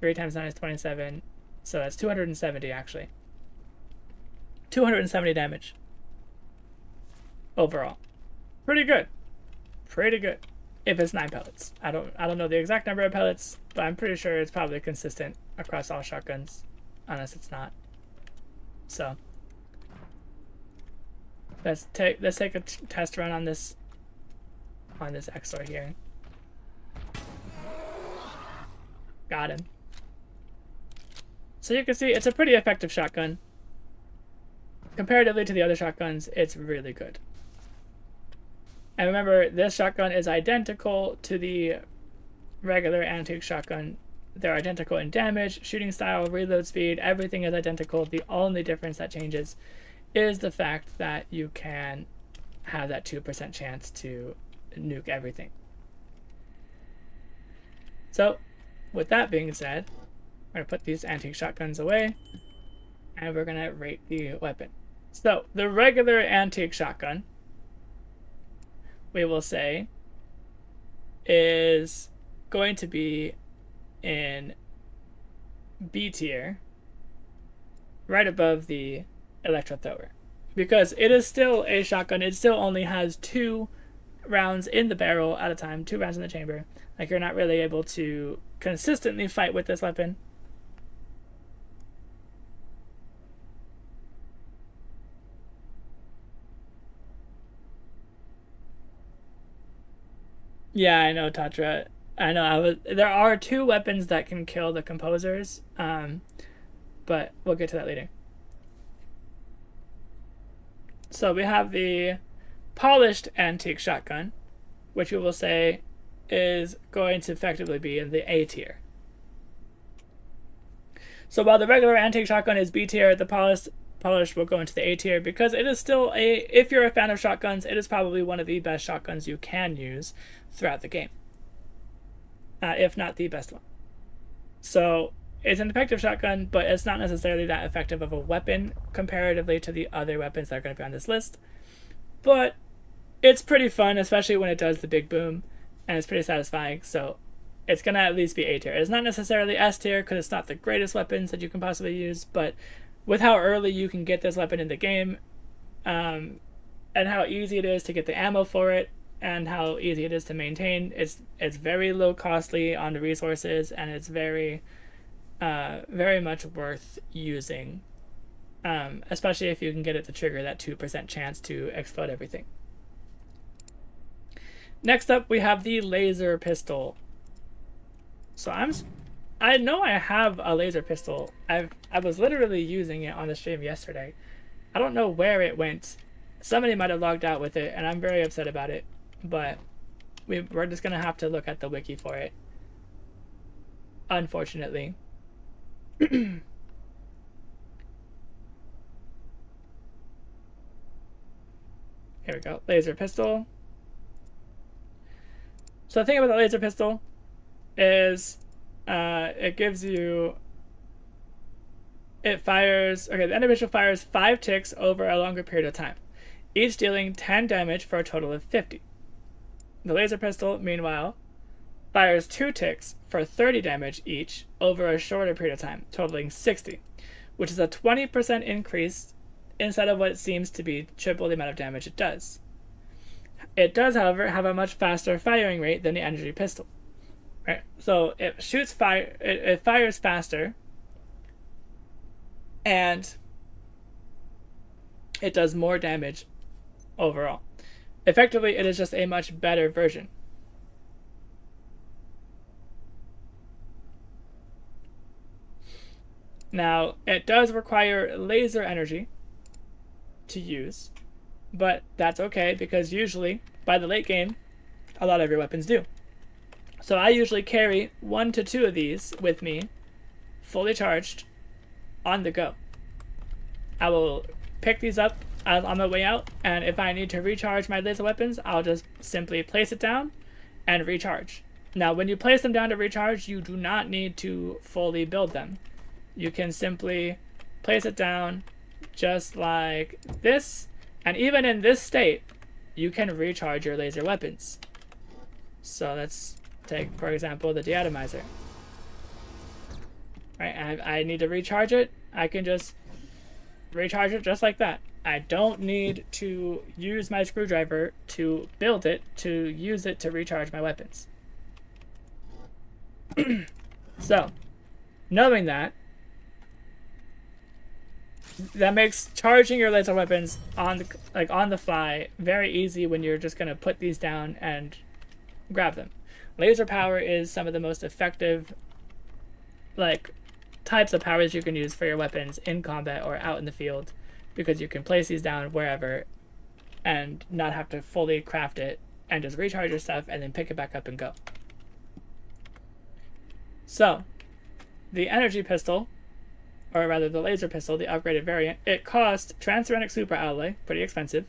3 times 9 is 27, so that's 270 actually. 270 damage overall. Pretty good. Pretty good. If it's 9 pellets. I don't know the exact number of pellets, but I'm pretty sure it's probably consistent across all shotguns, unless it's not. So let's take a test run on this Exor here. Got him. So you can see it's a pretty effective shotgun. Comparatively to the other shotguns, it's really good. And remember, this shotgun is identical to the regular antique shotgun. They're identical in damage, shooting style, reload speed, everything is identical. The only difference that changes is the fact that you can have that 2% chance to nuke everything. So, with that being said, we're going to put these antique shotguns away, and we're going to rate the weapon. So, the regular antique shotgun, we will say, is going to be in B tier, right above the electro thrower, because it is still a shotgun. It still only has 2 rounds in the barrel at a time, 2 rounds in the chamber. Like, you're not really able to consistently fight with this weapon. Yeah, I know, Tatra. I know. There are 2 weapons that can kill the composers, but we'll get to that later. So we have the polished antique shotgun, which we will say is going to effectively be in the A tier. So while the regular antique shotgun is B tier, the polished will go into the A tier, because it is still if you're a fan of shotguns, it is probably one of the best shotguns you can use throughout the game, if not the best one. So it's an effective shotgun, but it's not necessarily that effective of a weapon comparatively to the other weapons that are going to be on this list. But it's pretty fun, especially when it does the big boom, and it's pretty satisfying. So it's going to at least be A tier. It's not necessarily S tier, because it's not the greatest weapons that you can possibly use, but with how early you can get this weapon in the game, and how easy it is to get the ammo for it, and how easy it is to maintain, it's very low costly on the resources, and it's very much worth using, especially if you can get it to trigger that 2% chance to explode everything. Next up, we have the laser pistol. So I know I have a laser pistol. I was literally using it on the stream yesterday. I don't know where it went. Somebody might have logged out with it, and I'm very upset about it. But we're just gonna have to look at the wiki for it, unfortunately. Here we go. Laser pistol. So the thing about the laser pistol is it gives you, it fires, okay, the individual fires 5 ticks over a longer period of time, each dealing 10 damage for a total of 50. The laser pistol, meanwhile, fires 2 ticks for 30 damage each over a shorter period of time, totaling 60, which is a 20% increase instead of what seems to be triple the amount of damage it does. It does, however, have a much faster firing rate than the energy pistol. Right? So it shoots fire, it fires faster, and it does more damage overall. Effectively, it is just a much better version. Now, it does require laser energy to use, but that's okay, because usually, by the late game, a lot of your weapons do. So I usually carry 1 to 2 of these with me, fully charged, on the go. I will pick these up on my way out, and if I need to recharge my laser weapons, I'll just simply place it down and recharge. Now, when you place them down to recharge, you do not need to fully build them. You can simply place it down just like this, and even in this state, you can recharge your laser weapons. So let's take, for example, the deatomizer. Right, I need to recharge it. I can just recharge it just like that. I don't need to use my screwdriver to build it to use it to recharge my weapons. So, knowing that makes charging your laser weapons on the fly very easy when you're just gonna put these down and grab them. Laser power is some of the most effective types of powers you can use for your weapons in combat or out in the field, because you can place these down wherever and not have to fully craft it and just recharge your stuff and then pick it back up and go. So, the energy pistol, or rather the laser pistol, the upgraded variant, it costs Transuranic Super Alloy, pretty expensive,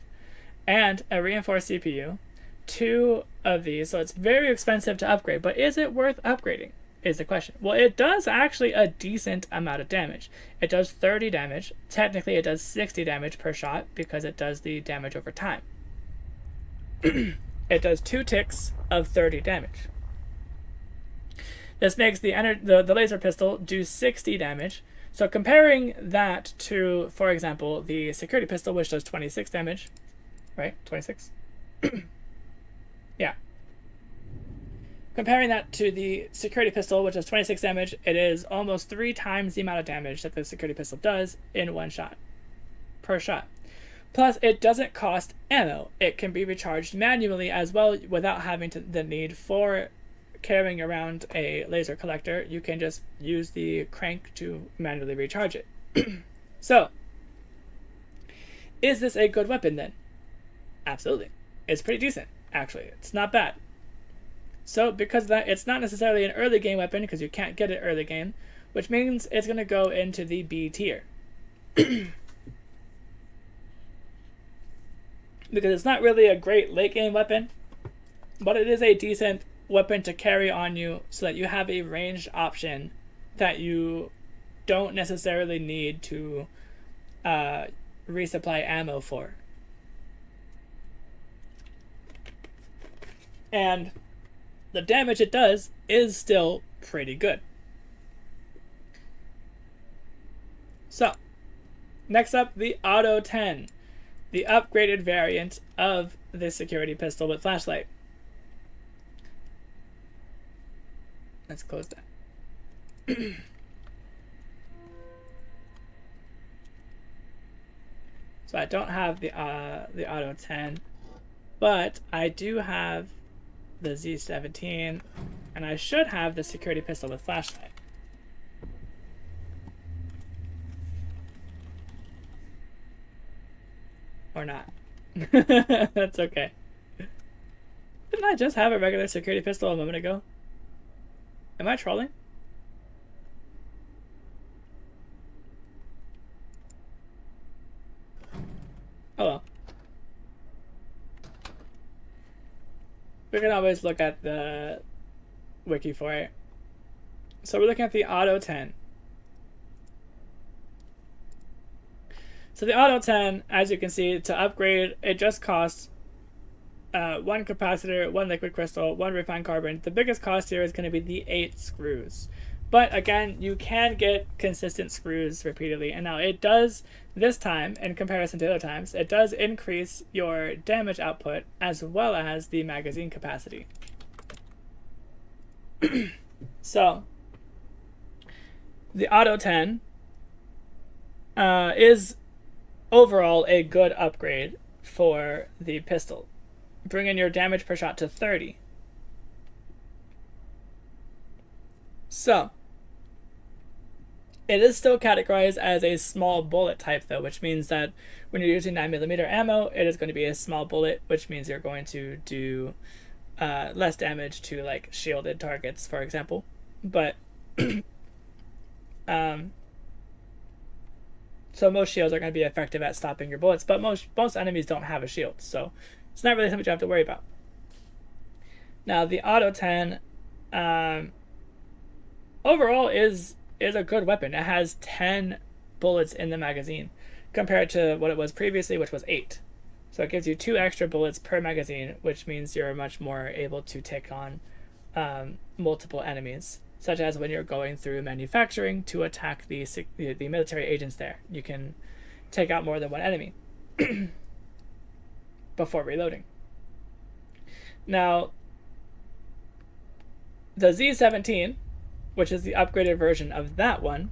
and a reinforced CPU, 2 of these, so it's very expensive to upgrade. But is it worth upgrading? Is the question. Well, it does actually a decent amount of damage. It does 30 damage. Technically, it does 60 damage per shot because it does the damage over time. It does 2 ticks of 30 damage. This makes the laser pistol do 60 damage. So comparing that to, for example, the security pistol, which does 26 damage, right? 26? Yeah. Comparing that to the security pistol, which does 26 damage, it is almost 3 times the amount of damage that the security pistol does in one shot. Per shot. Plus, it doesn't cost ammo. It can be recharged manually as well without having the need for carrying around a laser collector. You can just use the crank to manually recharge it. So, is this a good weapon then? Absolutely. It's pretty decent, actually. It's not bad. So, because of that, it's not necessarily an early game weapon because you can't get it early game, which means it's going to go into the B tier. Because it's not really a great late game weapon, but it is a decent weapon to carry on you so that you have a ranged option that you don't necessarily need to resupply ammo for. And the damage it does is still pretty good. So, next up, the Auto 10, the upgraded variant of the security pistol with flashlight. Let's close that. So I don't have the Auto 10, but I do have the Z17, and I should have the security pistol with flashlight. Or not. That's okay. Didn't I just have a regular security pistol a moment ago? Am I trolling? Oh well. We can always look at the wiki for it. So we're looking at the Auto 10. So the Auto 10, as you can see, to upgrade, it just costs 1 capacitor, 1 liquid crystal, 1 refined carbon. The biggest cost here is going to be the 8 screws. But again, you can get consistent screws repeatedly. And now it does, this time, in comparison to other times, it does increase your damage output as well as the magazine capacity. So, the Auto 10 is overall a good upgrade for the pistol, bringing your damage per shot to 30. So, it is still categorized as a small bullet type though, which means that when you're using 9mm ammo, it is going to be a small bullet, which means you're going to do less damage to like shielded targets, for example. But so most shields are going to be effective at stopping your bullets, but most enemies don't have a shield, so it's not really something you have to worry about. Now the Auto 10 overall is a good weapon. It has 10 bullets in the magazine compared to what it was previously, which was 8. So it gives you 2 extra bullets per magazine, which means you're much more able to take on multiple enemies, such as when you're going through manufacturing to attack the military agents there. You can take out more than one enemy before reloading. Now, the Z17, which is the upgraded version of that one,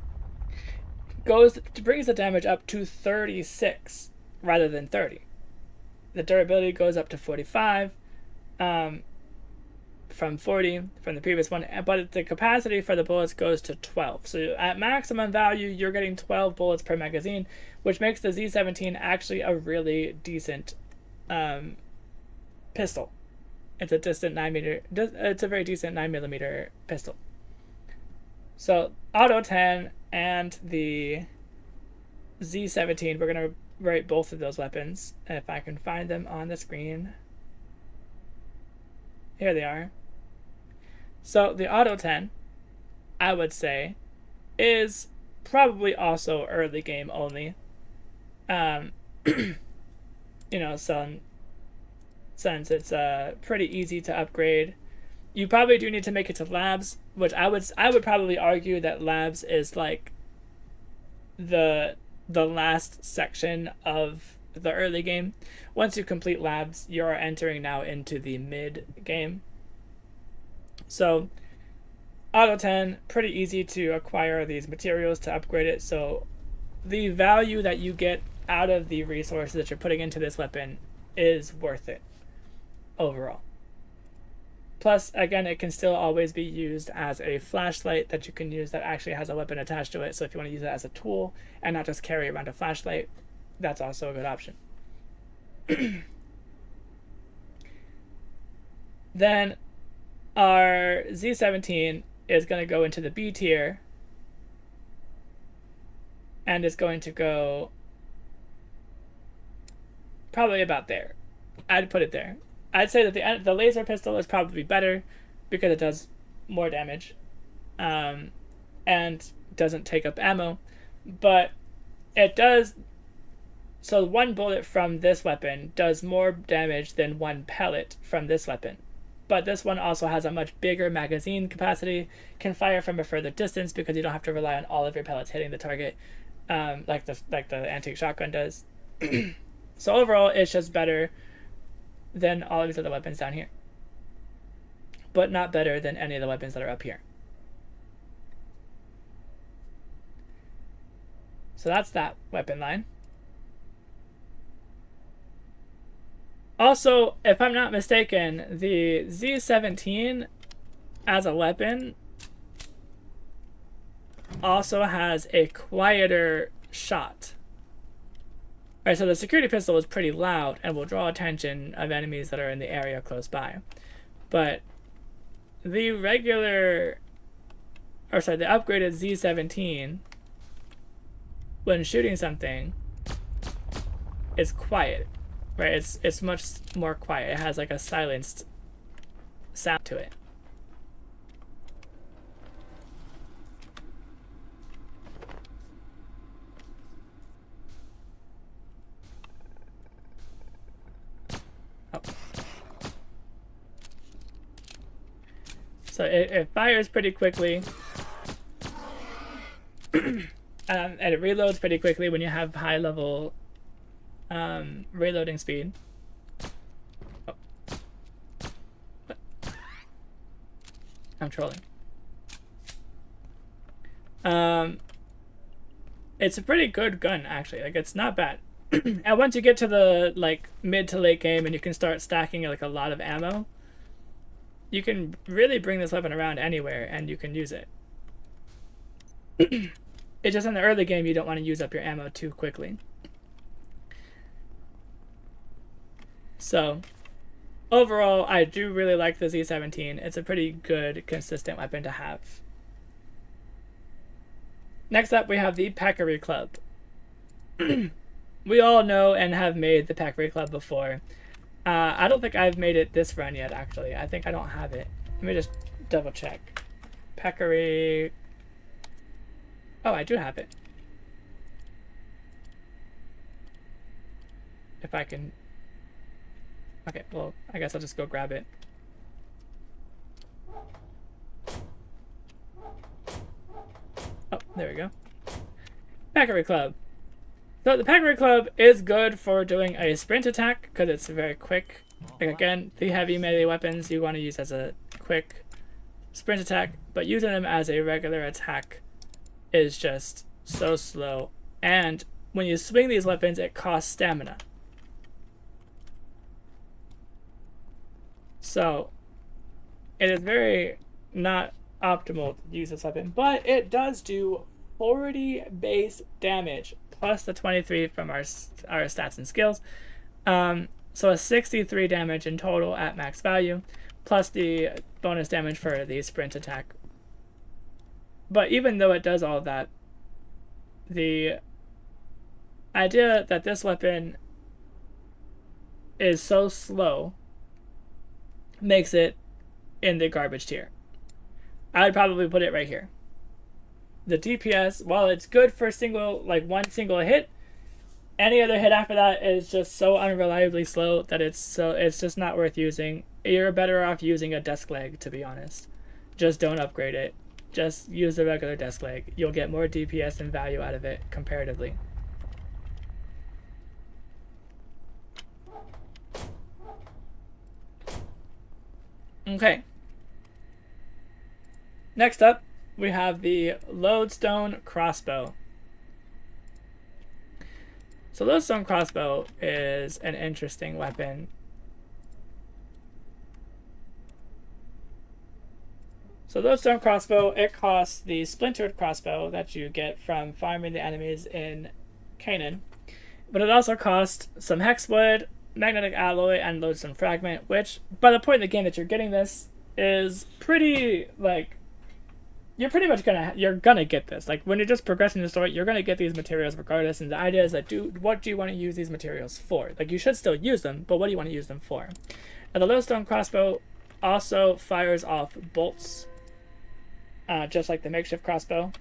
brings the damage up to 36 rather than 30. The durability goes up to 45 from 40 from the previous one, but the capacity for the bullets goes to 12. So at maximum value, you're getting 12 bullets per magazine, which makes the Z17 actually a really decent pistol. It's a it's a very decent 9mm pistol. So Auto 10 and the Z17, we're gonna rate both of those weapons if I can find them on the screen. Here they are. So the Auto 10, I would say, is probably also early game only. You know, since it's pretty easy to upgrade. You probably do need to make it to labs, which I would probably argue that labs is like the last section of the early game. Once you complete labs, you're entering now into the mid game. So Auto 10, pretty easy to acquire these materials to upgrade it. So the value that you get out of the resources that you're putting into this weapon is worth it overall. Plus, again, it can still always be used as a flashlight that you can use that actually has a weapon attached to it. So if you want to use it as a tool and not just carry around a flashlight, that's also a good option. Then our Z17 is going to go into the B tier and is going to go probably about there. I'd put it there. I'd say that the laser pistol is probably better because it does more damage and doesn't take up ammo. But it does... So one bullet from this weapon does more damage than one pellet from this weapon. But this one also has a much bigger magazine capacity, can fire from a further distance because you don't have to rely on all of your pellets hitting the target like the antique shotgun does. So overall, it's just better than all of these other weapons down here, but not better than any of the weapons that are up here. So that's that weapon line. Also, if I'm not mistaken, the Z17 as a weapon also has a quieter shot. Right, so the security pistol is pretty loud and will draw attention of enemies that are in the area close by. But the upgraded Z17, when shooting something, is quiet. Right, it's much more quiet. It has like a silenced sound to it. Oh. So it fires pretty quickly. And it reloads pretty quickly when you have high level reloading speed. Oh. I'm trolling. It's a pretty good gun actually. Like, it's not bad. And once you get to the like mid to late game and you can start stacking like a lot of ammo, you can really bring this weapon around anywhere and you can use it. It's just in the early game you don't want to use up your ammo too quickly. So overall, I do really like the Z17. It's a pretty good, consistent weapon to have. Next up, we have the Peccary Club. We all know and have made the Peccary Club before. I don't think I've made it this run yet, actually. I think I don't have it. Let me just double check. Peccary... Oh, I do have it. If I can... Okay, well, I guess I'll just go grab it. Oh, there we go. Peccary Club. So the Peccary Club is good for doing a sprint attack because it's very quick. Like, again, the heavy melee weapons you want to use as a quick sprint attack, but using them as a regular attack is just so slow. And when you swing these weapons, it costs stamina. So it is very not optimal to use this weapon, but it does do 40 base damage plus the 23 from our stats and skills. So a 63 damage in total at max value, plus the bonus damage for the sprint attack. But even though it does all of that, the idea that this weapon is so slow makes it in the garbage tier. I would probably put it right here. The DPS, while it's good for one single hit, any other hit after that is just so unreliably slow that it's just not worth using. You're better off using a desk leg, to be honest. Just don't upgrade it. Just use the regular desk leg. You'll get more DPS and value out of it comparatively. Okay. Next up, we have the Lodestone Crossbow. So Lodestone Crossbow is an interesting weapon. So Lodestone Crossbow, it costs the Splintered Crossbow that you get from farming the enemies in Canaan. But it also costs some Hexwood, Magnetic Alloy, and Lodestone Fragment, which, by the point in the game that you're getting this, is pretty, you're pretty much gonna get this. Like, when you're just progressing the story, you're gonna get these materials regardless, and the idea is that, what do you want to use these materials for? Like, you should still use them, but what do you want to use them for? Now, the Lodestone Crossbow also fires off bolts, just like the makeshift crossbow.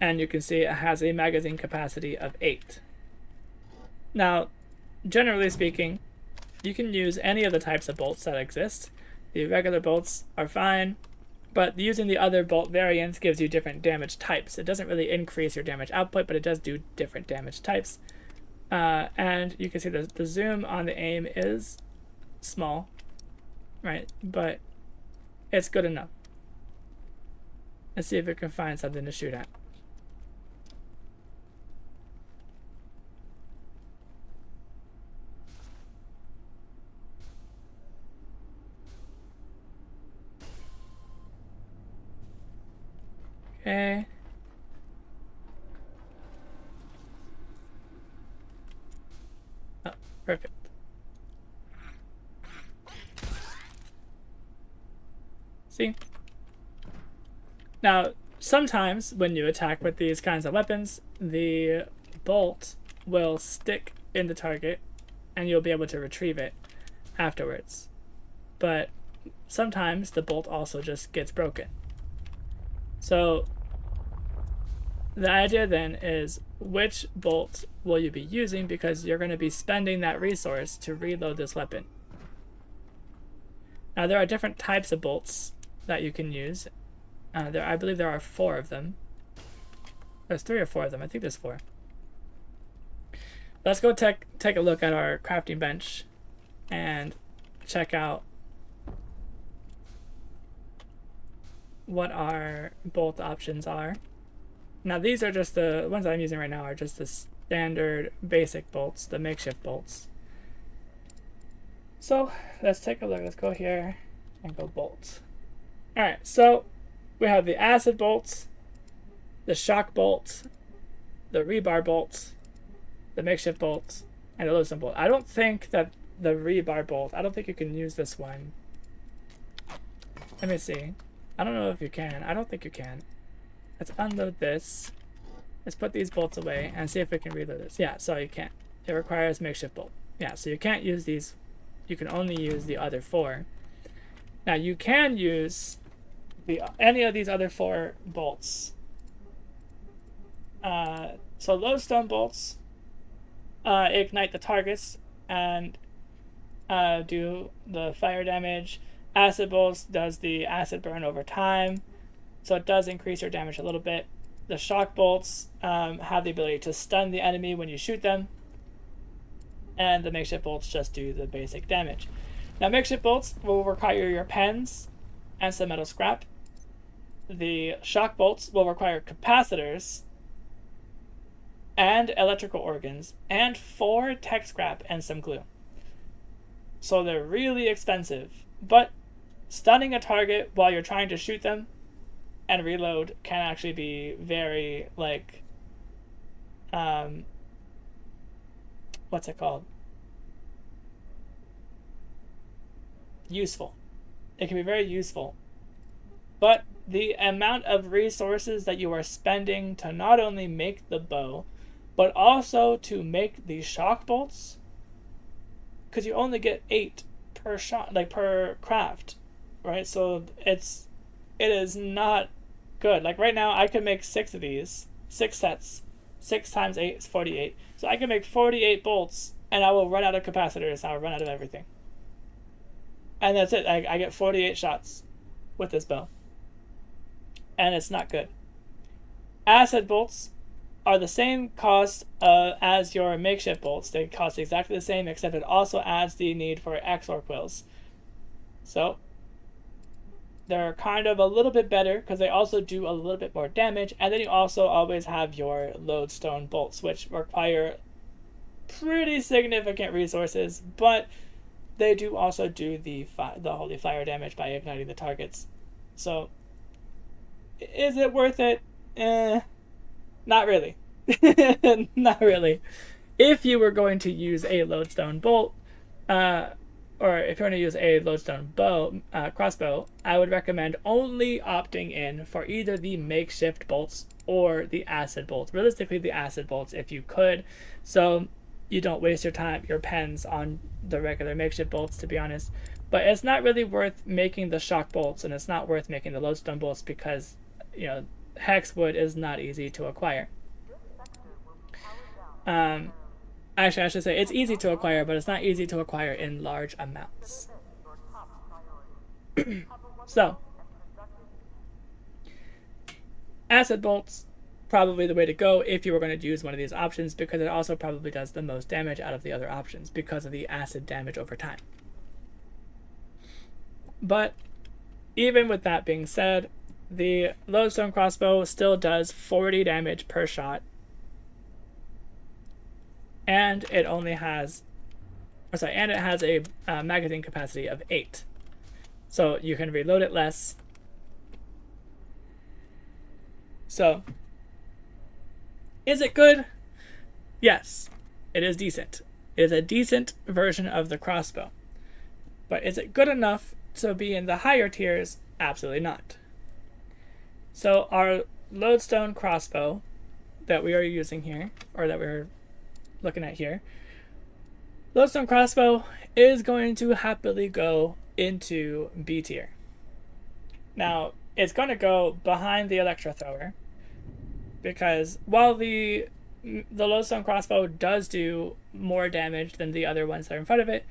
And you can see it has a magazine capacity of 8. Now, generally speaking, you can use any of the types of bolts that exist. The regular bolts are fine, but using the other bolt variants gives you different damage types. It doesn't really increase your damage output, but it does do different damage types. And you can see the zoom on the aim is small, right? But it's good enough. Let's see if we can find something to shoot at. Okay. Oh, perfect. See? Now, sometimes when you attack with these kinds of weapons, the bolt will stick in the target and you'll be able to retrieve it afterwards. But sometimes the bolt also just gets broken. So the idea then is, which bolt will you be using, because you're going to be spending that resource to reload this weapon. Now, there are different types of bolts that you can use. I believe there are 4 of them. There's 3 or 4 of them. I think there's 4. Let's go take a look at our crafting bench and check out what our bolt options are. Now, these are just the ones that I'm using right now, are just the standard basic bolts, the makeshift bolts. So let's take a look. Let's go here and go bolts. Alright, so we have the acid bolts, the shock bolts, the rebar bolts, the makeshift bolts, and the lodestone bolt. I don't think that the rebar bolt, I don't think you can use this one. Let me see. I don't know if you can. I don't think you can. Let's unload this. Let's put these bolts away and see if we can reload this. Yeah, so you can't. It requires makeshift bolt. Yeah, so you can't use these. You can only use the other 4. Now, you can use any of these other 4 bolts. So lodestone bolts ignite the targets and do the fire damage. Acid bolts does the acid burn over time, so it does increase your damage a little bit. The shock bolts have the ability to stun the enemy when you shoot them, and the makeshift bolts just do the basic damage. Now, makeshift bolts will require your pens and some metal scrap. The shock bolts will require capacitors and electrical organs and 4 tech scrap and some glue. So they're really expensive, but stunning a target while you're trying to shoot them and reload can actually be very, what's it called? Useful. It can be very useful. But the amount of resources that you are spending to not only make the bow, but also to make the shock bolts, because you only get 8 per shot, like per craft, right? So it is not good. Like right now, I could make 6 of these, 6 sets. 6 times 8 is 48. So I can make 48 bolts, and I will run out of capacitors. I'll run out of everything. And that's it. I get 48 shots with this bow. And it's not good. Acid bolts are the same cost as your makeshift bolts. They cost exactly the same, except it also adds the need for XOR quills. So they're kind of a little bit better because they also do a little bit more damage. And then you also always have your lodestone bolts, which require pretty significant resources, but they do also do the holy fire damage by igniting the targets. So is it worth it? Not really. Not really. If you were going to use a lodestone bolt, or if you're going to use a lodestone crossbow, I would recommend only opting in for either the makeshift bolts or the acid bolts. Realistically, the acid bolts if you could, so you don't waste your pens on the regular makeshift bolts, to be honest. But it's not really worth making the shock bolts, and it's not worth making the lodestone bolts because, hex wood is not easy to acquire. Actually, I should say it's easy to acquire, but it's not easy to acquire in large amounts. So, acid bolts, probably the way to go if you were going to use one of these options, because it also probably does the most damage out of the other options because of the acid damage over time. But even with that being said, the lodestone crossbow still does 40 damage per shot. And it only has, and it has a magazine capacity of 8. So you can reload it less. So, is it good? Yes, it is decent. It is a decent version of the crossbow. But is it good enough to be in the higher tiers? Absolutely not. So our lodestone crossbow that we are using here, or that we're looking at here, lodestone crossbow is going to happily go into B tier. Now, it's going to go behind the electro thrower, because while the lodestone crossbow does do more damage than the other ones that are in front of it,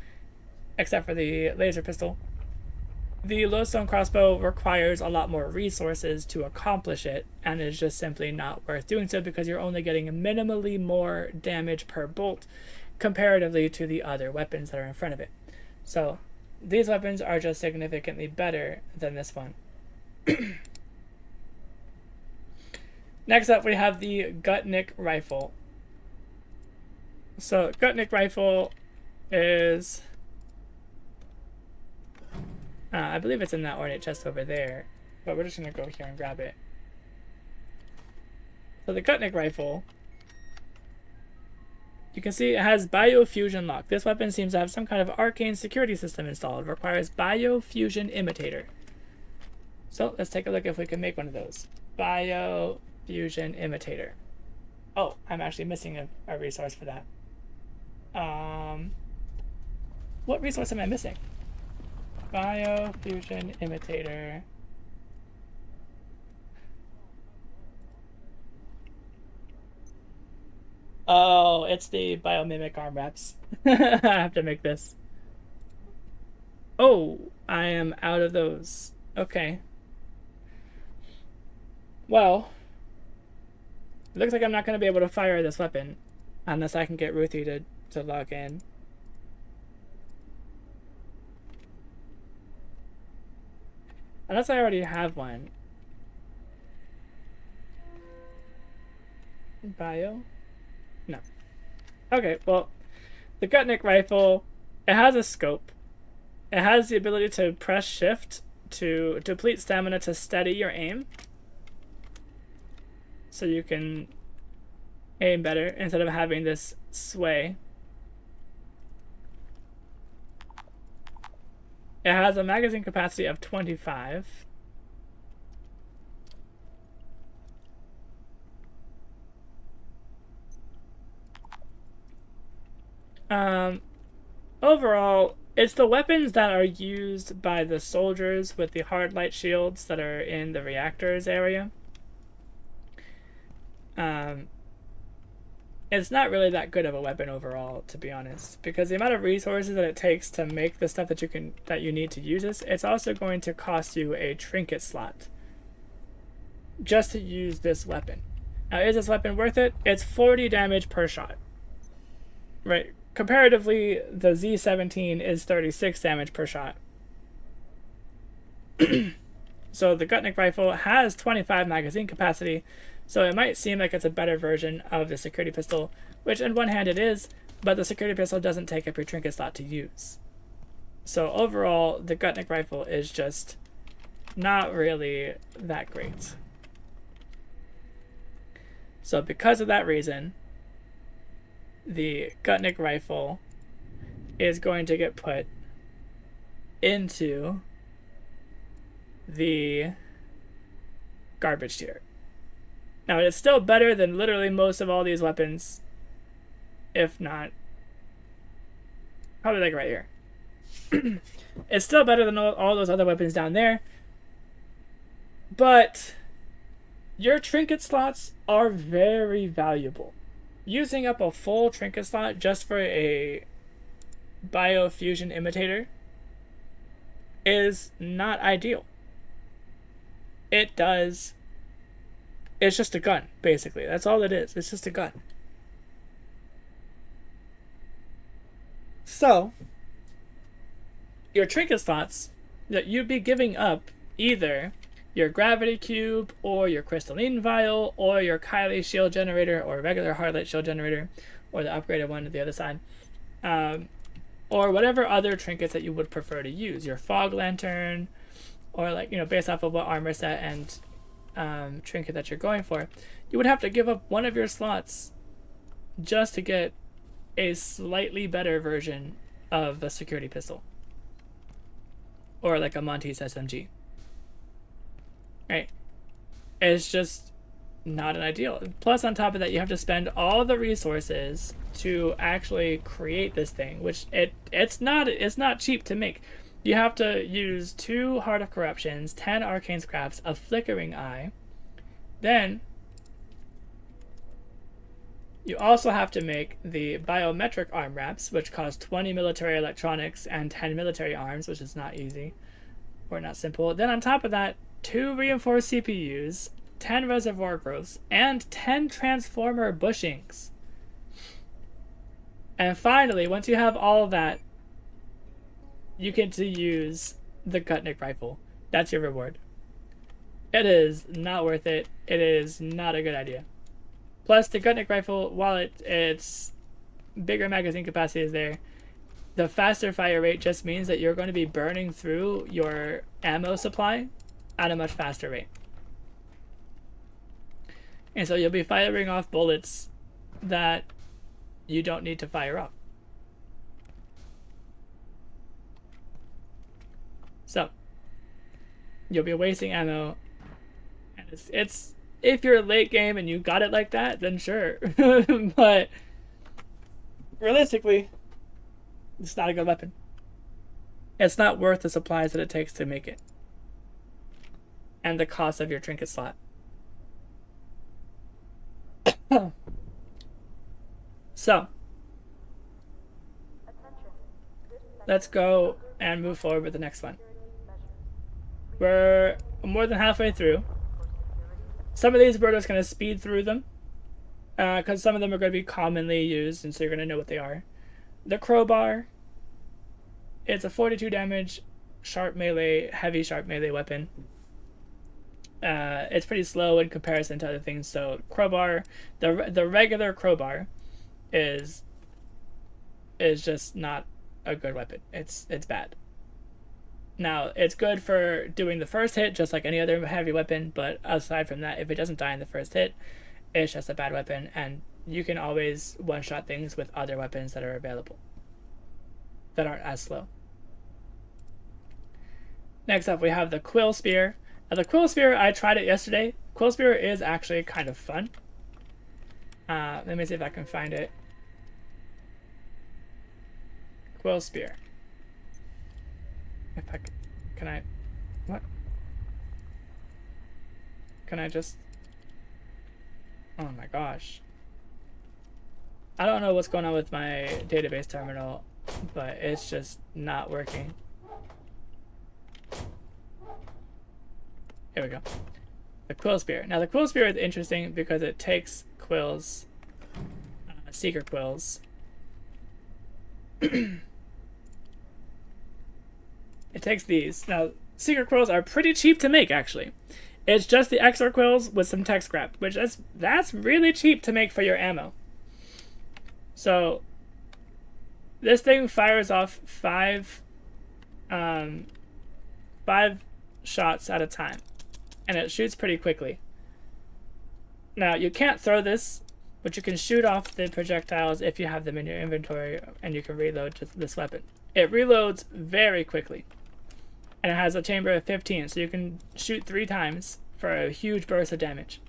except for the laser pistol, the lodestone crossbow requires a lot more resources to accomplish it, and is just simply not worth doing so because you're only getting minimally more damage per bolt comparatively to the other weapons that are in front of it. So these weapons are just significantly better than this one. Next up, we have the Gutnick rifle. So Gutnick rifle is, I believe it's in that ornate chest over there, but we're just going to go here and grab it. So the Gutnick rifle, you can see it has biofusion lock. This weapon seems to have some kind of arcane security system installed. It requires biofusion imitator. So let's take a look if we can make one of those. Biofusion imitator. Oh, I'm actually missing a resource for that. What resource am I missing? Biofusion imitator. Oh, it's the biomimic arm wraps. I have to make this. Oh, I am out of those. Okay. Well, it looks like I'm not going to be able to fire this weapon unless I can get Ruthie to log in. Unless I already have one. Bio? No. Okay, well, the Gutnick rifle, it has a scope. It has the ability to press shift to deplete stamina to steady your aim. So you can aim better instead of having this sway. It has a magazine capacity of 25. Overall, it's the weapons that are used by the soldiers with the hard light shields that are in the reactors area. It's not really that good of a weapon overall, to be honest, because the amount of resources that it takes to make the stuff that you need to use this, it's also going to cost you a trinket slot just to use this weapon. Now, is this weapon worth it? It's 40 damage per shot. Right. Comparatively, the Z17 is 36 damage per shot. So the Gutnick rifle has 25 magazine capacity, so it might seem like it's a better version of the security pistol, which on one hand it is, but the security pistol doesn't take up your trinket slot to use. So overall, the Gutnick rifle is just not really that great. So because of that reason, the Gutnick rifle is going to get put into the garbage tier. Now, it's still better than literally most of all these weapons, if not, probably like right here. It's still better than all those other weapons down there, but your trinket slots are very valuable. Using up a full trinket slot just for a biofusion imitator is not ideal. It's just a gun, basically. That's all it is. It's just a gun. So, your trinket slots that you'd be giving up either your gravity cube or your crystalline vial or your Kylie shield generator or regular hardlight shield generator or the upgraded one to the other side, or whatever other trinkets that you would prefer to use, your fog lantern, or based off of what armor set and trinket that you're going for, you would have to give up one of your slots just to get a slightly better version of the security pistol or like a Montes SMG. Right. It's just not an ideal. Plus, on top of that, you have to spend all the resources to actually create this thing, which it's not cheap to make. You have to use 2 Heart of Corruptions, 10 Arcane Scraps, a Flickering Eye. Then you also have to make the Biometric Arm Wraps, which cost 20 military electronics and 10 military arms, which is not easy or not simple. Then on top of that, 2 reinforced CPUs, 10 reservoir growths, and 10 transformer bushings. And finally, once you have all of that, you get to use the Gutnick rifle. That's your reward. It is not worth it. It is not a good idea. Plus, the Gutnick rifle, while its bigger magazine capacity is there, the faster fire rate just means that you're going to be burning through your ammo supply at a much faster rate. And so you'll be firing off bullets that you don't need to fire off. So you'll be wasting ammo, and it's if you're late game and you got it like that, then sure. But realistically, it's not a good weapon. It's not worth the supplies that it takes to make it and the cost of your trinket slot. So let's go and move forward with the next one. We're more than halfway through. Some of these we're just going to speed through them because some of them are going to be commonly used, and so you're going to know what they are. The crowbar. It's a 42 damage heavy sharp melee weapon. It's pretty slow in comparison to other things. So crowbar, the regular crowbar, is just not a good weapon. It's bad. Now, it's good for doing the first hit, just like any other heavy weapon, but aside from that, if it doesn't die in the first hit, it's just a bad weapon, and you can always one-shot things with other weapons that are available that aren't as slow. Next up, we have the Quill Spear. Now, the Quill Spear, I tried it yesterday. Quill Spear is actually kind of fun. Let me see if I can find it. Quill spear. If I can I, what? Can I just? Oh my gosh. I don't know what's going on with my database terminal, but it's just not working. Here we go. The quill spear. Now the quill spear is interesting because it takes quills, seeker quills. It takes these. Now seeker quills are pretty cheap to make actually. It's just the XOR quills with some tech scrap, which that's really cheap to make for your ammo. So this thing fires off five shots at a time, and it shoots pretty quickly. Now you can't throw this, but you can shoot off the projectiles if you have them in your inventory, and you can reload this weapon. It reloads very quickly, and it has a chamber of 15, so you can shoot 3 times for a huge burst of damage.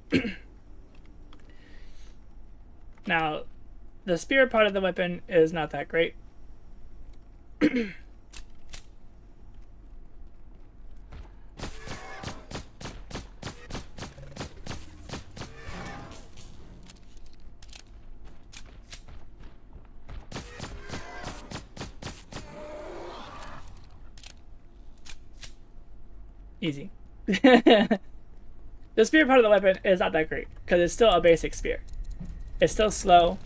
Now, the spear part of the weapon is not that great. Easy. The spear part of the weapon is not that great because it's still a basic spear. It's still slow.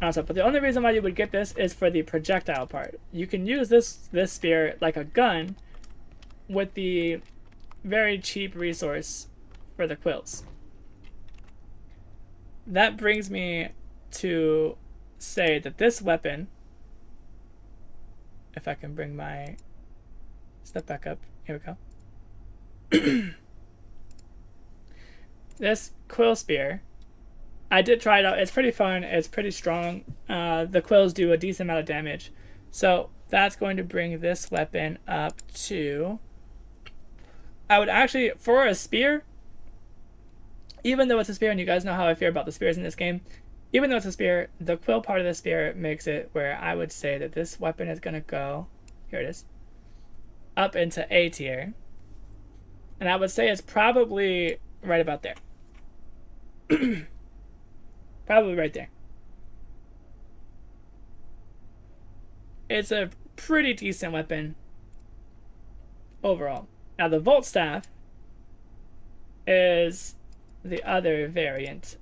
But the only reason why you would get this is for the projectile part. You can use this spear like a gun with the very cheap resource for the quills. That brings me to say that this weapon, if I can bring my step back up, here we go. This quill spear, I did try it out. It's pretty fun. It's pretty strong. The quills do a decent amount of damage. So that's going to bring this weapon up to... I would actually, for a spear, even though it's a spear, and you guys know how I feel about the spears in this game, even though it's a spear, the quill part of the spear makes it where I would say that this weapon is going to go... Here it is. Up into A tier. And I would say it's probably right about there. Probably right there. It's a pretty decent weapon overall. Now the Volt Staff is the other variant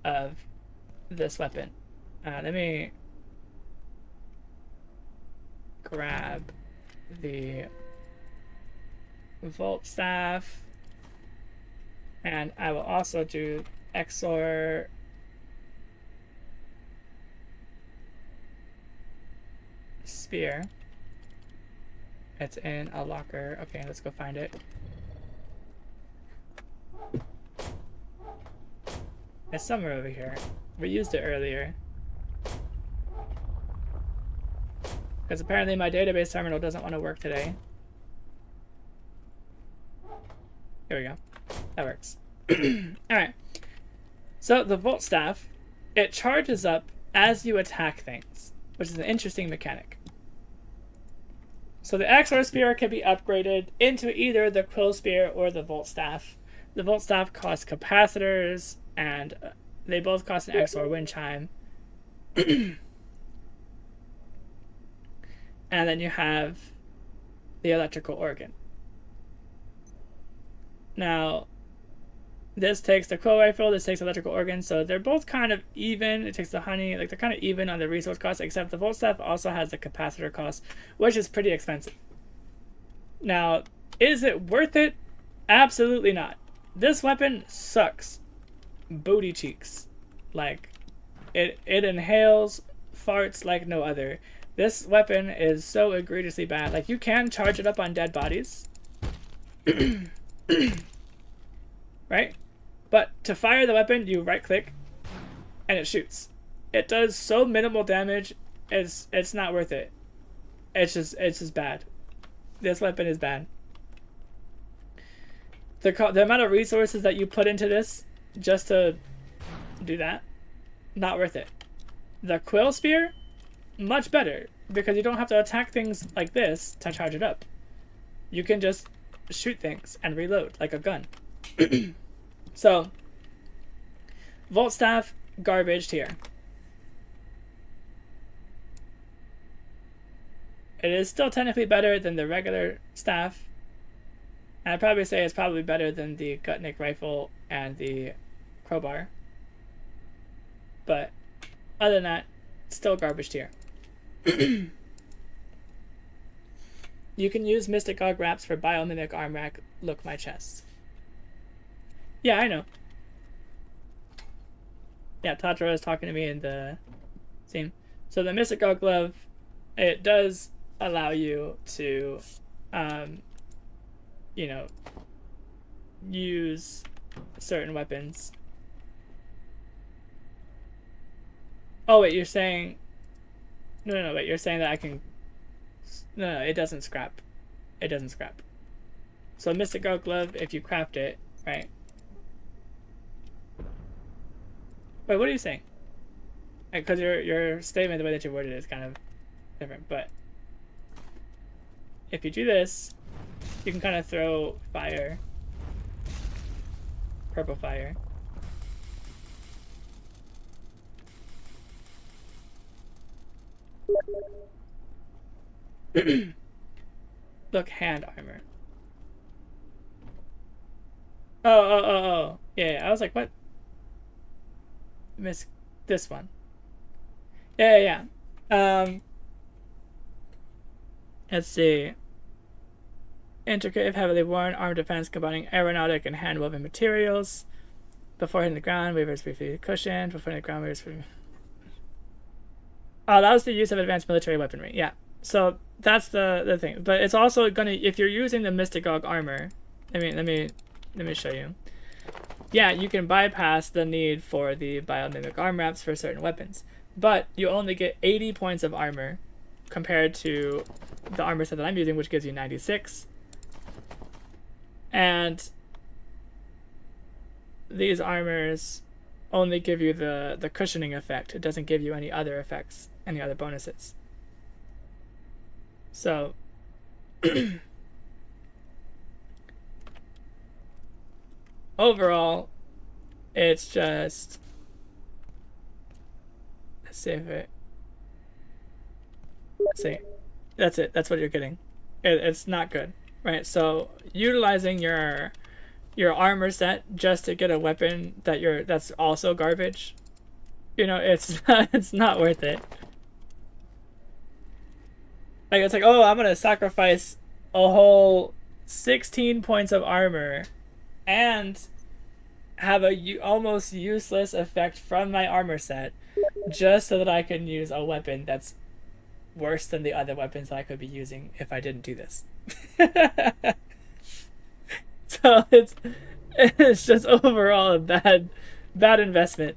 of this weapon. Let me grab the Volt Staff, and I will also do XOR spear. It's in a locker. Okay, let's go find it. It's somewhere over here. We used it earlier. Because apparently my database terminal doesn't want to work today. Here we go. That works. Alright. So the Volt Staff, it charges up as you attack things, which is an interesting mechanic. So the XOR Spear can be upgraded into either the Quill Spear or the Volt Staff. The Volt Staff costs capacitors, and they both cost an XOR Wind Chime. And then you have the Electrical Organ. Now, this takes the Quill Rifle, this takes Electrical Organ, so they're both kind of even. It takes the honey, like they're kind of even on the resource cost, except the Volt Staff also has the capacitor cost, which is pretty expensive. Now, is it worth it? Absolutely not. This weapon sucks. Booty cheeks. Like, it inhales farts like no other. This weapon is so egregiously bad. Like, you can charge it up on dead bodies. Right? But to fire the weapon, you right click and it shoots. It does so minimal damage, it's not worth it. It's just bad. This weapon is bad. The amount of resources that you put into this just to do that, not worth it. The Quill Spear, much better. because you don't have to attack things like this to charge it up. You can just shoot things and reload like a gun. So, Volt Staff, garbage tier. It is still technically better than the regular staff. And I'd probably say it's probably better than the Gutnick rifle and the crowbar. But other than that, still garbage tier. You can use Mystic Gog wraps for biomimic arm rack. Look my chest. Yeah, I know. Yeah, Tatra is talking to me in the scene. So the Mystic Gog glove, it does allow you to, you know, use certain weapons. Oh wait, you're saying? No, wait, you're saying that I can? No, it doesn't scrap. It doesn't scrap. So Mystic Gog glove, if you craft it, right? Wait, what are you saying? Because your statement, the way that you worded it, is kind of different. But if you do this, you can kind of throw fire, purple fire. Look, hand armor. Oh. Yeah, I was like, what? Miss this one. Yeah. Let's see. Intricate, if heavily worn, armor defense combining aeronautic and hand-woven materials. Before hitting the ground, wavers briefly cushioned. Before hitting the ground, wavers briefly... Oh, that was the use of advanced military weaponry. Yeah. So that's the thing. But it's also gonna, if you're using the Mystic Gog armor, let me show you. Yeah, you can bypass the need for the biomimic arm wraps for certain weapons, but you only get 80 points of armor compared to the armor set that I'm using, which gives you 96. And these armors only give you the cushioning effect. It doesn't give you any other effects, any other bonuses. So overall, it's just, let's see if it, let's see, that's it, that's what you're getting. It's not good, right? So utilizing your armor set just to get a weapon that's also garbage, you know, it's not worth it. Like, it's like, oh, I'm gonna sacrifice a whole 16 points of armor and have a almost useless effect from my armor set just so that I can use a weapon that's worse than the other weapons that I could be using if I didn't do this. So it's just overall a bad investment.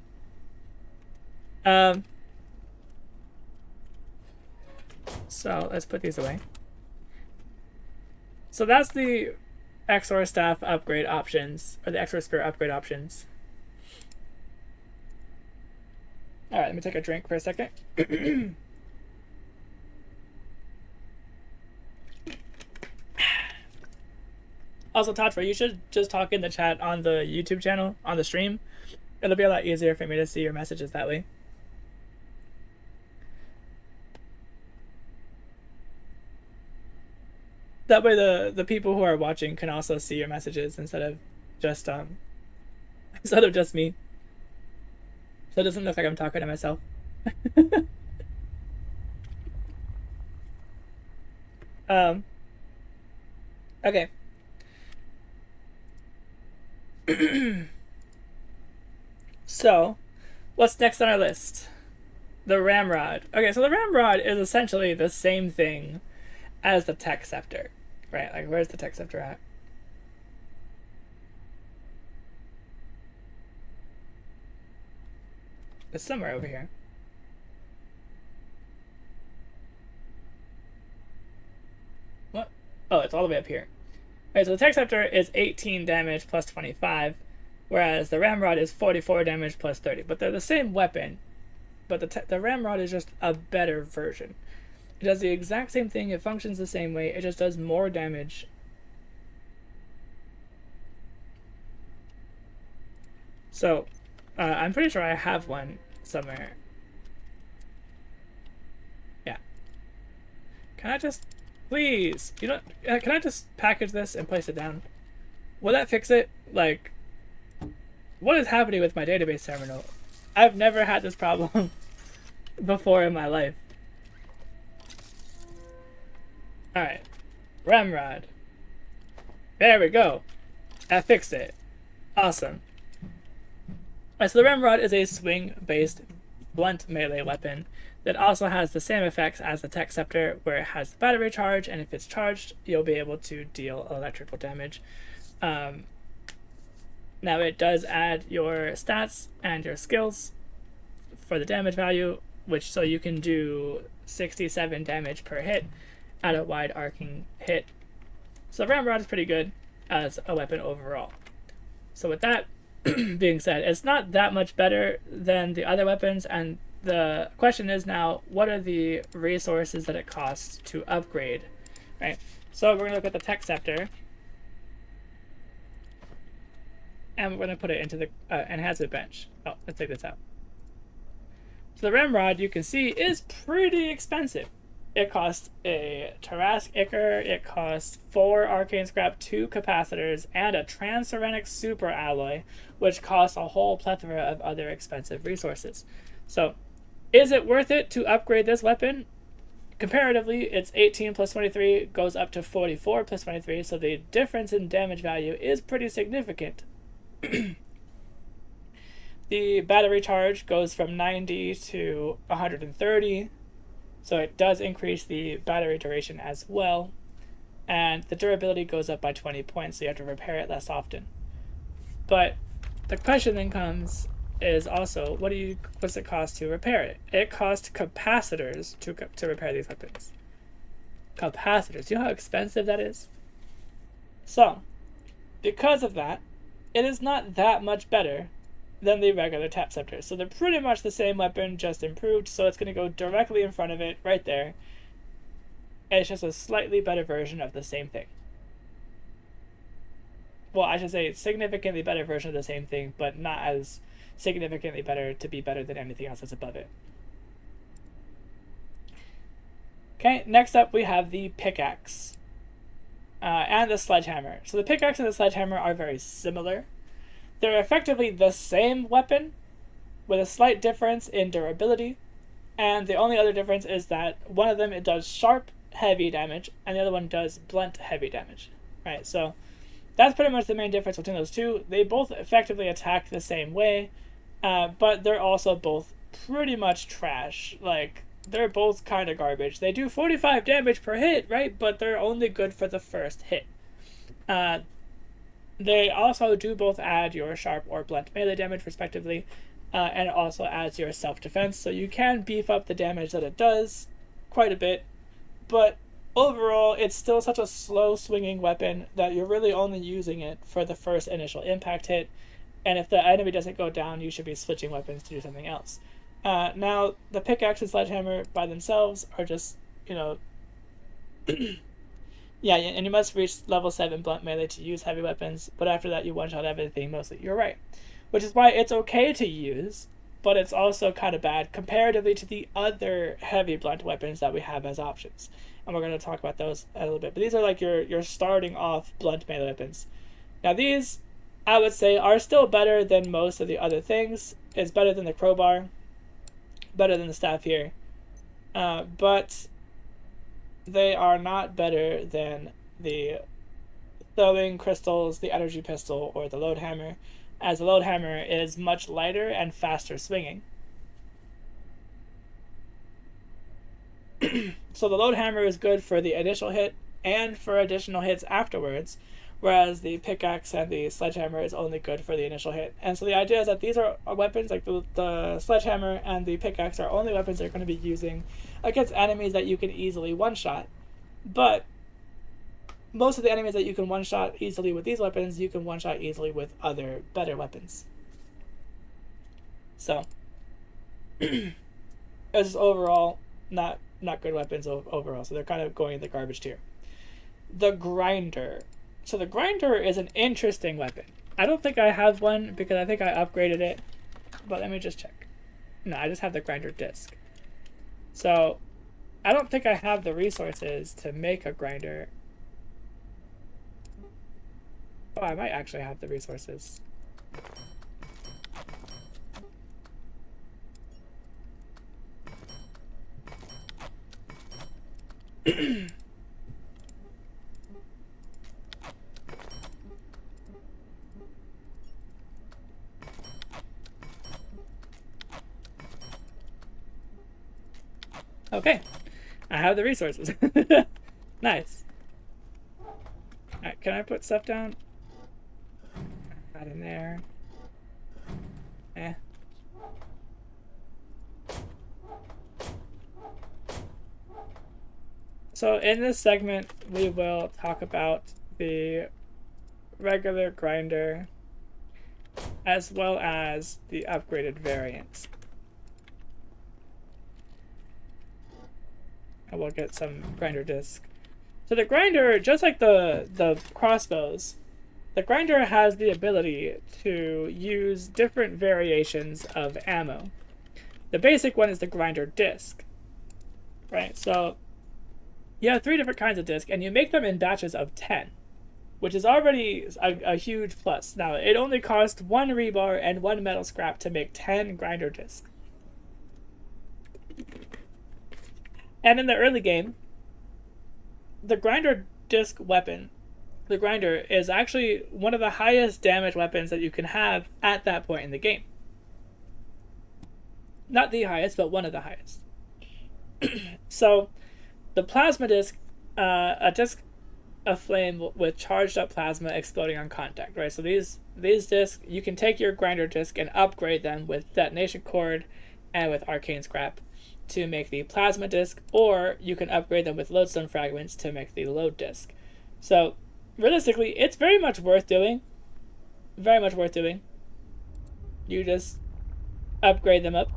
So let's put these away. So that's the XOR staff upgrade options, or the XOR spear upgrade options. Alright, let me take a drink for a second. Also, Tatra, you should just talk in the chat on the YouTube channel, on the stream. It'll be a lot easier for me to see your messages that way. That way the people who are watching can also see your messages instead of just me. So it doesn't look like I'm talking to myself. Okay. So, what's next on our list? The Ramrod. Okay, so the Ramrod is essentially the same thing as the Tech Scepter, right? Like, where's the Tech Scepter at? It's somewhere over here. What? Oh, it's all the way up here. Alright, so the Tech Scepter is 18 damage plus 25, whereas the Ramrod is 44 damage plus 30. But they're the same weapon, but the Ramrod is just a better version. It does the exact same thing. It functions the same way. It just does more damage. So, I'm pretty sure I have one somewhere. Yeah. Can I just, please? You know, can I just package this and place it down? Will that fix it? Like, what is happening with my database terminal? I've never had this problem before in my life. Alright. Ramrod. There we go. I fixed it. Awesome. Alright, so the Ramrod is a swing-based blunt melee weapon that also has the same effects as the Tech Scepter, where it has the battery charge, and if it's charged, you'll be able to deal electrical damage. Now it does add your stats and your skills for the damage value, which so you can do 67 damage per hit at a wide arcing hit. So Ramrod is pretty good as a weapon overall. So with that being said, it's not that much better than the other weapons, and the question is now, what are the resources that it costs to upgrade, right? So we're going to look at the Tech Scepter, and we're going to put it into the enhancement bench. Oh, let's take this out. So the Ramrod, you can see, is pretty expensive. It costs a Tarask Ichor, it costs 4 Arcane Scrap, 2 Capacitors, and a Transuranic Super Alloy, which costs a whole plethora of other expensive resources. So, is it worth it to upgrade this weapon? Comparatively, it's 18 plus 23 goes up to 44 plus 23, so the difference in damage value is pretty significant. The battery charge goes from 90 to 130, so it does increase the battery duration as well. And the durability goes up by 20 points, so you have to repair it less often. But the question then comes is also, what's it cost to repair it? It costs capacitors to repair these weapons. Capacitors. Do you know how expensive that is? So, because of that, it is not that much better than the regular Tech Scepter. So they're pretty much the same weapon, just improved, so it's going to go directly in front of it, right there. And it's just a slightly better version of the same thing. Well, I should say it's significantly better version of the same thing, but not as significantly better to be better than anything else that's above it. Okay, next up we have the pickaxe and the sledgehammer. So the pickaxe and the sledgehammer are very similar. They're effectively the same weapon with a slight difference in durability, and the only other difference is that one of them, it does sharp heavy damage, and the other one does blunt heavy damage. Right, so that's pretty much the main difference between those two. They both effectively attack the same way, but they're also both pretty much trash. Like, they're both kind of garbage. They do 45 damage per hit, right? But they're only good for the first hit. They also do both add your sharp or blunt melee damage, respectively, and it also adds your self-defense, so you can beef up the damage that it does quite a bit, but overall, it's still such a slow-swinging weapon that you're really only using it for the first initial impact hit, and if the enemy doesn't go down, you should be switching weapons to do something else. Now, the pickaxe and sledgehammer by themselves are just, you know... Yeah, and you must reach level 7 blunt melee to use heavy weapons, but after that you one-shot everything mostly. You're right. Which is why it's okay to use, but it's also kind of bad comparatively to the other heavy blunt weapons that we have as options. And we're going to talk about those a little bit. But these are like your starting off blunt melee weapons. Now these, I would say, are still better than most of the other things. It's better than the crowbar, better than the staff here. But they are not better than the throwing crystals, the energy pistol, or the load hammer, as the load hammer is much lighter and faster swinging. So the load hammer is good for the initial hit and for additional hits afterwards, whereas the pickaxe and the sledgehammer is only good for the initial hit. And so the idea is that these are weapons, like the sledgehammer and the pickaxe are only weapons that you're going to be using against enemies that you can easily one-shot. But most of the enemies that you can one-shot easily with these weapons, you can one-shot easily with other better weapons. So, it's overall not not good weapons overall, so they're kind of going in the garbage tier. The grinder. So the grinder is an interesting weapon. I don't think I have one because I think I upgraded it, but let me just check. No, I just have the grinder disc. So I don't think I have the resources to make a grinder. Oh, I might actually have the resources. Okay, I have the resources. Nice. Alright, can I put stuff down? Not in there. Eh. So in this segment, we will talk about the regular grinder as well as the upgraded variants. And we'll get some grinder disc. So the grinder, just like the crossbows, the grinder has the ability to use different variations of ammo. The basic one is the grinder disc, right? So you have 3 different kinds of disc, and you make them in batches of 10, which is already a huge plus. Now, it only costs 1 rebar and 1 metal scrap to make 10 grinder discs. And in the early game, the grinder disc weapon, the grinder, is actually one of the highest damage weapons that you can have at that point in the game. Not the highest, but one of the highest. So, the plasma disc, a disc of flame with charged up plasma exploding on contact, right? So these discs, you can take your grinder disc and upgrade them with detonation cord and with arcane scrap to make the plasma disc, or you can upgrade them with lodestone fragments to make the load disc. So realistically, it's very much worth doing. Very much worth doing. You just upgrade them up.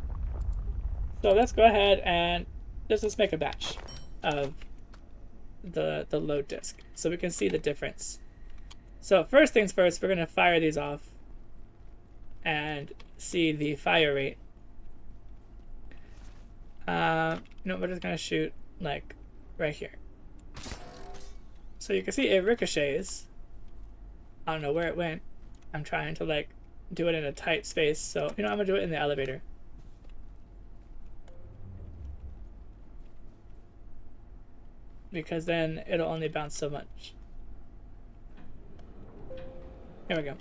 So let's go ahead and let's make a batch of the load disc so we can see the difference. So first things first, we're going to fire these off and see the fire rate. No, we're just going to shoot like right here. So you can see it ricochets. I don't know where it went. I'm trying to like do it in a tight space, so I'm going to do it in the elevator. Because then it'll only bounce so much. Here we go.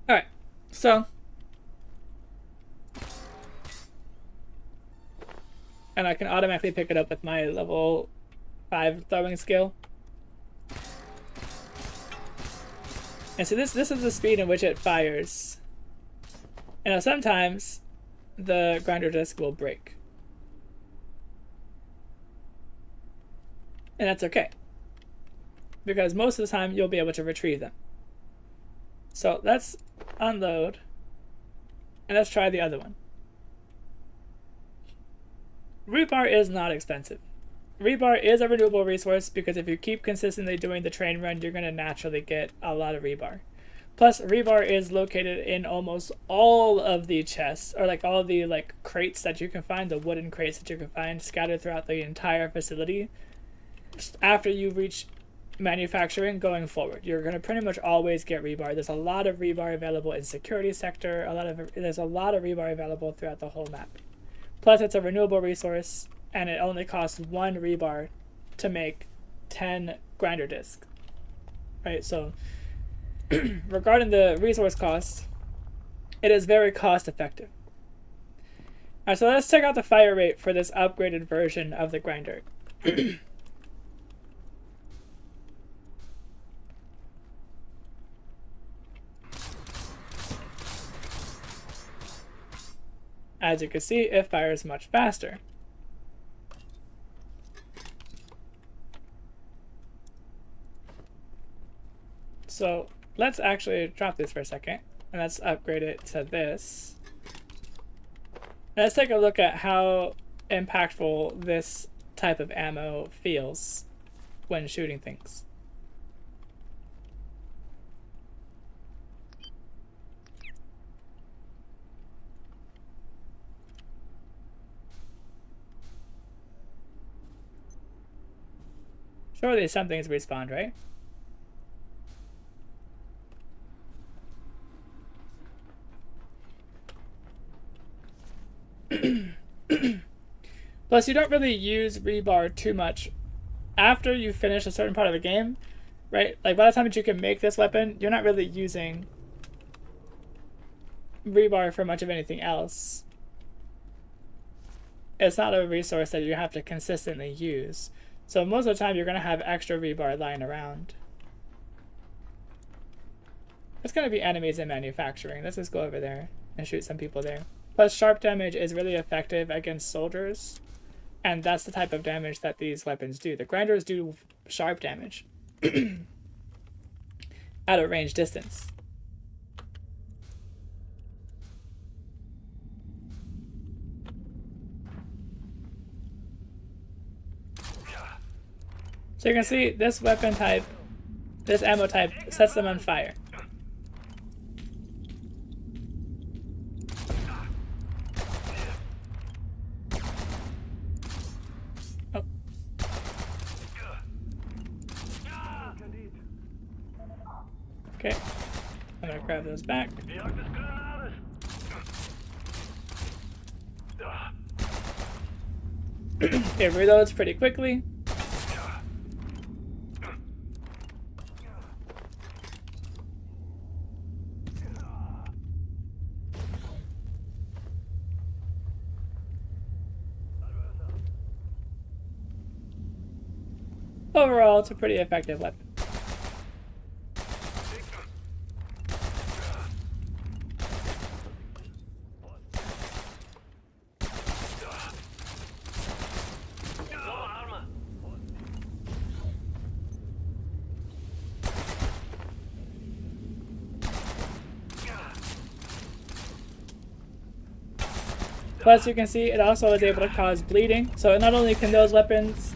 Alright, so. And I can automatically pick it up with my level 5 throwing skill. And so this is the speed in which it fires. And now sometimes the grinder disc will break. And that's okay, because most of the time you'll be able to retrieve them. So let's unload, and let's try the other one. Rebar is not expensive. Rebar is a renewable resource because if you keep consistently doing the train run, you're going to naturally get a lot of rebar. Plus, rebar is located in almost all of the chests, or like all of the like crates that you can find, the wooden crates that you can find scattered throughout the entire facility. After you reach manufacturing going forward, you're going to pretty much always get rebar. There's a lot of rebar available in security sector. There's a lot of rebar available throughout the whole map. Plus, it's a renewable resource, and it only costs 1 rebar to make 10 grinder discs. Right, so regarding the resource cost, it is very cost effective. Alright, so let's check out the fire rate for this upgraded version of the grinder. As you can see, it fires much faster. So let's actually drop this for a second, and let's upgrade it to this. Let's take a look at how impactful this type of ammo feels when shooting things. Surely something's respawned, right? Plus, you don't really use rebar too much after you finish a certain part of the game, right? Like, by the time that you can make this weapon, you're not really using rebar for much of anything else. It's not a resource that you have to consistently use. So most of the time, you're going to have extra rebar lying around. It's going to be enemies in manufacturing. Let's just go over there and shoot some people there. Plus, sharp damage is really effective against soldiers. And that's the type of damage that these weapons do. The grinders do sharp damage at a range distance. So you can see this weapon type, this ammo type, sets them on fire. Oh. Okay. I'm gonna grab those back. It reloads pretty quickly. Overall, it's a pretty effective weapon. Plus, you can see it also is able to cause bleeding. So not only can those weapons,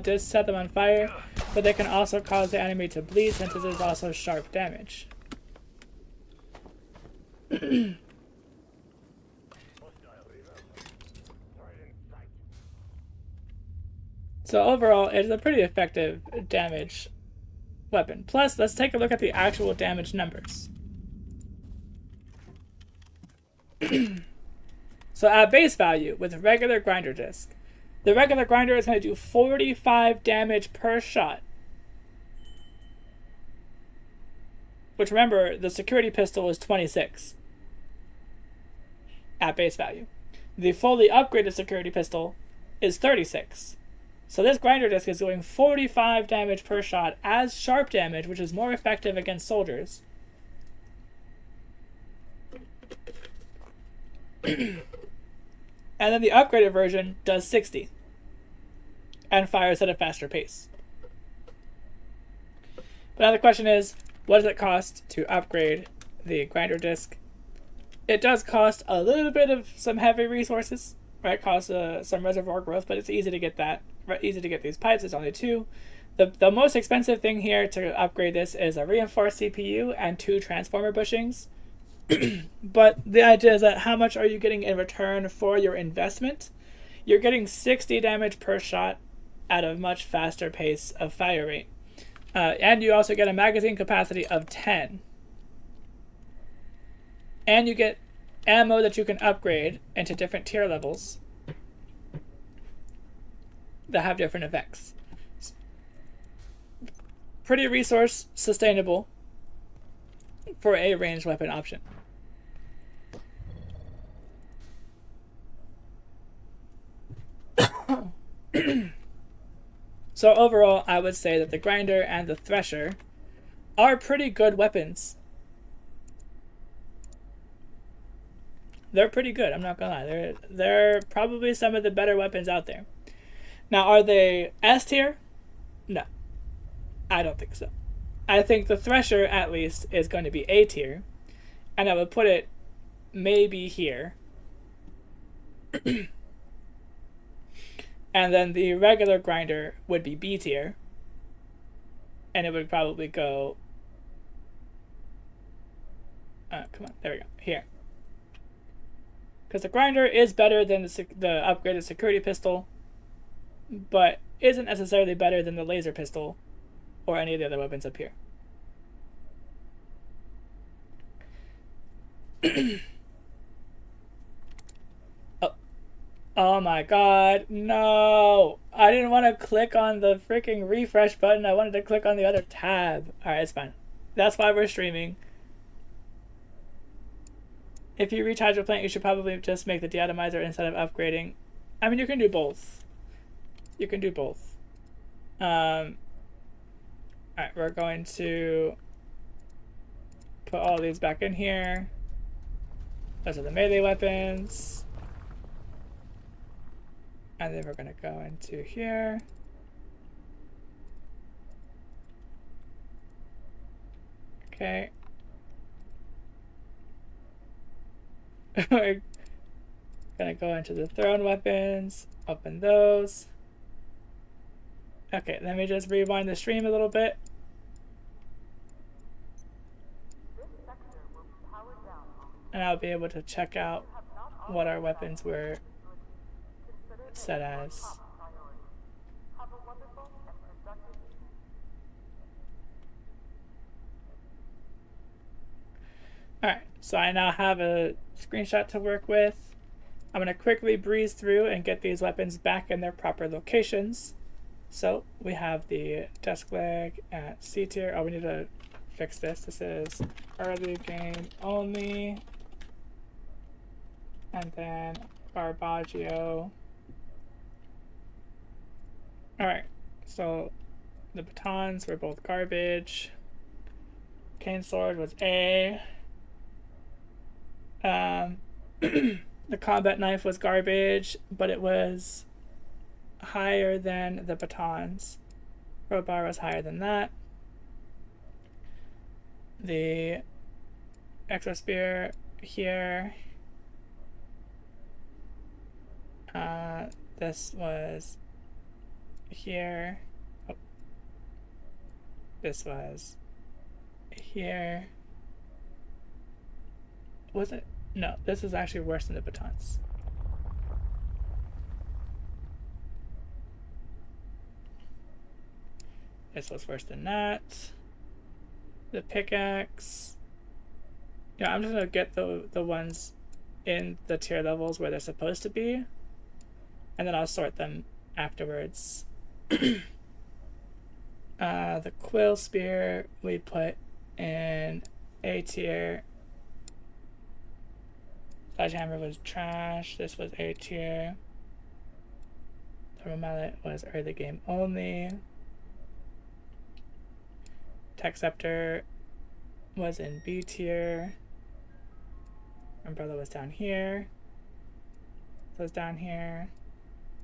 discs set them on fire, but they can also cause the enemy to bleed since it is also sharp damage. So overall, it is a pretty effective damage weapon. Plus, let's take a look at the actual damage numbers. So at base value, with regular grinder disc, the regular grinder is going to do 45 damage per shot. Which, remember, the security pistol is 26 at base value. The fully upgraded security pistol is 36. So this grinder disc is doing 45 damage per shot as sharp damage, which is more effective against soldiers. And then the upgraded version does 60 and fires at a faster pace. But now the question is, what does it cost to upgrade the grinder disc? It does cost a little bit of some heavy resources, right? It costs some reservoir growth, but it's easy to get that. Right? Easy to get these pipes. It's only 2. The most expensive thing here to upgrade this is a reinforced CPU and 2 transformer bushings. But the idea is that how much are you getting in return for your investment? You're getting 60 damage per shot at a much faster pace of fire rate. And you also get a magazine capacity of 10. And you get ammo that you can upgrade into different tier levels that have different effects. Pretty resource sustainable for a ranged weapon option. So overall, I would say that the grinder and the thresher are pretty good weapons. They're pretty good, I'm not gonna lie. They're probably some of the better weapons out there. Now, are they S tier? No. I don't think so. I think the thresher, at least, is going to be A tier. And I would put it maybe here. And then the regular grinder would be B tier. And it would probably go. Come on, there we go. Here. Because the grinder is better than the upgraded security pistol, but isn't necessarily better than the laser pistol or any of the other weapons up here. Oh my god, no! I didn't want to click on the freaking refresh button. I wanted to click on the other tab. Alright, it's fine. That's why we're streaming. If you recharge your plant, you should probably just make the deatomizer instead of upgrading. I mean, you can do both. You can do both. Alright, we're going to put all these back in here. Those are the melee weapons. And then we're going to go into here. Okay. We're going to go into the thrown weapons, open those. Okay, let me just rewind the stream a little bit. And I'll be able to check out what our weapons were set as. Alright, so I now have a screenshot to work with. I'm going to quickly breeze through and get these weapons back in their proper locations. So we have the desk leg at C tier. Oh, we need to fix this. This is early game only. And then Garbaggio. Alright, so the batons were both garbage. Cane sword was A. The combat knife was garbage, but it was higher than the batons. Crowbar was higher than that. The exo spear here. This was here. Oh. This was here. Was it? No, this is actually worse than the batons. This was worse than that. The pickaxe. Yeah, I'm just gonna get the ones in the tier levels where they're supposed to be, and then I'll sort them afterwards. The quill spear we put in A tier. Sledgehammer was trash. This was A tier. Thermal mallet was early game only. Tech scepter was in B tier. Umbrella was down here. This was down here.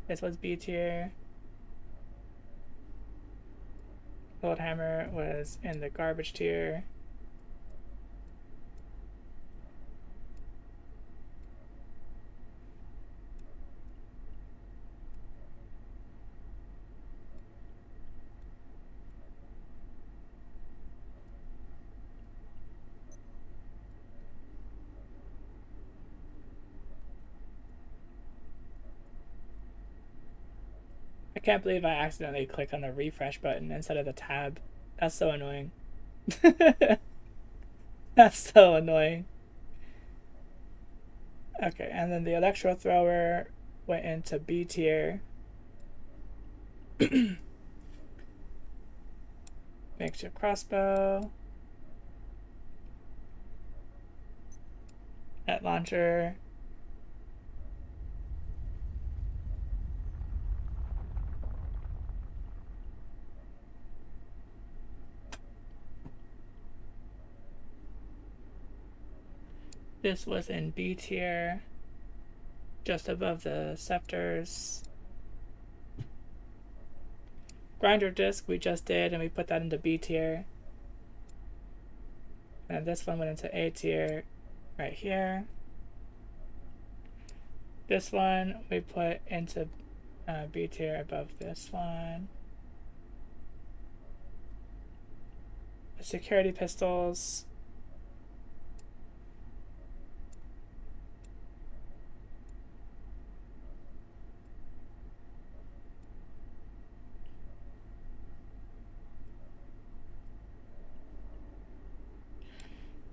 This was B tier. Gold hammer was in the garbage tier. I can't believe I accidentally clicked on the refresh button instead of the tab. That's so annoying. That's so annoying. Okay, and then the electro thrower went into B tier. Makeshift crossbow. Net launcher. This was in B tier, just above the scepters. Grinder disc we just did, and we put that into B tier. And this one went into A tier right here. This one we put into B tier above this one. The security pistols.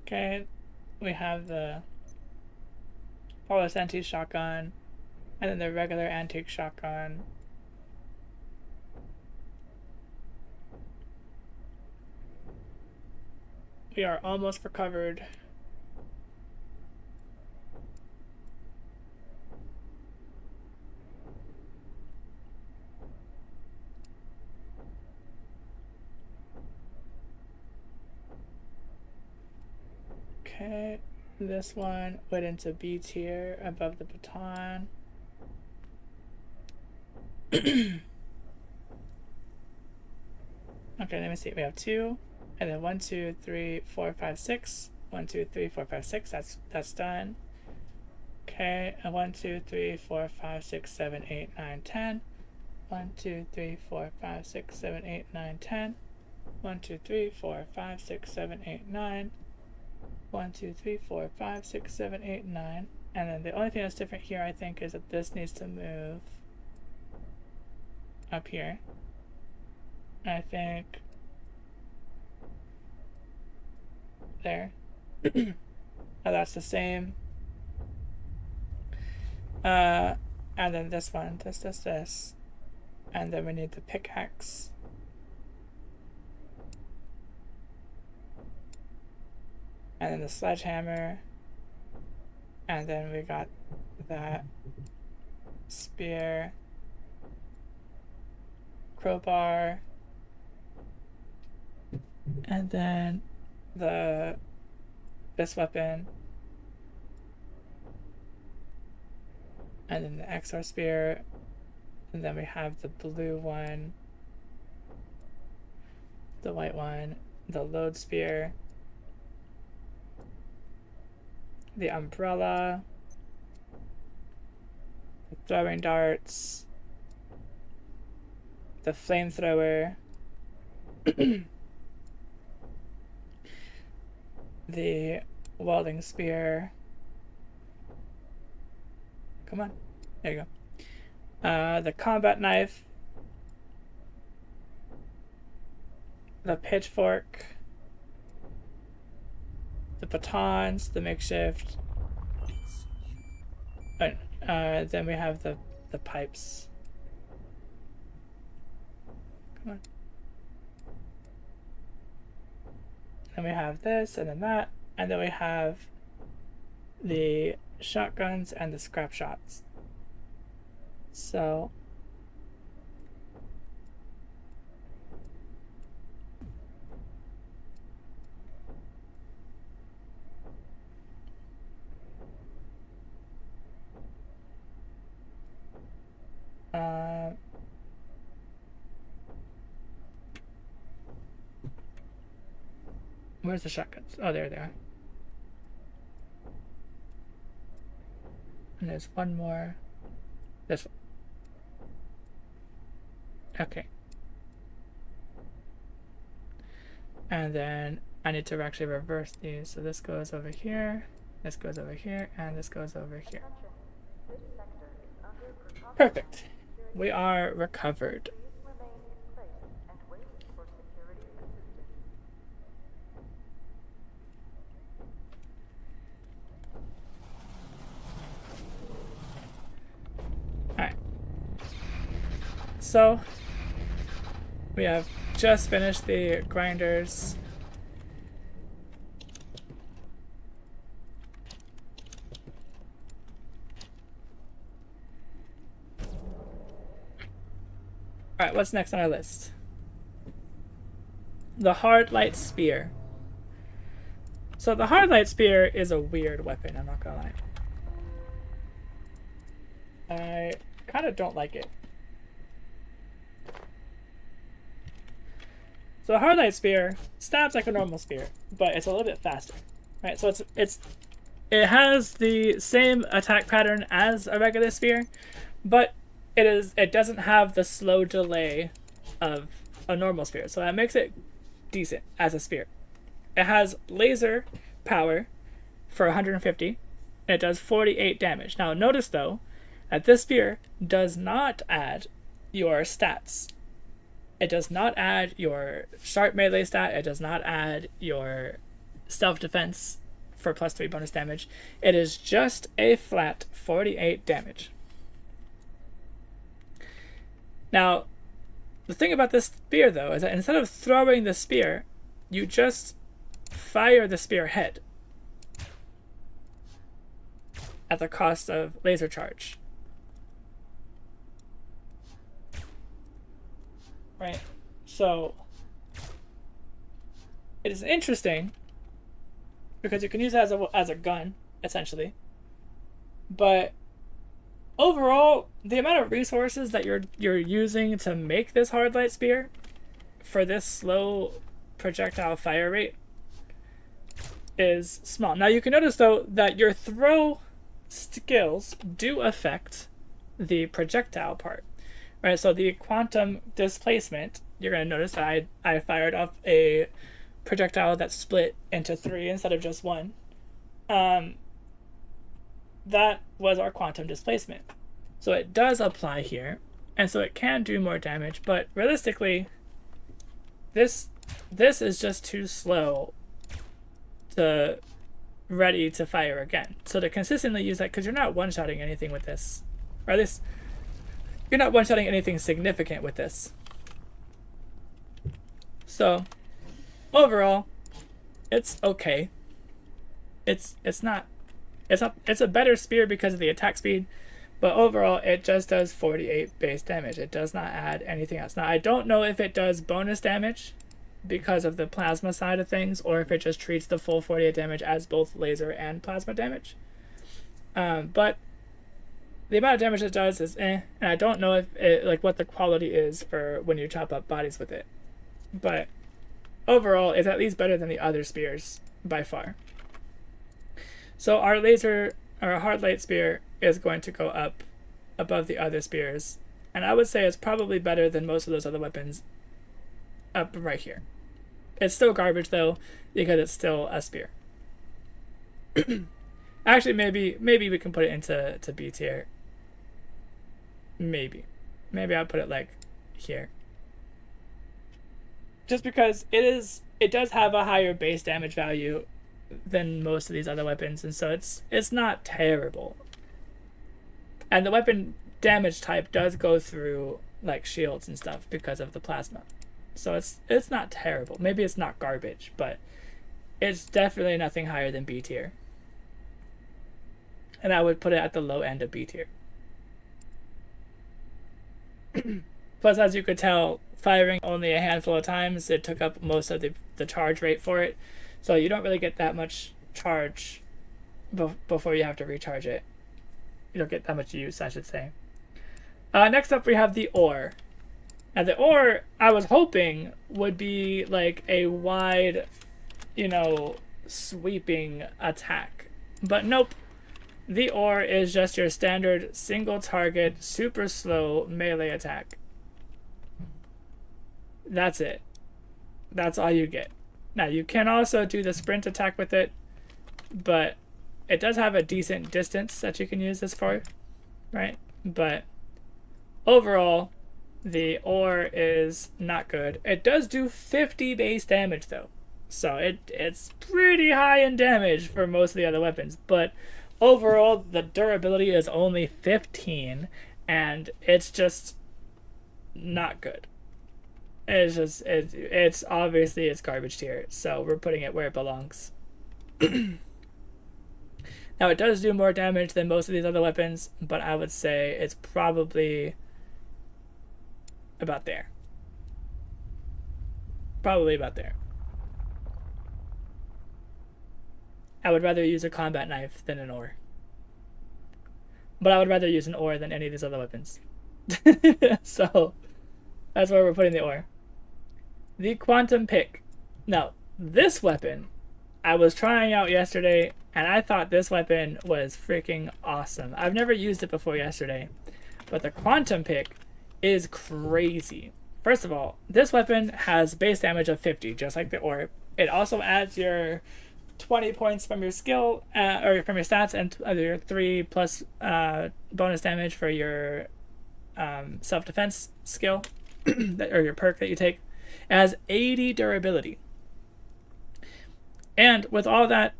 Okay, we have the Paulus antique shotgun, and then the regular antique shotgun. We are almost recovered. Okay, this one went into B tier above the baton. Okay, let me see. We have 2, and then 1, 2, 3, 4, 5, 6. 1, 2, 3, 4, 5, 6. That's done. Okay, and 1, 2, 3, 4, 5, 6, 7, 8, 9, 10. 1, 2, 3, 4, 5, 6, 7, 8, 9, 10. 1, 2, 3, 4, 5, 6, 7, 8, 9. 1, 2, 3, 4, 5, 6, 7, 8, 9. And then the only thing that's different here, I think, is that this needs to move up here. I think there. Oh, that's the same. And then this one, this. And then we need the pickaxe. And then the sledgehammer. And then we got that spear, crowbar, and then this weapon, and then the XR spear, and then we have the blue one, the white one, the load spear, the umbrella, the throwing darts, the flamethrower, the welding spear. Come on. There you go. The combat knife, the pitchfork, the batons, the makeshift. Then we have the pipes. Come on. Then we have this, and then that, and then we have the shotguns and the scrap shots. So where's the shotguns? Oh, there they are. And there's one more. This one. Okay. And then I need to actually reverse these. So this goes over here, this goes over here, and this goes over here. Perfect. We are recovered. Alright. So we have just finished the grinders. Alright, what's next on our list? The Hard Light Spear. So the Hard Light Spear is a weird weapon, I'm not gonna lie. I kind of don't like it. So a Hard Light Spear stabs like a normal spear, but it's a little bit faster, right? So it's it has the same attack pattern as a regular spear, but it doesn't have the slow delay of a normal spear, so that makes it decent as a spear. It has laser power for 150, and it does 48 damage. Now notice though that this spear does not add your stats. It does not add your sharp melee stat. It does not add your self-defense for plus 3 bonus damage. It is just a flat 48 damage. Now, the thing about this spear, though, is that instead of throwing the spear, you just fire the spear head at the cost of laser charge. Right? So, it is interesting because you can use it as a gun, essentially. But overall, the amount of resources that you're using to make this hard light spear for this slow projectile fire rate is small. Now you can notice though that your throw skills do affect the projectile part, right? So the quantum displacement, you're going to notice that I fired off a projectile that split into 3 instead of just 1. That was our quantum displacement. So it does apply here, and so it can do more damage, but realistically, this is just too slow to ready to fire again. So to consistently use that, because you're not one-shotting anything with this, or at least you're not one-shotting anything significant with this. So overall, it's okay. It's a better spear because of the attack speed, but overall it just does 48 base damage. It does not add anything else. Now I don't know if it does bonus damage because of the plasma side of things, or if it just treats the full 48 damage as both laser and plasma damage. But the amount of damage it does is and I don't know if it, like, what the quality is for when you chop up bodies with it. But overall, it's at least better than the other spears by far. So our hard light spear is going to go up above the other spears, and I would say it's probably better than most of those other weapons up right here. It's still garbage though, because it's still a spear. Actually, maybe we can put it into B tier. Maybe I'll put it like here. Just because it does have a higher base damage value than most of these other weapons, and so it's not terrible. And the weapon damage type does go through like shields and stuff because of the plasma. So it's not terrible. Maybe it's not garbage, but it's definitely nothing higher than B tier. And I would put it at the low end of B tier. Plus, as you could tell, firing only a handful of times, it took up most of the charge rate for it. So you don't really get that much charge before you have to recharge it. You don't get that much use, I should say. Next up, we have the ore. Now, the ore, I was hoping, would be like a wide, sweeping attack. But nope. The ore is just your standard single target, super slow melee attack. That's it. That's all you get. Now, you can also do the sprint attack with it, but it does have a decent distance that you can use this for, right? But overall, the ore is not good. It does do 50 base damage, though. So it's pretty high in damage for most of the other weapons. But overall, the durability is only 15, and it's just not good. It's obviously it's garbage tier, so we're putting it where it belongs. Now, it does do more damage than most of these other weapons, but I would say it's probably about there. Probably about there. I would rather use a combat knife than an ore. But I would rather use an ore than any of these other weapons. So, that's where we're putting the ore. The quantum pick. Now, this weapon I was trying out yesterday, and I thought this weapon was freaking awesome. I've never used it before yesterday, but the quantum pick is crazy. First of all, this weapon has base damage of 50, just like the orb. It also adds your 20 points from your skill, or from your stats, and your 3 plus bonus damage for your self-defense skill, or your perk that you take. It has 80 durability. And with all that,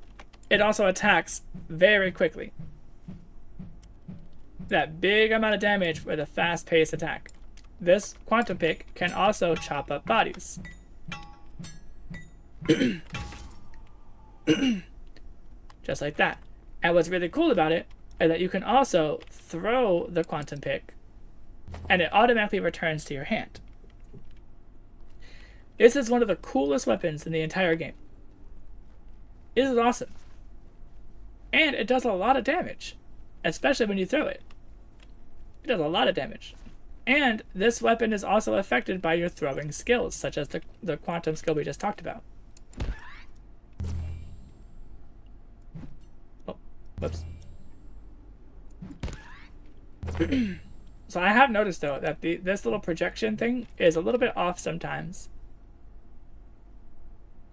it also attacks very quickly. That big amount of damage with a fast-paced attack. This quantum pick can also chop up bodies. Just like that. And what's really cool about it is that you can also throw the quantum pick and it automatically returns to your hand. This is one of the coolest weapons in the entire game. This is awesome. And it does a lot of damage, especially when you throw it. It does a lot of damage. And this weapon is also affected by your throwing skills, such as the quantum skill we just talked about. Oh, whoops. So I have noticed, though, that this little projection thing is a little bit off sometimes.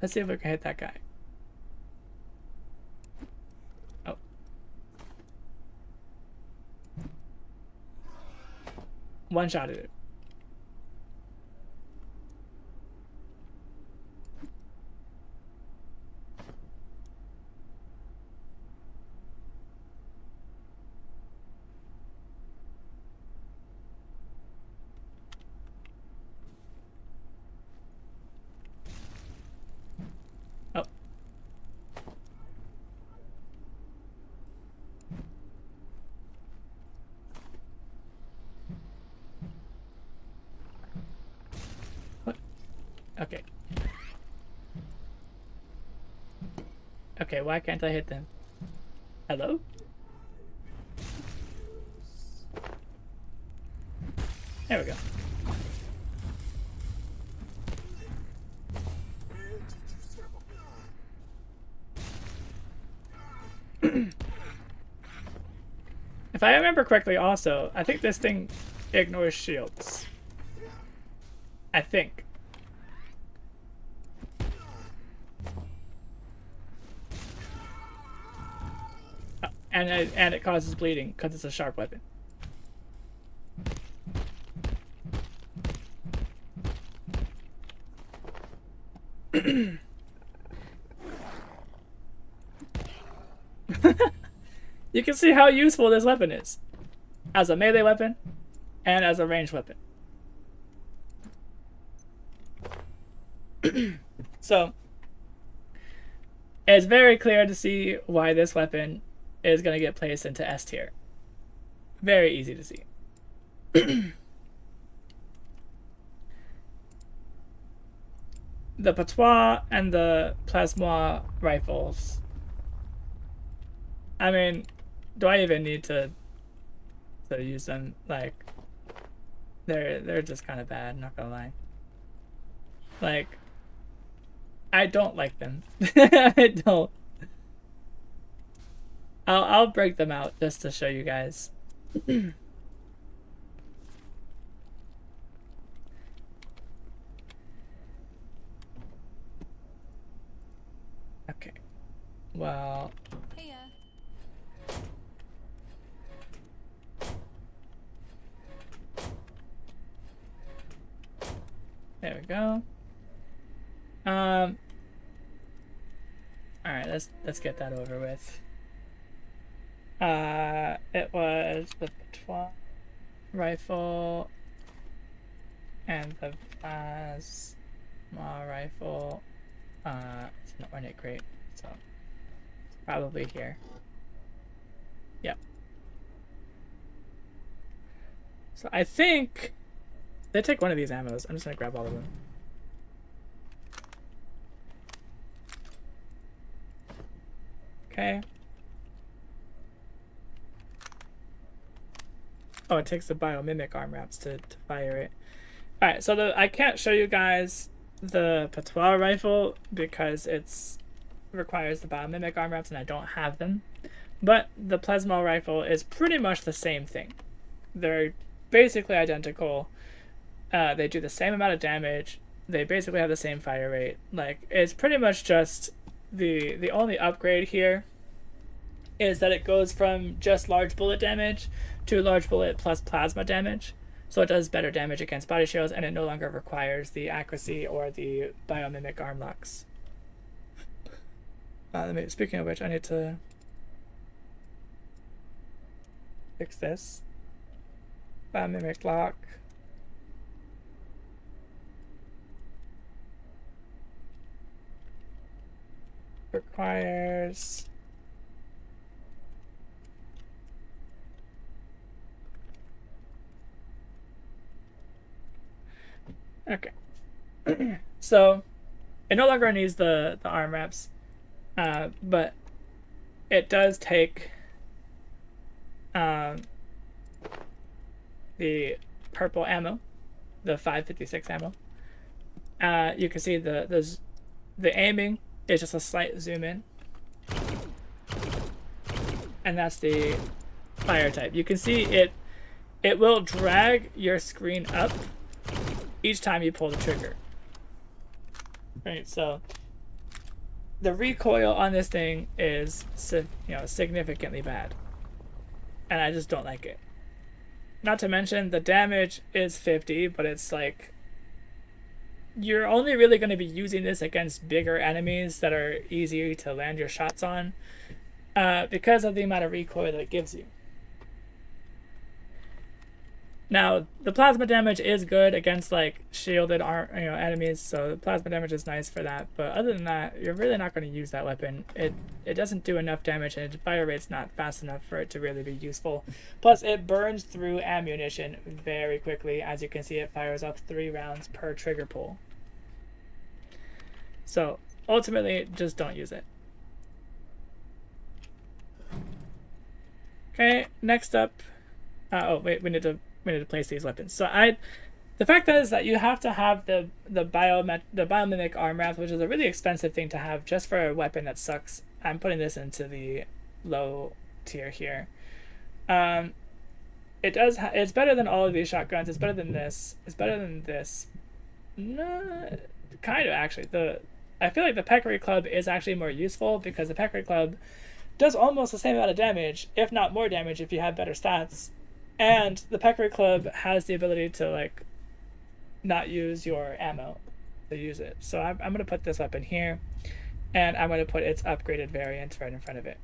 Let's see if we can hit that guy. Oh. One-shotted it. Oh. What? Okay. Okay, why can't I hit them? Hello? There we go. If I remember correctly also, I think this thing ignores shields. I think. And it causes bleeding because it's a sharp weapon. You can see how useful this weapon is as a melee weapon and as a ranged weapon. So it's very clear to see why this weapon is going to get placed into S tier. Very easy to see. The patois and the plasma rifles. I mean, do I even need to use them? Like, they're just kind of bad, not gonna lie. Like, I don't like them. I don't. I'll break them out just to show you guys. Okay. Well. Hiya. There we go. All right, let's get that over with. It was the patois rifle and the plasma rifle. It's not ornate crate, so it's probably here. Yep. So I think they take one of these ammos. I'm just gonna grab all of them. Okay. Oh, it takes the biomimic arm wraps to fire it. Alright, so I can't show you guys the patois rifle because it's requires the biomimic arm wraps, and I don't have them. But the plasma rifle is pretty much the same thing. They're basically identical. They do the same amount of damage. They basically have the same fire rate. Like, it's pretty much just the only upgrade here is that it goes from just large bullet damage to large bullet plus plasma damage. So it does better damage against body shields, and it no longer requires the accuracy or the biomimic arm locks. Speaking of which, I need to fix this. Biomimic lock. Requires okay. So it no longer needs the arm wraps, but it does take the purple ammo, the 556 ammo. You can see the aiming is just a slight zoom in, and that's the fire type. You can see it will drag your screen up each time you pull the trigger. Right, so the recoil on this thing is significantly bad, and I just don't like it. Not to mention the damage is 50, but it's like you're only really going to be using this against bigger enemies that are easier to land your shots on, because of the amount of recoil that it gives you. Now, the plasma damage is good against like shielded enemies, so the plasma damage is nice for that. But other than that, you're really not going to use that weapon. It doesn't do enough damage, and its fire rate's not fast enough for it to really be useful. Plus, it burns through ammunition very quickly. As you can see, it fires off 3 rounds per trigger pull. So ultimately, just don't use it. Okay, next up. Oh wait, we need to place these weapons. So the fact is that you have to have the biomimic arm wrap, which is a really expensive thing to have just for a weapon that sucks. I'm putting this into the low tier here. It's better than all of these shotguns. It's better than this. It's better than this. No, kind of actually. I feel like the Peccary Club is actually more useful because the Peccary Club does almost the same amount of damage, if not more damage, if you have better stats. And the Peccary Club has the ability to like not use your ammo to use it. So I'm going to put this weapon here, and I'm going to put its upgraded variant right in front of it.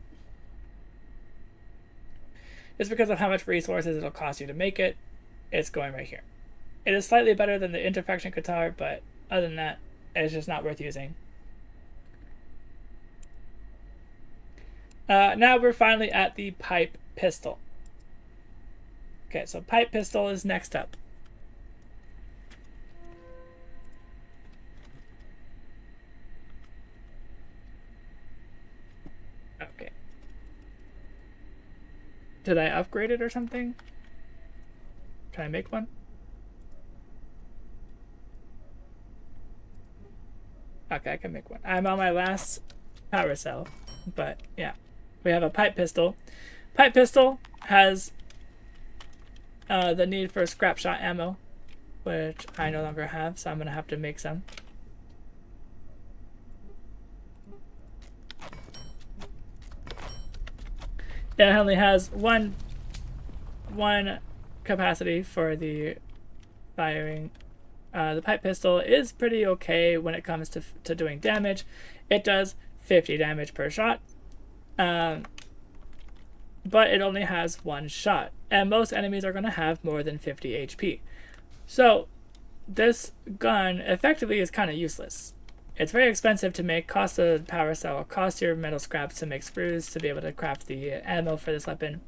Just because of how much resources it'll cost you to make it, it's going right here. It is slightly better than the interfaction guitar, but other than that, it's just not worth using. Now we're finally at the pipe pistol. Okay, so pipe pistol is next up. Okay. Did I upgrade it or something? Can I make one? Okay, I can make one. I'm on my last power cell, but yeah. We have a pipe pistol. Pipe pistol has the need for scrap shot ammo, which I no longer have, so I'm going to have to make some. It only has one capacity for the firing. The pipe pistol is pretty okay when it comes to doing damage. It does 50 damage per shot. But it only has one shot, and most enemies are going to have more than 50 HP. So this gun effectively is kind of useless. It's very expensive to make, costs a power cell, costs your metal scraps to make sprues to be able to craft the ammo for this weapon.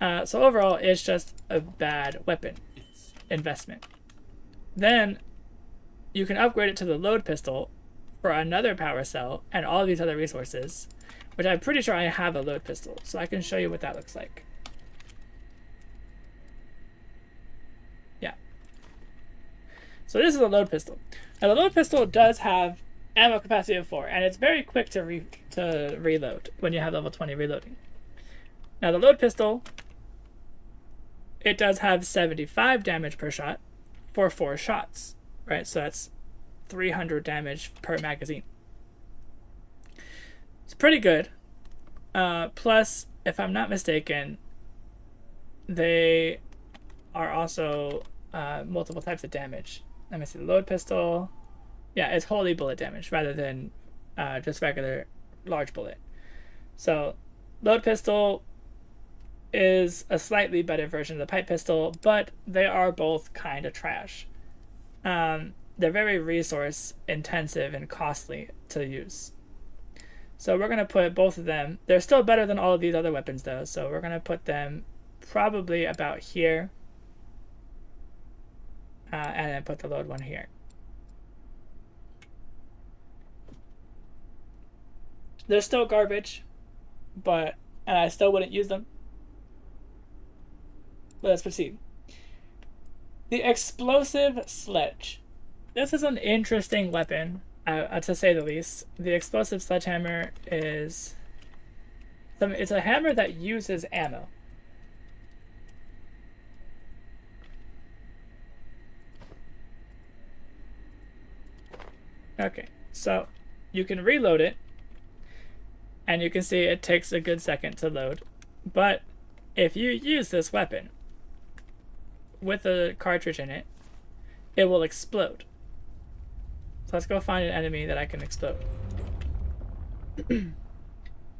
So overall, it's just a bad weapon investment. Then you can upgrade it to the load pistol for another power cell and all these other resources, which I'm pretty sure I have a load pistol, so I can show you what that looks like. Yeah. So this is a load pistol. Now the load pistol does have ammo capacity of 4, and it's very quick to reload when you have level 20 reloading. Now the load pistol, it does have 75 damage per shot for 4 shots, right? So that's 300 damage per magazine. It's pretty good. Plus, if I'm not mistaken, they are also multiple types of damage. Let me see, the load pistol. Yeah, it's holy bullet damage rather than just regular large bullet. So, load pistol is a slightly better version of the pipe pistol, but they are both kind of trash. They're very resource intensive and costly to use. So we're going to put both of them. They're still better than all of these other weapons though, so we're going to put them probably about here. And then put the load one here. They're still garbage, but I still wouldn't use them. But let's proceed. The explosive sledge. This is an interesting weapon, to say the least. The explosive sledgehammer is... it's a hammer that uses ammo. Okay, so you can reload it, and you can see it takes a good second to load. But if you use this weapon with a cartridge in it, it will explode. So let's go find an enemy that I can explode. And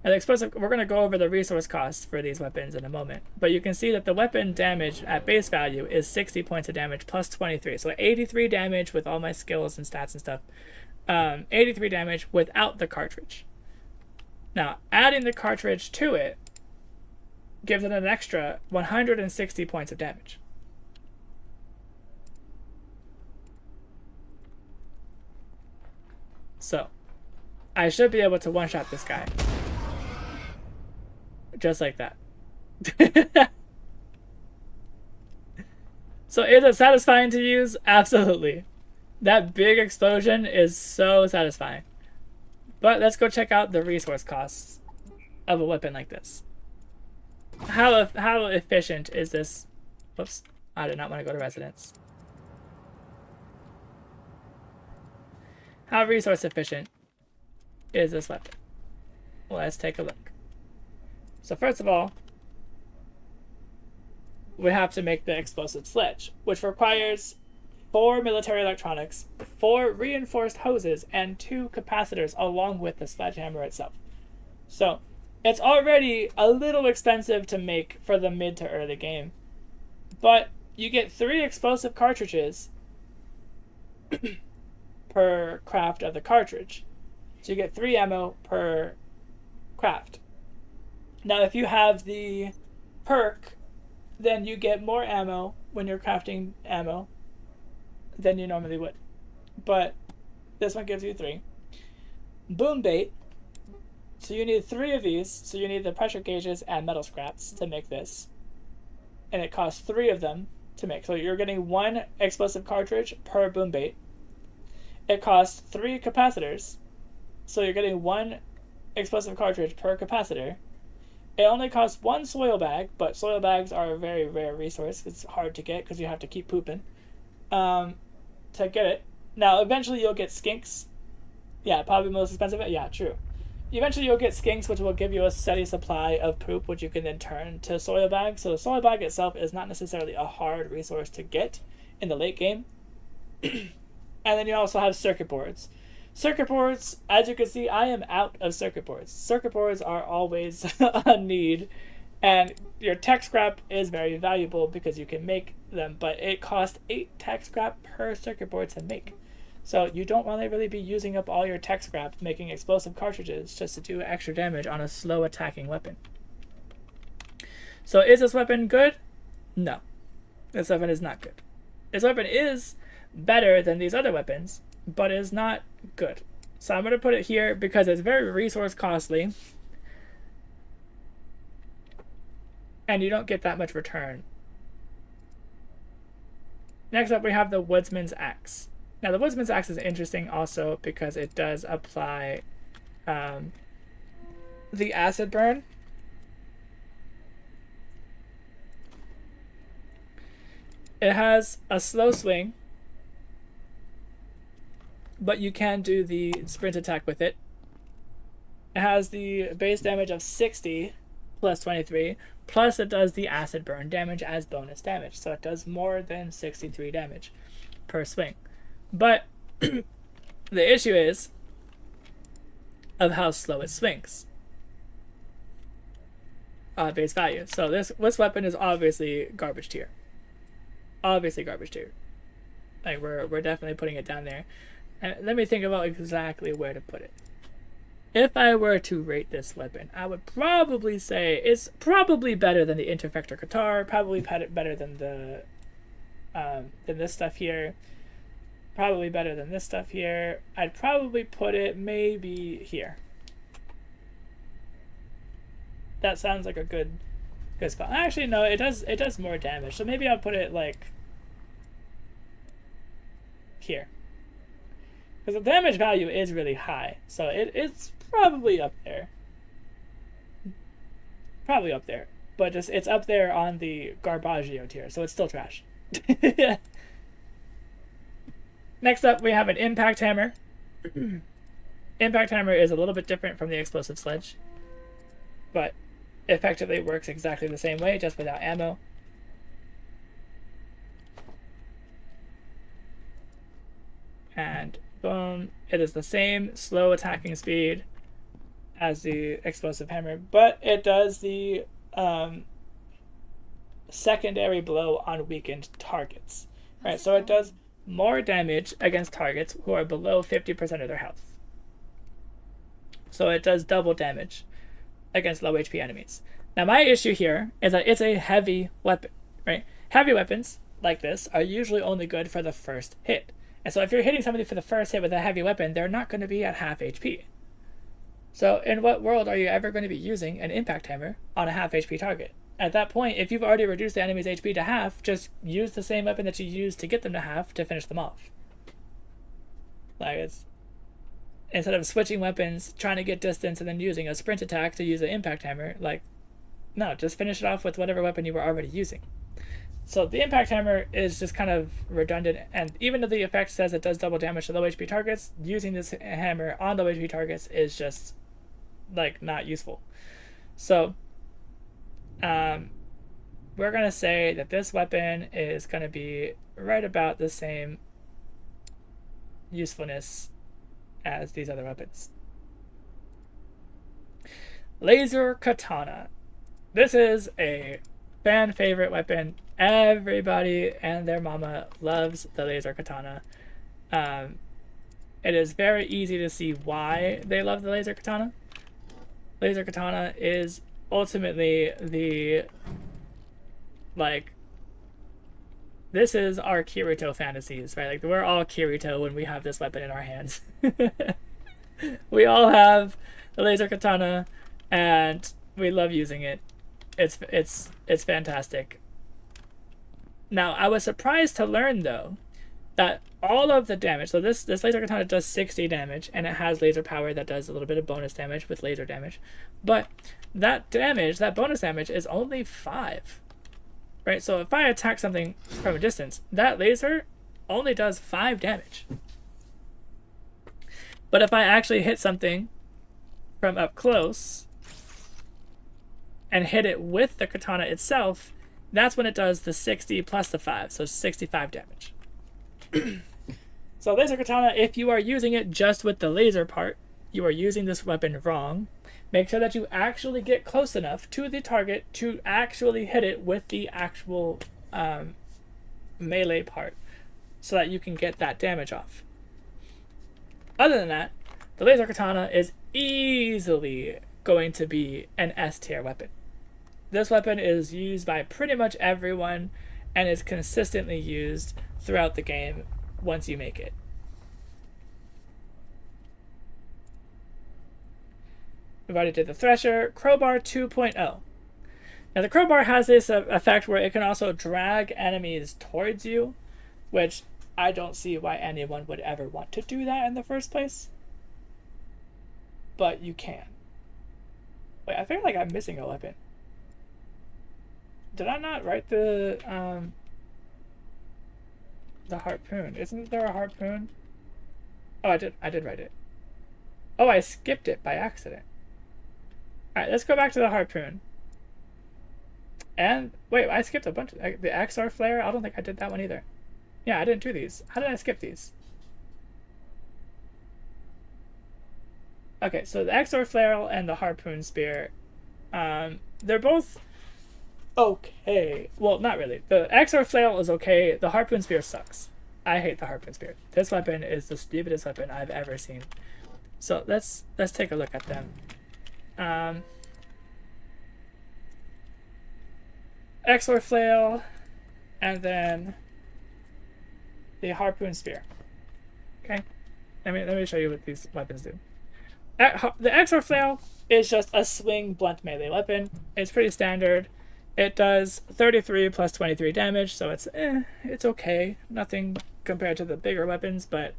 the explosive, we're going to go over the resource costs for these weapons in a moment. But you can see that the weapon damage at base value is 60 points of damage plus 23. So 83 damage with all my skills and stats and stuff. 83 damage without the cartridge. Now, adding the cartridge to it gives it an extra 160 points of damage. So, I should be able to one-shot this guy. Just like that. So is it satisfying to use? Absolutely. That big explosion is so satisfying. But let's go check out the resource costs of a weapon like this. How efficient is this? Whoops, I did not want to go to residence. How resource efficient is this weapon? Let's take a look. So first of all, we have to make the explosive sledge, which requires 4 military electronics, 4 reinforced hoses, and 2 capacitors along with the sledgehammer itself. So it's already a little expensive to make for the mid to early game, but you get 3 explosive cartridges per craft of the cartridge. So you get 3 ammo per craft. Now if you have the perk, then you get more ammo when you're crafting ammo than you normally would. But this one gives you 3. Boom bait. So you need 3 of these. So you need the pressure gauges and metal scraps to make this. And it costs 3 of them to make. So you're getting 1 explosive cartridge per boom bait. It costs 3 capacitors. So you're getting 1 explosive cartridge per capacitor. It only costs 1 soil bag, but soil bags are a very rare resource. It's hard to get because you have to keep pooping to get it. Now, eventually you'll get skinks. Yeah, probably the most expensive. Yeah, true. Eventually you'll get skinks, which will give you a steady supply of poop, which you can then turn to soil bag. So the soil bag itself is not necessarily a hard resource to get in the late game. And then you also have circuit boards. Circuit boards, as you can see, I am out of circuit boards. Circuit boards are always a need, and your tech scrap is very valuable because you can make them, but it costs 8 tech scrap per circuit board to make. So you don't want to really be using up all your tech scrap making explosive cartridges just to do extra damage on a slow attacking weapon. So is this weapon good? No. This weapon is not good. This weapon is better than these other weapons, but is not good. So I'm going to put it here because it's very resource costly and you don't get that much return. Next up we have the Woodsman's Axe. Now, the Woodsman's Axe is interesting also because it does apply the acid burn. It has a slow swing, but you can do the sprint attack with it. It has the base damage of 60 plus 23, plus it does the acid burn damage as bonus damage. So it does more than 63 damage per swing. But the issue is of how slow it swings. Base value. So this weapon is obviously garbage tier. Obviously garbage tier. Like we're definitely putting it down there. And let me think about exactly where to put it. If I were to rate this weapon, I would probably say it's probably better than the Interfector Qatar, probably better than the than this stuff here. Probably better than this stuff here. I'd probably put it maybe here. That sounds like a good spot. Actually, no, it does more damage. So maybe I'll put it like here. Because the damage value is really high. So it's probably up there. Probably up there. But just it's up there on the Garbaggio tier, so it's still trash. Next up, we have an Impact Hammer. Impact Hammer is a little bit different from the Explosive Sledge, but effectively works exactly the same way, just without ammo. And boom, it is the same slow attacking speed as the Explosive Hammer, but it does the secondary blow on weakened targets. Right, so it does more damage against targets who are below 50% of their health. So it does double damage against low HP enemies. Now my issue here is that it's a heavy weapon, right? Heavy weapons like this are usually only good for the first hit. And so if you're hitting somebody for the first hit with a heavy weapon, they're not going to be at half HP. So in what world are you ever going to be using an Impact Hammer on a half HP target? At that point, if you've already reduced the enemy's HP to half, just use the same weapon that you used to get them to half to finish them off. Like, it's instead of switching weapons, trying to get distance, and then using a sprint attack to use an Impact Hammer, like, no, just finish it off with whatever weapon you were already using. So the Impact Hammer is just kind of redundant, and even though the effect says it does double damage to low HP targets, using this hammer on low HP targets is just, like, not useful. So we're going to say that this weapon is going to be right about the same usefulness as these other weapons. Laser Katana. This is a fan favorite weapon. Everybody and their mama loves the Laser Katana. It is very easy to see why they love the Laser Katana. Laser Katana is ultimately the, like, this is our Kirito fantasies, right? Like, we're all Kirito when we have this weapon in our hands. We all have the Laser Katana, and we love using it. It's fantastic. Now, I was surprised to learn, though, that all of the damage, so this Laser Katana does 60 damage, and it has laser power that does a little bit of bonus damage with laser damage, but that damage, that bonus damage, is only 5. Right, so if I attack something from a distance, that laser only does 5 damage. But if I actually hit something from up close and hit it with the katana itself, that's when it does the 60 plus the 5, so 65 damage. So Laser Katana, if you are using it just with the laser part, you are using this weapon wrong. Make sure that you actually get close enough to the target to actually hit it with the actual melee part so that you can get that damage off. Other than that, the Laser Katana is easily going to be an S tier weapon. This weapon is used by pretty much everyone and is consistently used throughout the game once you make it. We've already did the Thresher. Crowbar 2.0. Now the crowbar has this effect where it can also drag enemies towards you, which I don't see why anyone would ever want to do that in the first place. But you can. Wait, I feel like I'm missing a weapon. Did I not write the harpoon? Isn't there a harpoon? Oh, I did write it. Oh, I skipped it by accident. Alright, let's go back to the harpoon. And, wait, I skipped a bunch of... The XR flare? I don't think I did that one either. Yeah, I didn't do these. How did I skip these? Okay, so the XR flare and the harpoon spear, they're both okay. Well, not really. The XR flail is okay. The harpoon spear sucks. I hate the harpoon spear. This weapon is the stupidest weapon I've ever seen. So let's take a look at them. XR flail, and then the harpoon spear. Okay, let me show you what these weapons do. The XR flail is just a swing blunt melee weapon. It's pretty standard. It does 33 plus 23 damage, so it's okay. Nothing compared to the bigger weapons, but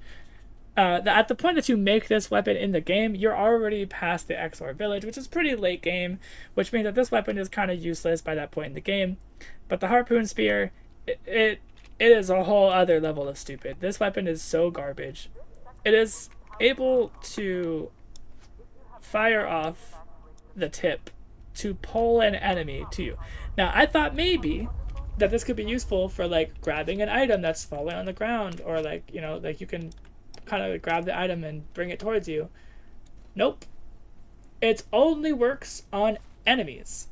at the point that you make this weapon in the game, you're already past the XR village, which is pretty late game, which means that this weapon is kind of useless by that point in the game. But the harpoon spear, it is a whole other level of stupid. This weapon is so garbage. It is able to fire off the tip to pull an enemy to you. Now, I thought maybe that this could be useful for like grabbing an item that's falling on the ground, or like, you know, like you can kind of grab the item and bring it towards you. Nope. It only works on enemies.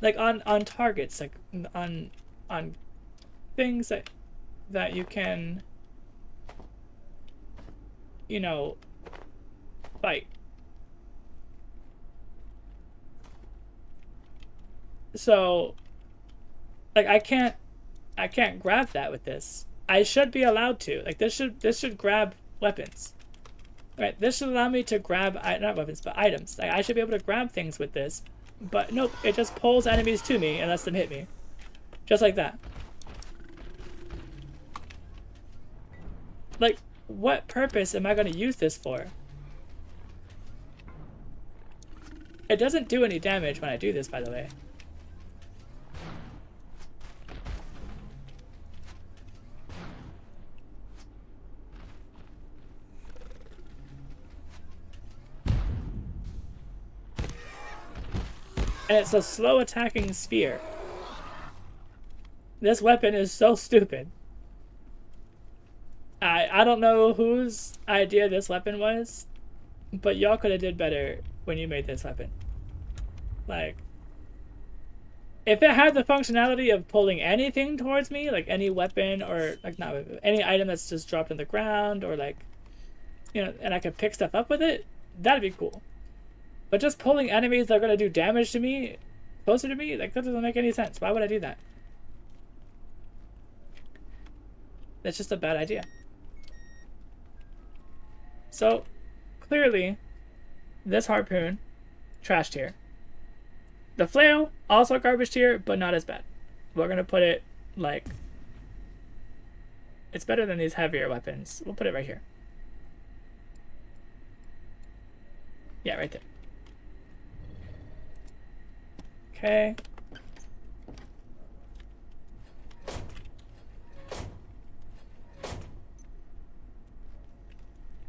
Like on targets, like on things that you can, you know, fight. So like I can't grab that with this. I should be allowed to. Like this should grab weapons. Right? This should allow me to grab not weapons, but items. Like I should be able to grab things with this. But nope, it just pulls enemies to me and lets them hit me. Just like that. Like, what purpose am I going to use this for? It doesn't do any damage when I do this, by the way. And it's a slow attacking spear. This weapon is so stupid. I don't know whose idea this weapon was, but y'all could have did better when you made this weapon. Like, if it had the functionality of pulling anything towards me, like any weapon or like not any item that's just dropped on the ground, or like, you know, and I could pick stuff up with it, that'd be cool. But just pulling enemies that are gonna do damage to me, closer to me, like that doesn't make any sense. Why would I do that? That's just a bad idea. So, clearly, this harpoon, trash tier. The flail, also garbage tier, but not as bad. We're gonna put it, like, it's better than these heavier weapons. We'll put it right here. Yeah, right there. Okay.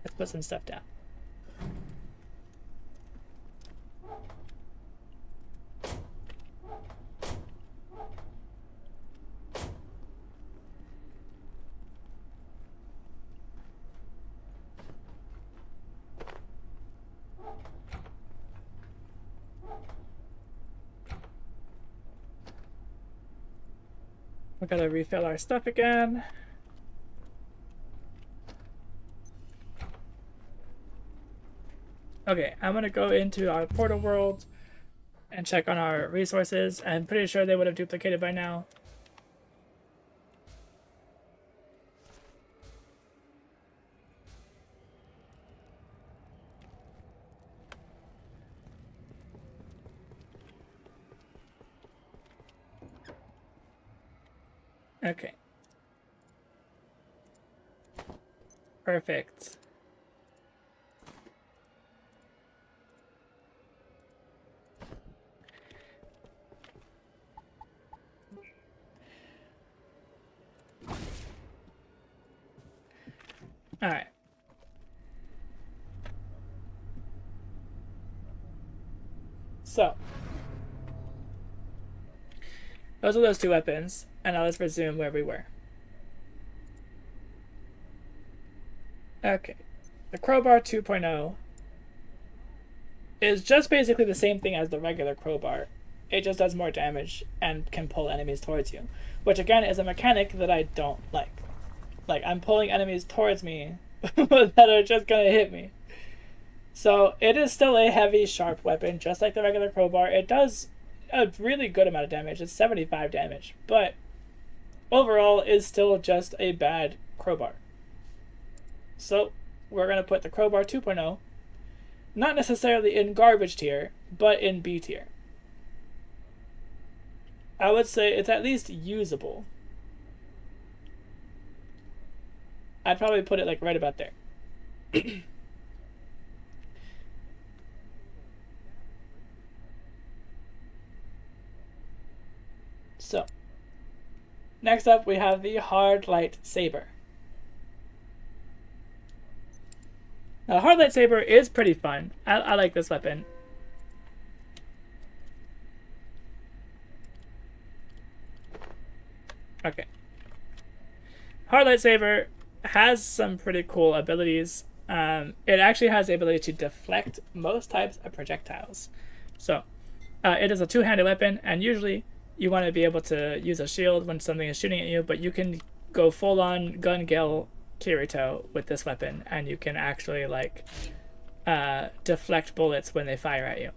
Let's put some stuff down. We're gonna refill our stuff again. Okay, I'm gonna go into our portal world and check on our resources. I'm pretty sure they would have duplicated by now. Okay. Perfect. All right. So, those are those two weapons, and now let's resume where we were. Okay. The crowbar 2.0 is just basically the same thing as the regular crowbar. It just does more damage and can pull enemies towards you, which again is a mechanic that I don't like. Like, I'm pulling enemies towards me that are just gonna hit me. So it is still a heavy, sharp weapon, just like the regular crowbar. It does a really good amount of damage. It's 75 damage, but overall is still just a bad crowbar. So we're going to put the crowbar 2.0, not necessarily in garbage tier, but in B tier. I would say it's at least usable. I'd probably put it like right about there. So, next up we have the hard light saber. Now, hard light saber is pretty fun. I like this weapon. Okay. Hard light saber has some pretty cool abilities. It actually has the ability to deflect most types of projectiles. So, it is a two-handed weapon, and usually you want to be able to use a shield when something is shooting at you, but you can go full-on gun gale Kirito with this weapon, and you can actually like deflect bullets when they fire at you.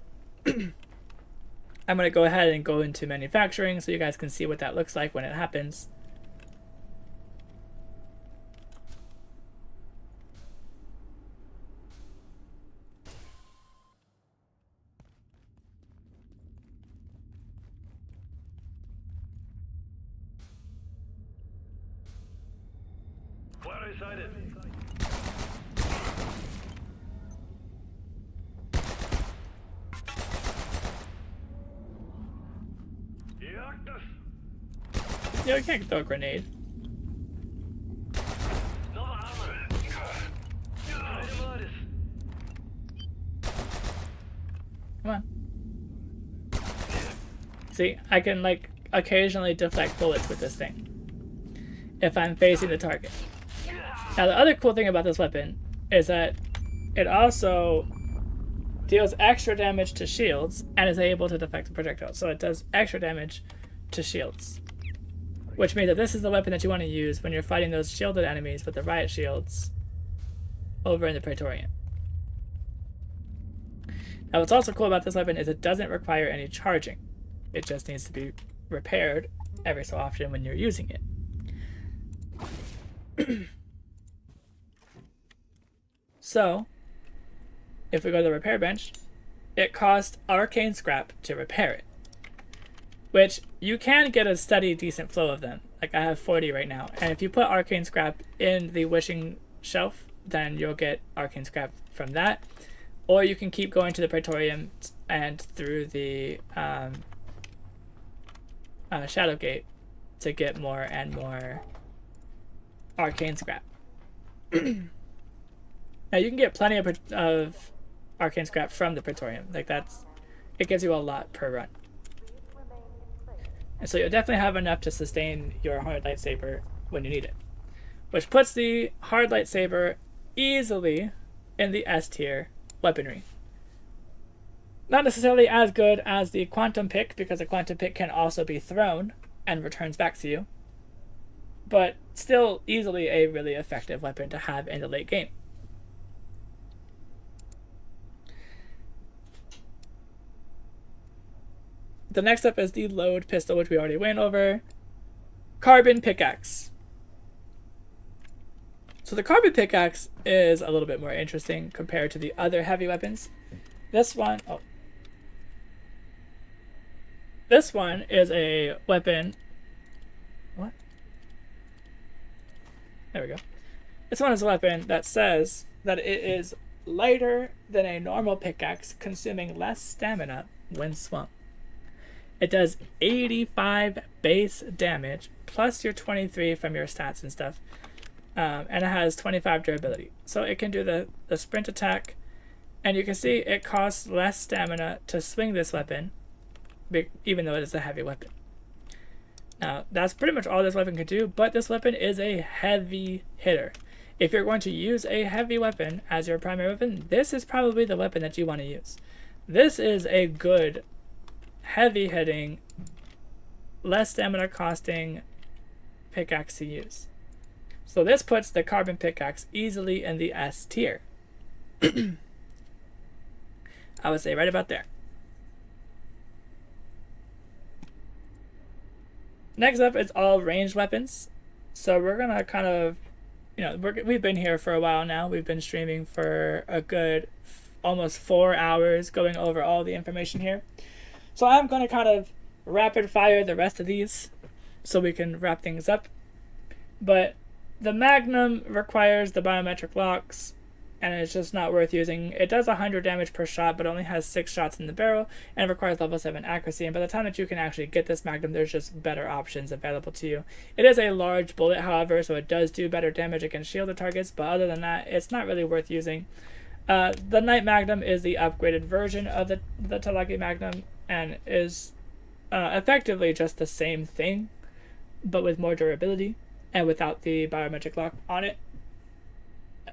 I'm going to go ahead and go into manufacturing so you guys can see what that looks like when it happens. Where is sighted? Yeah, we can't throw a grenade. Come on. See, I can like occasionally deflect bullets with this thing if I'm facing the target. Now the other cool thing about this weapon is that it also deals extra damage to shields and is able to deflect projectiles. So it does extra damage to shields, which means that this is the weapon that you want to use when you're fighting those shielded enemies with the riot shields over in the Praetorium. Now what's also cool about this weapon is it doesn't require any charging. It just needs to be repaired every so often when you're using it. So, if we go to the repair bench, it costs arcane scrap to repair it, which you can get a steady, decent flow of them. Like I have 40 right now, and if you put arcane scrap in the wishing shelf, then you'll get arcane scrap from that, or you can keep going to the Praetorium and through the Shadow Gate to get more and more arcane scrap. Now you can get plenty of arcane scrap from the Praetorium. Like it gives you a lot per run. And so you'll definitely have enough to sustain your hard lightsaber when you need it. Which puts the hard lightsaber easily in the S tier weaponry. Not necessarily as good as the quantum pick, because the quantum pick can also be thrown and returns back to you. But still easily a really effective weapon to have in the late game. The next up is the load pistol, which we already went over. Carbon pickaxe. So the carbon pickaxe is a little bit more interesting compared to the other heavy weapons. This one is a weapon. What? There we go. This one is a weapon that says that it is lighter than a normal pickaxe, consuming less stamina when swung. It does 85 base damage, plus your 23 from your stats and stuff. And it has 25 durability. So it can do the sprint attack. And you can see it costs less stamina to swing this weapon, even though it is a heavy weapon. Now, that's pretty much all this weapon can do, but this weapon is a heavy hitter. If you're going to use a heavy weapon as your primary weapon, this is probably the weapon that you want to use. This is a good, heavy hitting, less stamina costing pickaxe to use. So this puts the carbon pickaxe easily in the S tier. I would say right about there. Next up is all ranged weapons. So we're gonna kind of, we've been here for a while now. We've been streaming for a good almost 4 hours, going over all the information here. So I'm gonna kind of rapid fire the rest of these, so we can wrap things up. But the Magnum requires the biometric locks, and it's just not worth using. It does 100 damage per shot, but only has 6 shots in the barrel, and it requires level 7 accuracy. And by the time that you can actually get this Magnum, there's just better options available to you. It is a large bullet, however, so it does do better damage against shielded targets, but other than that, it's not really worth using. The Night Magnum is the upgraded version of the Talagi Magnum, and is effectively just the same thing, but with more durability, and without the biometric lock on it.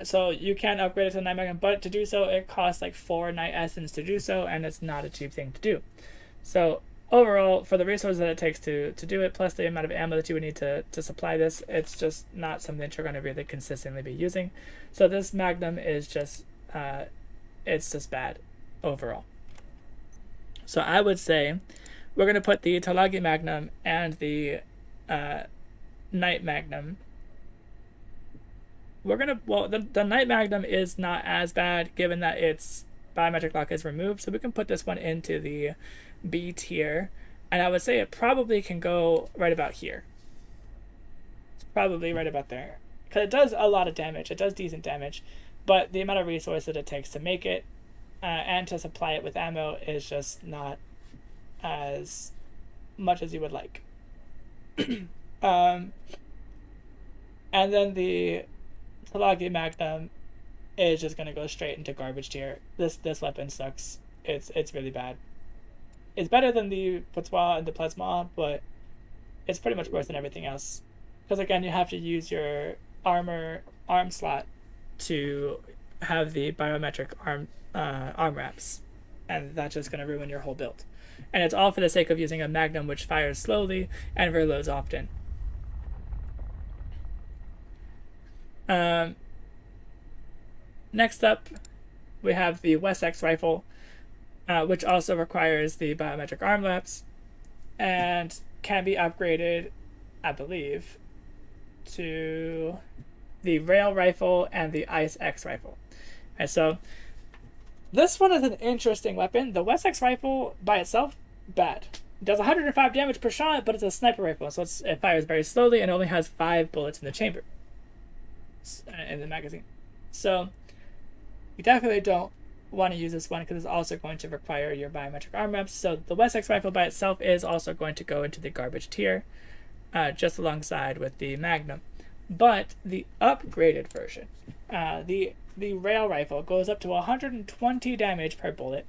So you can upgrade it to the Night Magnum, but to do so, it costs like 4 Night Essence to do so, and it's not a cheap thing to do. So overall, for the resources that it takes to do it, plus the amount of ammo that you would need to supply this, it's just not something that you're going to really consistently be using. So this Magnum is just, it's just bad overall. So I would say we're going to put the Talagi Magnum and the Night Magnum. The Night Magnum is not as bad, given that its biometric lock is removed, so we can put this one into the B tier, and I would say it probably can go right about here. It's probably right about there, because it does a lot of damage. It does decent damage, but the amount of resource that it takes to make it and to supply it with ammo is just not as much as you would like. And then the Talagi Magnum is just gonna go straight into garbage tier. This weapon sucks. It's really bad. It's better than the Patois and the Plasma, but it's pretty much worse than everything else. Because again, you have to use your arm slot to have the biometric arm wraps, and that's just gonna ruin your whole build. And it's all for the sake of using a Magnum which fires slowly and reloads often. Next up, we have the Wessex rifle, which also requires the biometric arm laps, and can be upgraded, I believe, to the rail rifle and the Ice X rifle. And so this one is an interesting weapon. The Wessex rifle by itself, bad. It does 105 damage per shot, but it's a sniper rifle, so it fires very slowly and only has 5 bullets in the chamber, in the magazine. So you definitely don't want to use this one, because it's also going to require your biometric arm wraps. So the Wessex rifle by itself is also going to go into the garbage tier, just alongside with the Magnum. But the upgraded version, the rail rifle, goes up to 120 damage per bullet,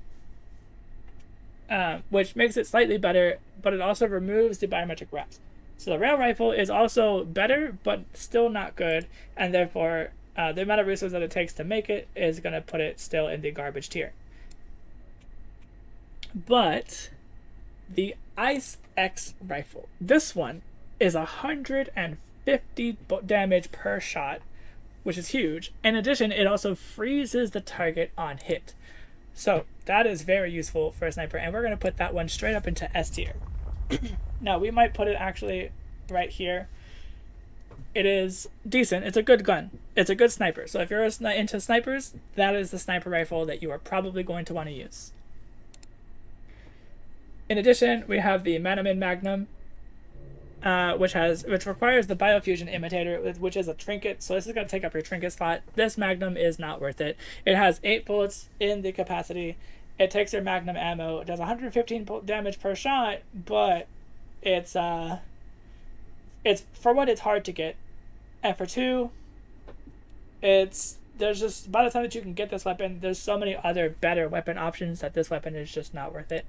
which makes it slightly better, but it also removes the biometric wraps. So the rail rifle is also better, but still not good, and therefore the amount of resources that it takes to make it is going to put it still in the garbage tier. But the Ice X rifle, this one is 150 damage per shot, which is huge. In addition, it also freezes the target on hit. So that is very useful for a sniper, and we're going to put that one straight up into S tier. Now, we might put it actually right here. It is decent. It's a good gun. It's a good sniper. So if you're into snipers, that is the sniper rifle that you are probably going to want to use. In addition, we have the Manamin Magnum. which requires the biofusion imitator, which is a trinket. So this is going to take up your trinket slot. This magnum is not worth it. It has 8 bullets in the capacity. It takes your magnum ammo. It does 115 damage per shot, but it's for one, it's hard to get, and for two, there's just, by the time that you can get this weapon, there's so many other better weapon options that this weapon is just not worth it.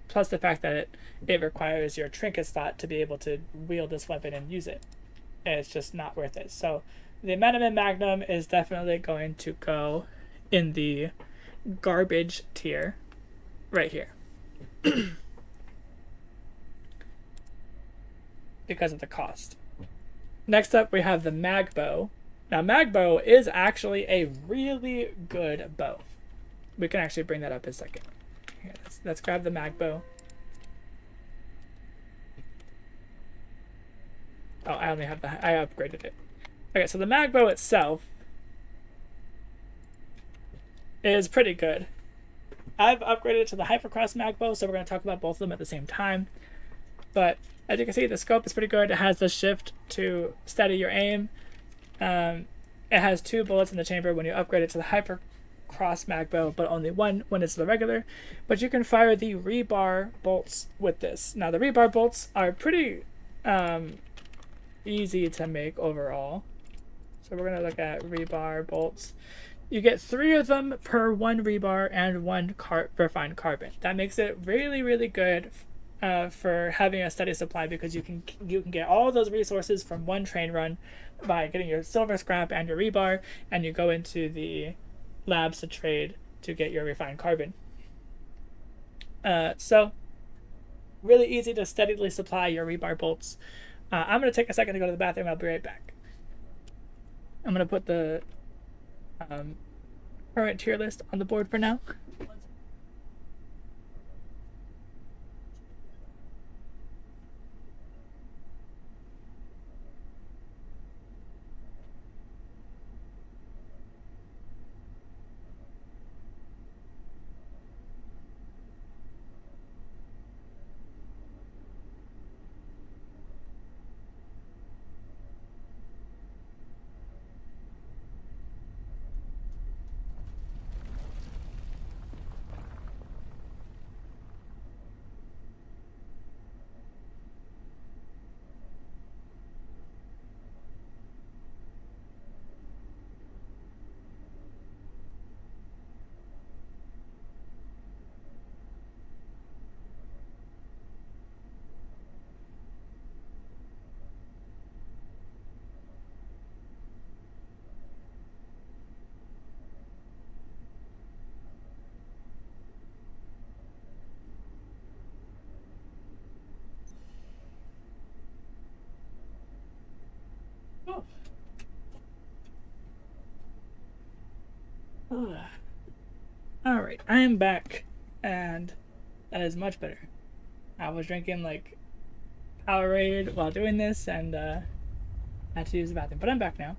Plus the fact that it requires your trinket slot to be able to wield this weapon and use it. And it's just not worth it. So the Metamin Magnum is definitely going to go in the garbage tier right here. Because of the cost. Next up we have the Magbow. Now Magbow is actually a really good bow. We can actually bring that up in a second. Here, let's grab the Magbow. Oh, I only have I upgraded it. Okay, so the Magbow itself is pretty good. I've upgraded it to the Hypercross Magbow, so we're going to talk about both of them at the same time. But as you can see, the scope is pretty good. It has the shift to steady your aim. It has 2 bullets in the chamber when you upgrade it to the Hypercross Magbow, but only 1 when it's the regular. But you can fire the rebar bolts with this. Now the rebar bolts are pretty easy to make overall. So we're going to look at rebar bolts. You get 3 of them per 1 rebar and 1 refined carbon. That makes it really, really good for having a steady supply, because you can get all those resources from 1 train run by getting your silver scrap and your rebar, and you go into the labs to trade to get your refined carbon. So really easy to steadily supply your rebar bolts. I'm going to take a second to go to the bathroom. I'll be right back. I'm going to put the current tier list on the board for now. Alright, I am back, and that is much better. I was drinking like Powerade while doing this, and had to use the bathroom, but I'm back now.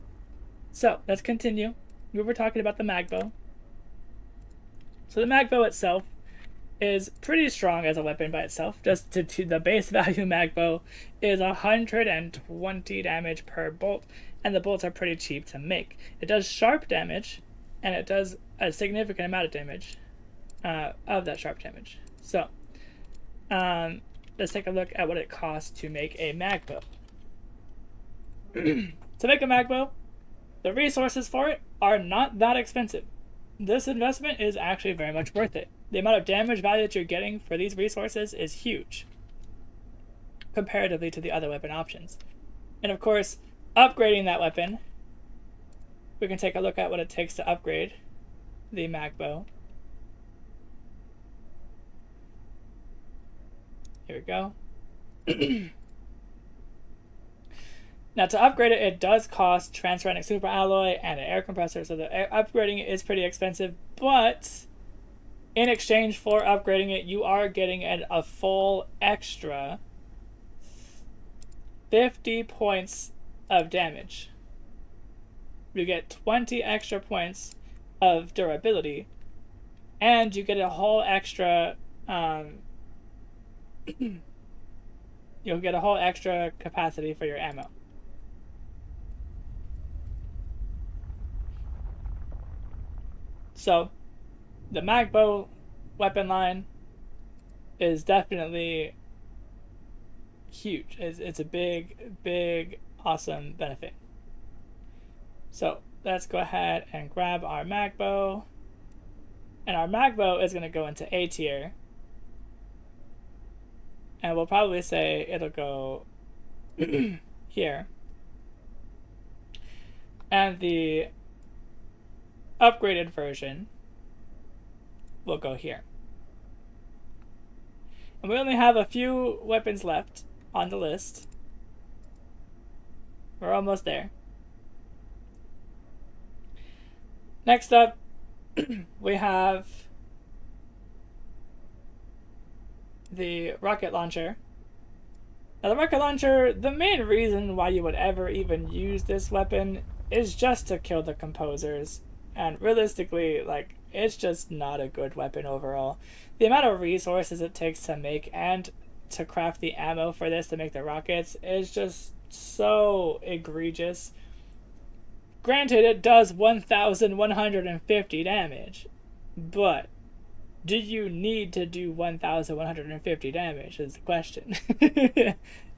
So let's continue. We were talking about the Magbow. So the Magbow itself is pretty strong as a weapon by itself. Just to the base value Magbow is 120 damage per bolt, and the bolts are pretty cheap to make. It does sharp damage, and it does a significant amount of damage of that sharp damage. So let's take a look at what it costs to make a Magbow. To make a Magbow, the resources for it are not that expensive. This investment is actually very much worth it. The amount of damage value that you're getting for these resources is huge comparatively to the other weapon options. And of course, upgrading that weapon, we can take a look at what it takes to upgrade the Magbow. Here we go. Now to upgrade it, it does cost transuranic super alloy and an air compressor, so upgrading it is pretty expensive, but in exchange for upgrading it, you are getting a full extra 50 points of damage. You get 20 extra points of durability, and you get a whole extra you'll get a whole extra capacity for your ammo. So, the magbow weapon line is definitely huge. It's a big, awesome benefit. So, let's go ahead and grab our magbow. And our magbow is going to go into A tier. And we'll probably say it'll go here. And the upgraded version will go here. And we only have a few weapons left on the list. We're almost there. Next up, we have the rocket launcher. Now the rocket launcher, the main reason why you would ever even use this weapon is just to kill the composers. And realistically, like, it's just not a good weapon overall. The amount of resources it takes to make and to craft the ammo for this to make the rockets is just so egregious. Granted, it does 1,150 damage, but do you need to do 1,150 damage is the question.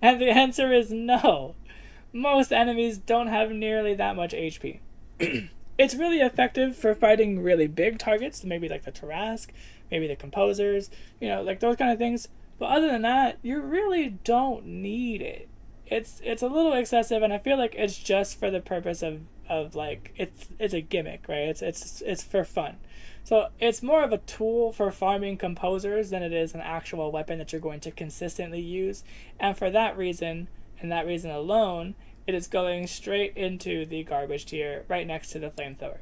And the answer is no. Most enemies don't have nearly that much HP. It's really effective for fighting really big targets, maybe like the Tarrasque, maybe the Composers, you know, like those kind of things. But other than that, you really don't need it. It's a little excessive, and I feel like it's just for the purpose of like it's a gimmick, right? It's for fun. So it's more of a tool for farming composers than it is an actual weapon that you're going to consistently use. And for that reason, and that reason alone, it is going straight into the garbage tier right next to the flamethrower.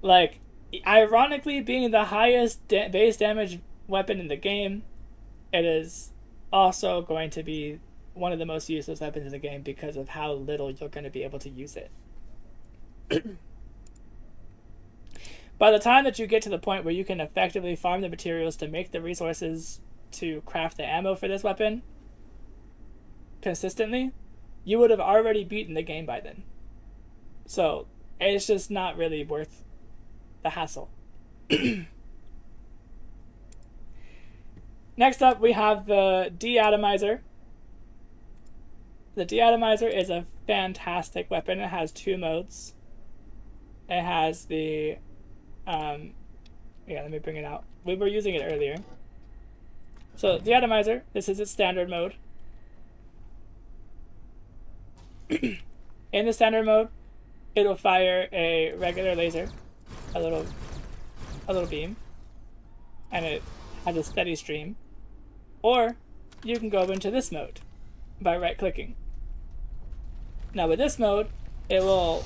Like, ironically, being the highest base damage weapon in the game, it is also going to be one of the most useless weapons in the game because of how little you're going to be able to use it. By the time that you get to the point where you can effectively farm the materials to make the resources to craft the ammo for this weapon consistently, you would have already beaten the game by then. So it's just not really worth the hassle. Next up, we have the deatomizer. The deatomizer is a fantastic weapon. It has two modes. It has the let me bring it out. We were using it earlier. So the atomizer, this is its standard mode. In the standard mode, it'll fire a regular laser, a little beam, and it has a steady stream. Or you can go into this mode by right-clicking. Now with this mode, it will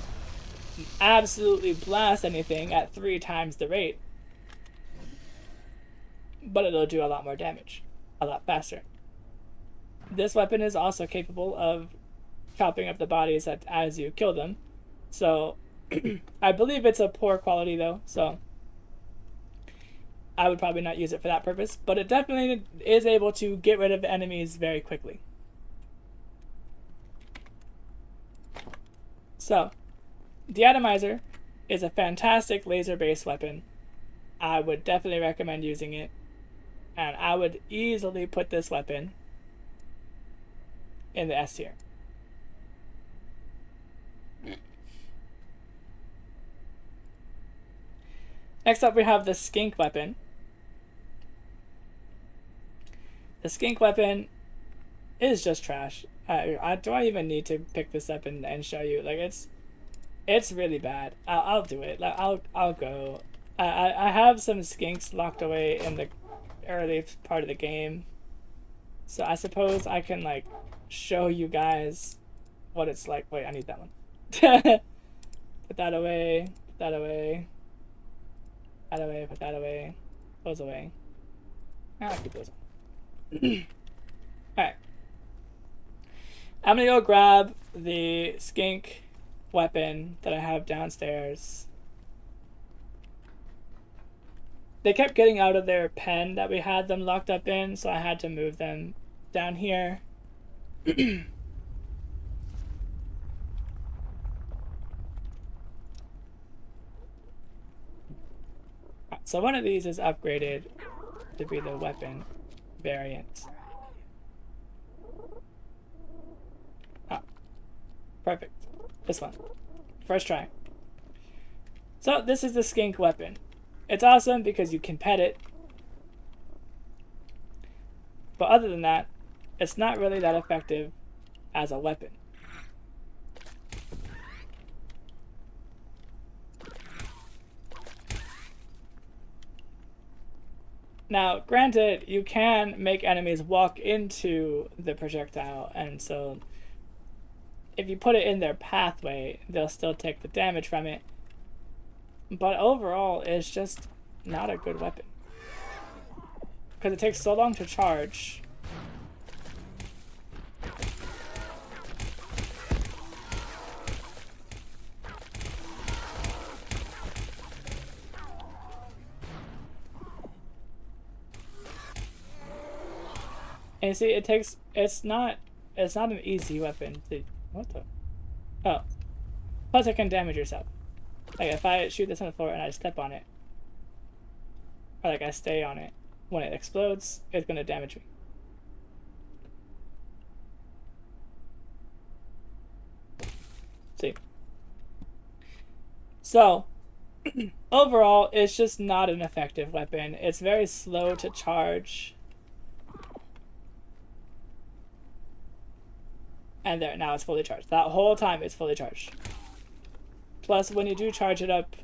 absolutely blast anything at 3 times the rate, but it'll do a lot more damage, a lot faster. This weapon is also capable of chopping up the bodies as you kill them, so I believe it's a poor quality though, so I would probably not use it for that purpose, but it definitely is able to get rid of enemies very quickly. So the atomizer is a fantastic laser-based weapon. I would definitely recommend using it, and I would easily put this weapon in the S tier. Next up, we have the skink weapon. The skink weapon is just trash. Do I even need to pick this up and show you? Like, it's really bad. I'll do it. Like, I'll go. I have some skinks locked away in the early part of the game, so I suppose I can like show you guys what it's like. Wait, I need that one. Put that away. Put that away. That away. Put that away. Those away. I'll keep those on. All right. I'm gonna go grab the skink weapon that I have downstairs. they kept getting out of their pen that we had them locked up in, so I had to move them down here. So one of these is upgraded to be the weapon variant. Ah, perfect. This one. First try. So this is the skink weapon. It's awesome because you can pet it. But other than that, it's not really that effective as a weapon. Now, granted, you can make enemies walk into the projectile, and so if you put it in their pathway, they'll still take the damage from it. But overall, it's just not a good weapon. Because it takes so long to charge. And you see, it's not an easy weapon to, what the? Oh. Plus it can damage yourself. Like if I shoot this on the floor and I step on it, or like I stay on it, when it explodes, it's gonna damage me. See? So, overall, it's just not an effective weapon. It's very slow to charge. And there, now it's fully charged. That whole time it's fully charged. Plus, when you do charge it up,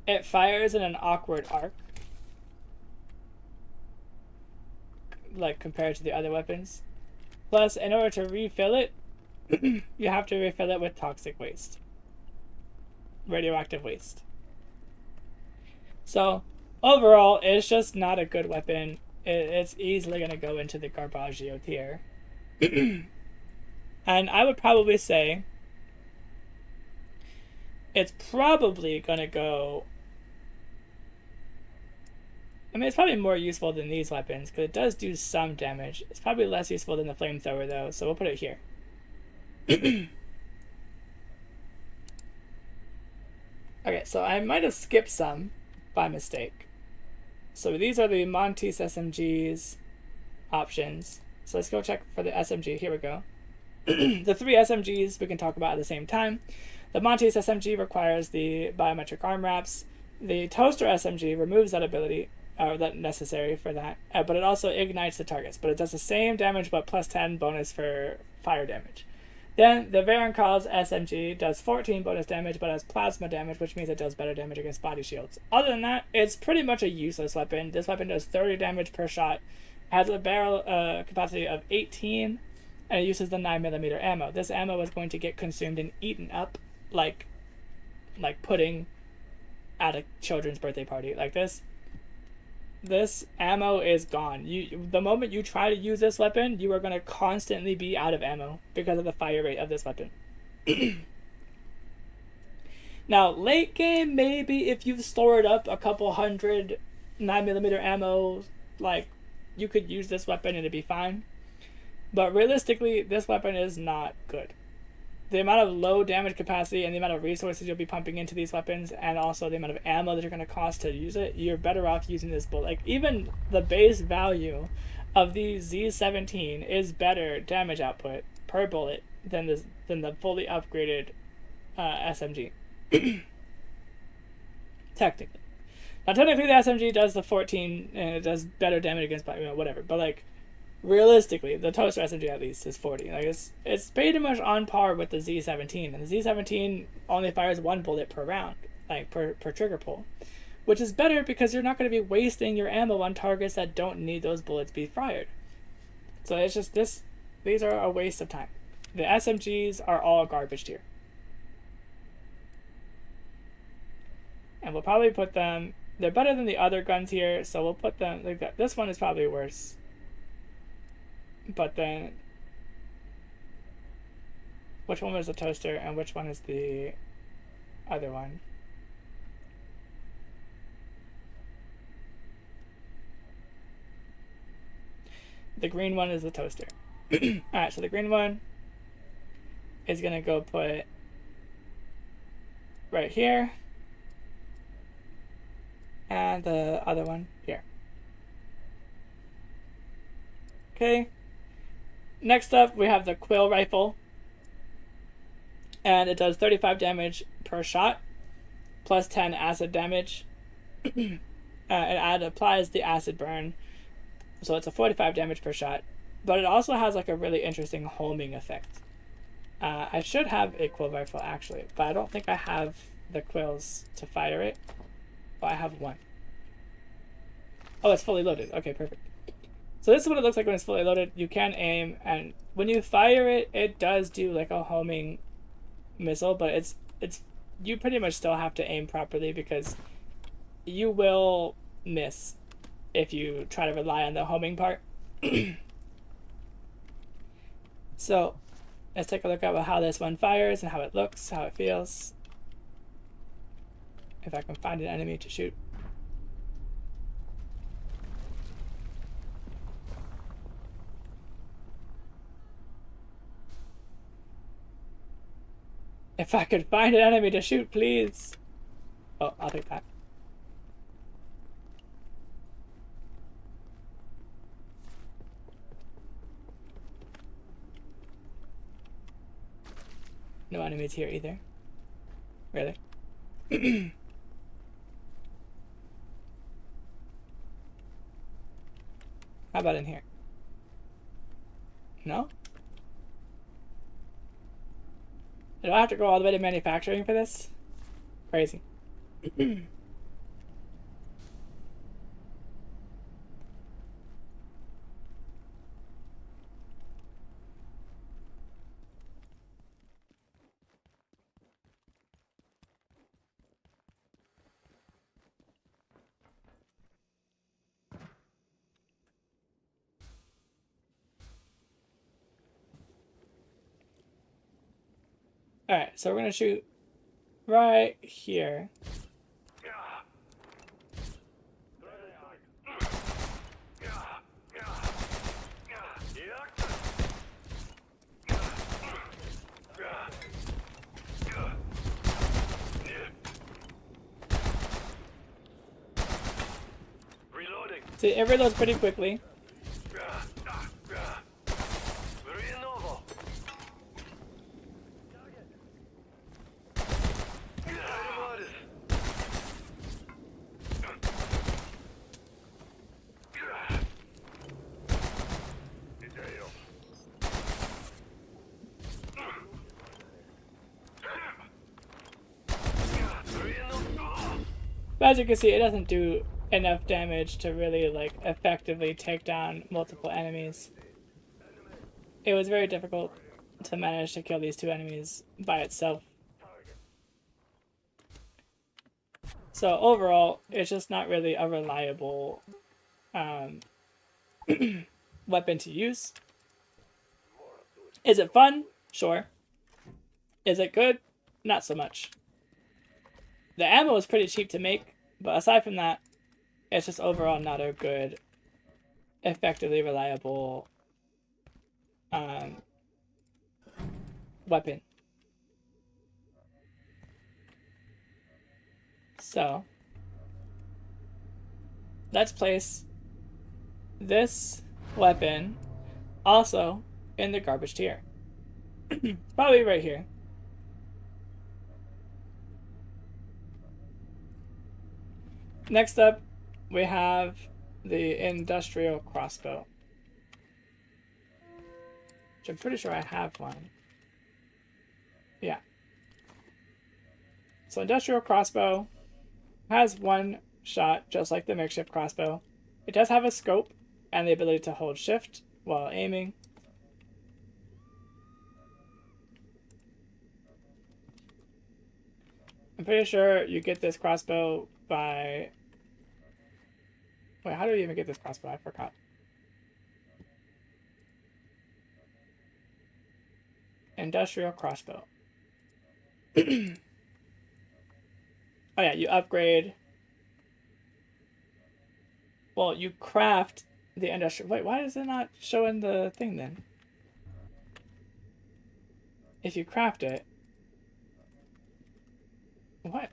it fires in an awkward arc. Like, compared to the other weapons. Plus, in order to refill it, you have to refill it with toxic waste. Radioactive waste. So, overall, it's just not a good weapon. It's easily going to go into the Garbaggio tier. And I would probably say it's probably going to go... I mean, it's probably more useful than these weapons, because it does do some damage. It's probably less useful than the flamethrower, though, so we'll put it here. Okay, so I might have skipped some by mistake. So these are the Montes SMG's options. So let's go check for the SMG. Here we go. The three SMGs we can talk about at the same time. The Montes SMG requires the biometric arm wraps. The Toaster SMG removes that ability, or that necessary for that, but it also ignites the targets. But it does the same damage, but plus 10 bonus for fire damage. Then the Varenkal's SMG does 14 bonus damage, but has plasma damage, which means it does better damage against body shields. Other than that, it's pretty much a useless weapon. This weapon does 30 damage per shot, has a barrel capacity of 18, and it uses the 9mm ammo. This ammo is going to get consumed and eaten up like pudding at a children's birthday party. Like this ammo is gone. The moment you try to use this weapon, you are going to constantly be out of ammo because of the fire rate of this weapon. Now, late game, maybe if you've stored up a couple hundred 9mm ammo, like, you could use this weapon and it'd be fine. But realistically, this weapon is not good. The amount of low damage capacity and the amount of resources you'll be pumping into these weapons, and also the amount of ammo that you're going to cost to use it, you're better off using this bullet. Like, even the base value of the Z17 is better damage output per bullet than the fully upgraded SMG. Technically. Now, technically, the SMG does the 14, and it does better damage against, whatever. But, like, realistically, the Toaster SMG at least is 40. Like, it's pretty much on par with the Z17, and the Z17 only fires one bullet per round, like per trigger pull, which is better because you're not going to be wasting your ammo on targets that don't need those bullets be fired. So it's just these are a waste of time. The SMGs are all garbage tier, and we'll probably put them. They're better than the other guns here, so we'll put them. Like, this one is probably worse. But then, which one was the Toaster and which one is the other one? The green one is the toaster. Alright, so the green one is going to go put right here. And the other one here. Okay. Next up, we have the quill rifle. And it does 35 damage per shot, plus 10 acid damage. It applies the acid burn, so it's a 45 damage per shot. But it also has like a really interesting homing effect. I should have a quill rifle actually, but I don't think I have the quills to fire it. But I have one. Oh, it's fully loaded. Okay, perfect. So this is what it looks like when it's fully loaded. You can aim, and when you fire it, it does do like a homing missile, but it's you pretty much still have to aim properly because you will miss if you try to rely on the homing part. So let's take a look at how this one fires and how it looks, how it feels. If I can find an enemy to shoot. If I could find an enemy to shoot, please. Oh, I'll take that. No enemies here either. Really? How about in here? No? Do I have to go all the way to manufacturing for this? Crazy. Alright, so we're gonna shoot right here. So it reloads pretty quickly. But as you can see, it doesn't do enough damage to really like effectively take down multiple enemies. It was very difficult to manage to kill these two enemies by itself. So overall, it's just not really a reliable weapon to use. Is it fun? Sure. Is it good? Not so much. The ammo is pretty cheap to make, but aside from that, it's just overall not a good, effectively reliable weapon. So, let's place this weapon also in the garbage tier. Probably right here. Next up, we have the industrial crossbow. Which I'm pretty sure I have one. Yeah. So industrial crossbow has one shot, just like the makeshift crossbow. It does have a scope and the ability to hold shift while aiming. I'm pretty sure you get this crossbow by... Wait, how do you even get this crossbow? I forgot. Industrial crossbow. Oh yeah, you upgrade. Well, you craft the industrial. Wait, why is it not showing the thing then? If you craft it. What?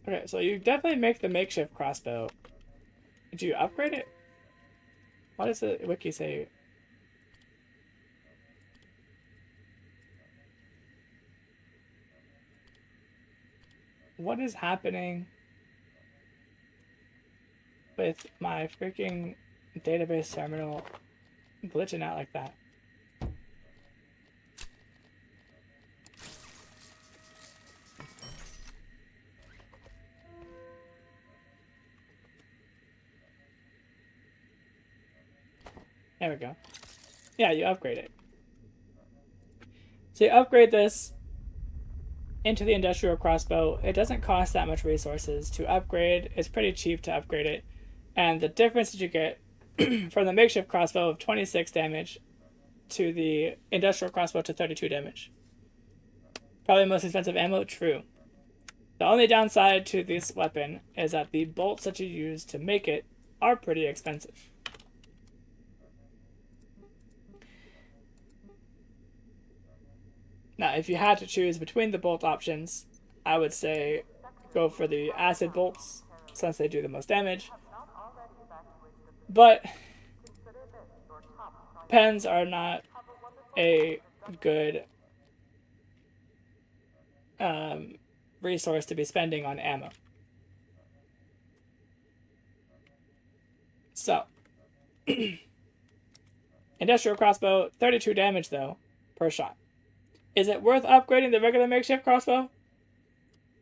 Okay, so you definitely make the makeshift crossbow. Did you upgrade it? What does the wiki say? What is happening with my freaking database terminal glitching out like that? There we go. Yeah, you upgrade it. So you upgrade this into the industrial crossbow. It doesn't cost that much resources to upgrade. It's pretty cheap to upgrade it. And the difference that you get from the makeshift crossbow of 26 damage to the industrial crossbow to 32 damage. Probably the most expensive ammo, true. The only downside to this weapon is that the bolts that you use to make it are pretty expensive. Now, if you had to choose between the bolt options, I would say go for the acid bolts, since they do the most damage. But pens are not a good resource to be spending on ammo. So, industrial crossbow, 32 damage though, per shot. Is it worth upgrading the regular makeshift crossbow?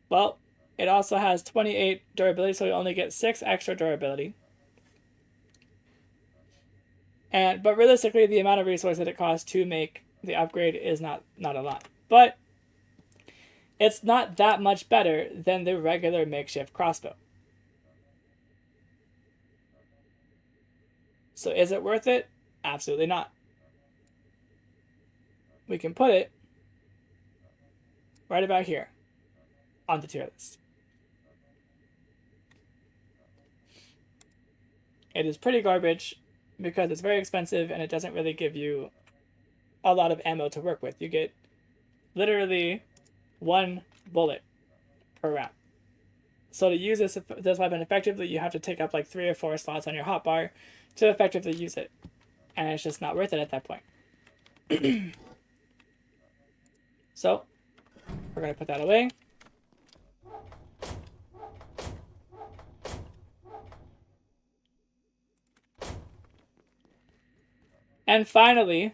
Well, it also has 28 durability, so you only get 6 extra durability. But realistically, the amount of resource that it costs to make the upgrade is not a lot. But it's not that much better than the regular makeshift crossbow. So is it worth it? Absolutely not. We can put it right about here on the tier list. It is pretty garbage because it's very expensive and it doesn't really give you a lot of ammo to work with. You get literally 1 bullet per round. So to use this weapon effectively, you have to take up like 3 or 4 slots on your hotbar to effectively use it. And it's just not worth it at that point. So, we're going to put that away. And finally,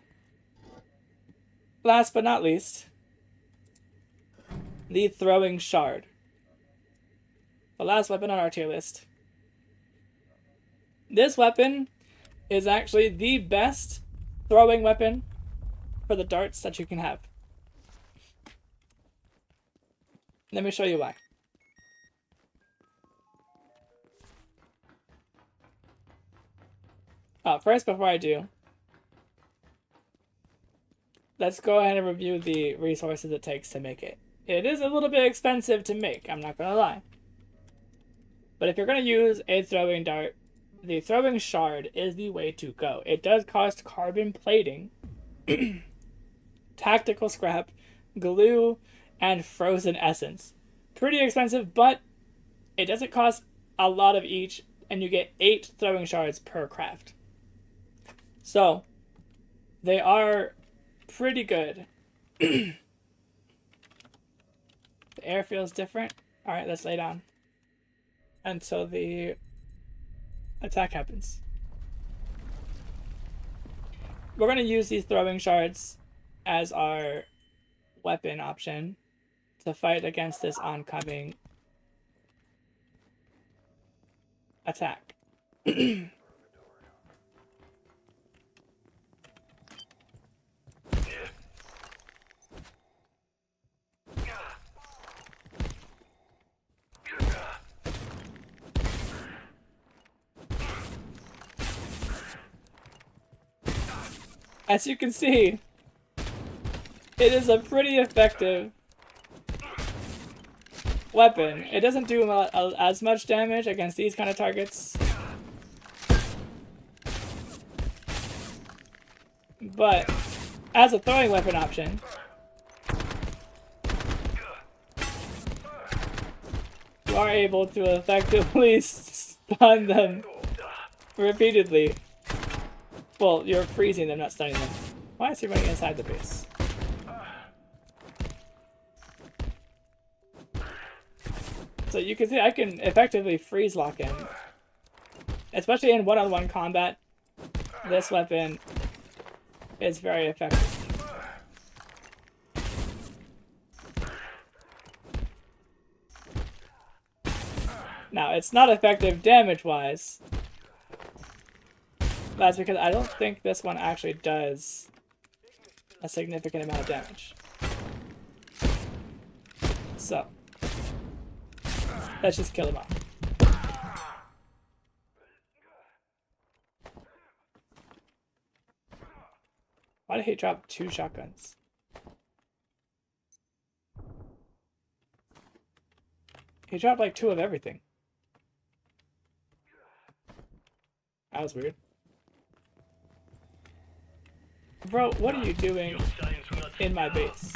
last but not least, the throwing shard. The last weapon on our tier list. This weapon is actually the best throwing weapon for the darts that you can have. Let me show you why. First, before I do, let's go ahead and review the resources it takes to make it. It is a little bit expensive to make, I'm not gonna lie. But if you're gonna use a throwing dart, the throwing shard is the way to go. It does cost carbon plating, tactical scrap, glue, and frozen essence. Pretty expensive, but it doesn't cost a lot of each, and you get 8 throwing shards per craft. So, they are pretty good. The air feels different. Alright, let's lay down until the attack happens. We're going to use these throwing shards as our weapon option to fight against this oncoming attack. As you can see, it is a pretty effective weapon, it doesn't do as much damage against these kind of targets. But as a throwing weapon option, you are able to effectively stun them repeatedly. Well, you're freezing them, not stunning them. Why is he running inside the base? So you can see I can effectively freeze lock him. Especially in one-on-one combat, this weapon is very effective. Now, it's not effective damage-wise. That's because I don't think this one actually does a significant amount of damage. So, let's just kill him off. Why did he drop 2 shotguns? He dropped like 2 of everything. That was weird. Bro, what are you doing in my base?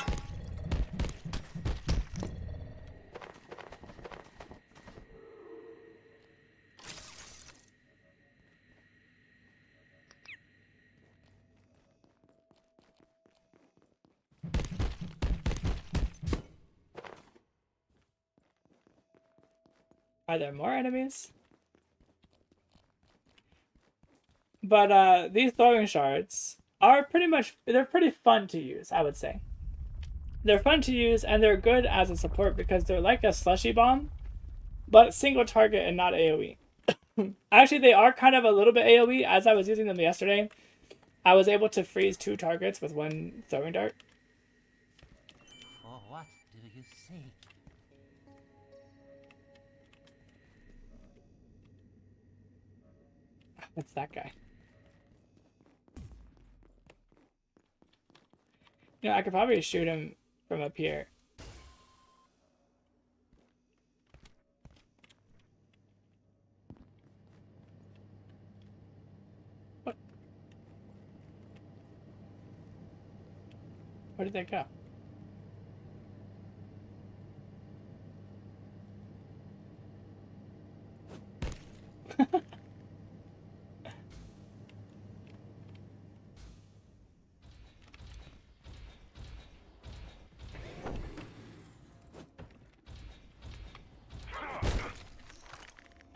Are there more enemies? But these throwing shards are they're pretty fun to use, I would say. They're fun to use and they're good as a support because they're like a slushy bomb, but single target and not AoE. Actually, they are kind of a little bit AoE. As I was using them yesterday, I was able to freeze 2 targets with 1 throwing dart. For what do you seek? What's that guy? You know, I could probably shoot him from up here. What? Where did they go?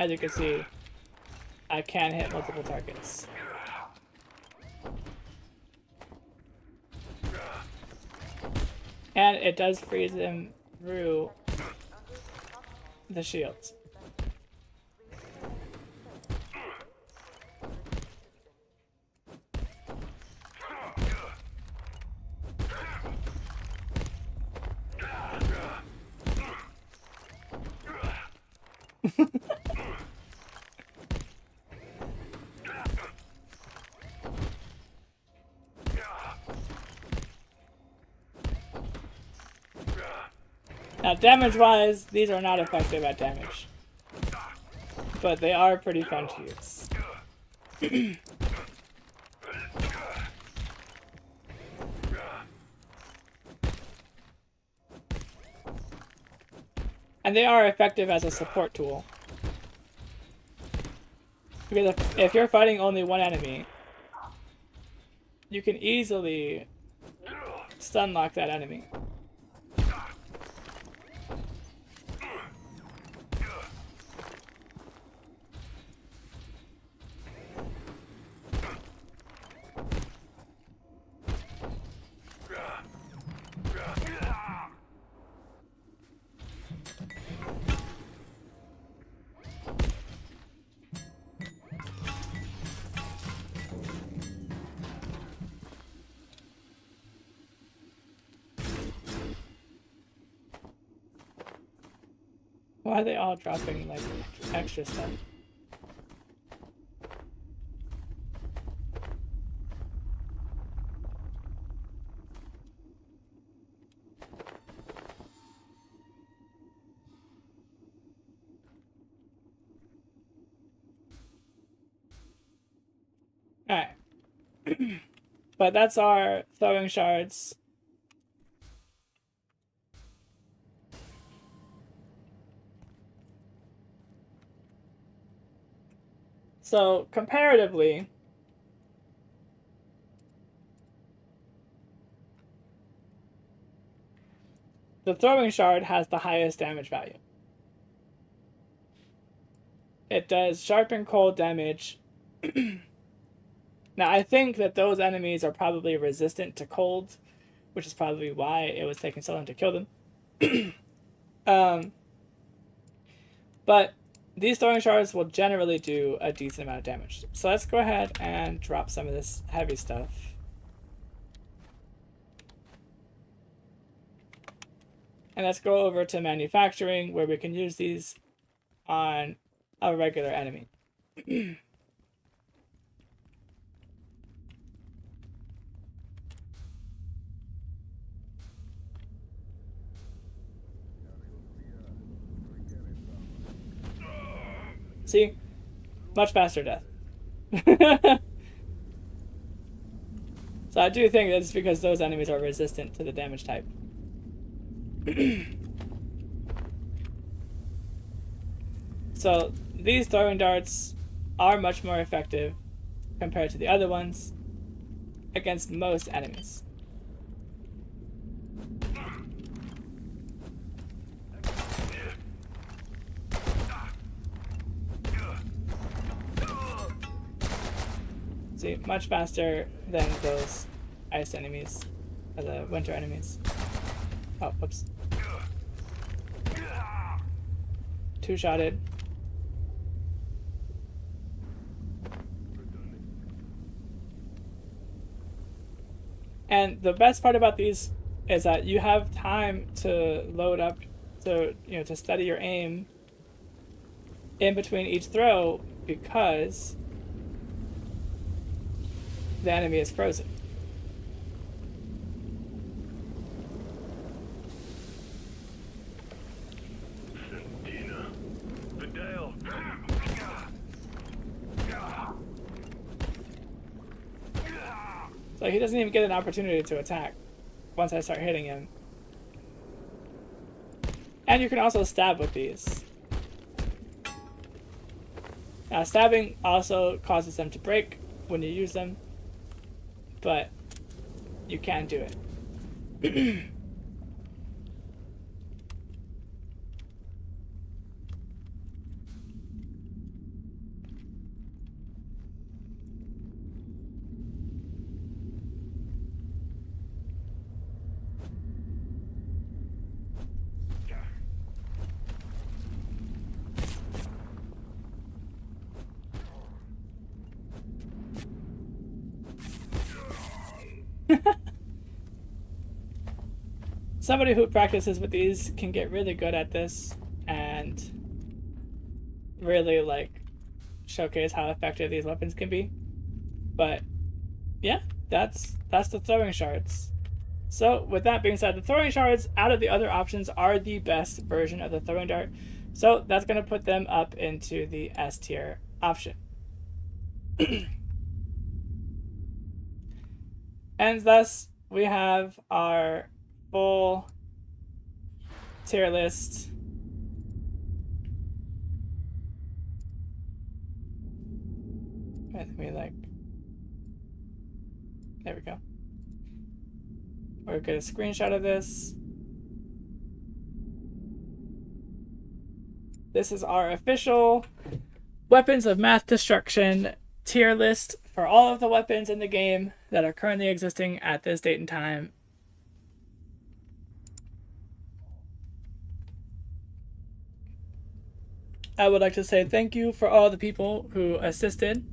As you can see, I can hit multiple targets. And it does freeze him through the shields. Now, damage-wise, these are not effective at damage. But they are pretty fun to use. And they are effective as a support tool. Because if you're fighting only one enemy, you can easily stun lock that enemy. Why are they all dropping, like, extra stuff? But that's our throwing shards. So comparatively, the throwing shard has the highest damage value. It does sharp and cold damage. Now, I think that those enemies are probably resistant to cold, which is probably why it was taking so long to kill them. But these throwing shards will generally do a decent amount of damage. So let's go ahead and drop some of this heavy stuff. And let's go over to manufacturing, where we can use these on a regular enemy. See? Much faster death. So I do think that's because those enemies are resistant to the damage type. So these throwing darts are much more effective compared to the other ones against most enemies. See, much faster than those ice enemies, or the winter enemies. Oh, whoops. Two-shotted. And the best part about these is that you have time to load up, to study your aim in between each throw, because the enemy is frozen. So he doesn't even get an opportunity to attack once I start hitting him. And you can also stab with these. Now, stabbing also causes them to break when you use them, but you can do it. Somebody who practices with these can get really good at this and really showcase how effective these weapons can be. But yeah, that's the throwing shards. So with that being said, the throwing shards out of the other options are the best version of the throwing dart. So that's going to put them up into the S tier option. And thus we have our full tier list. Let me there we go. We'll get a screenshot of this. This is our official Weapons of Mass Destruction tier list for all of the weapons in the game that are currently existing at this date and time. I would like to say thank you for all the people who assisted,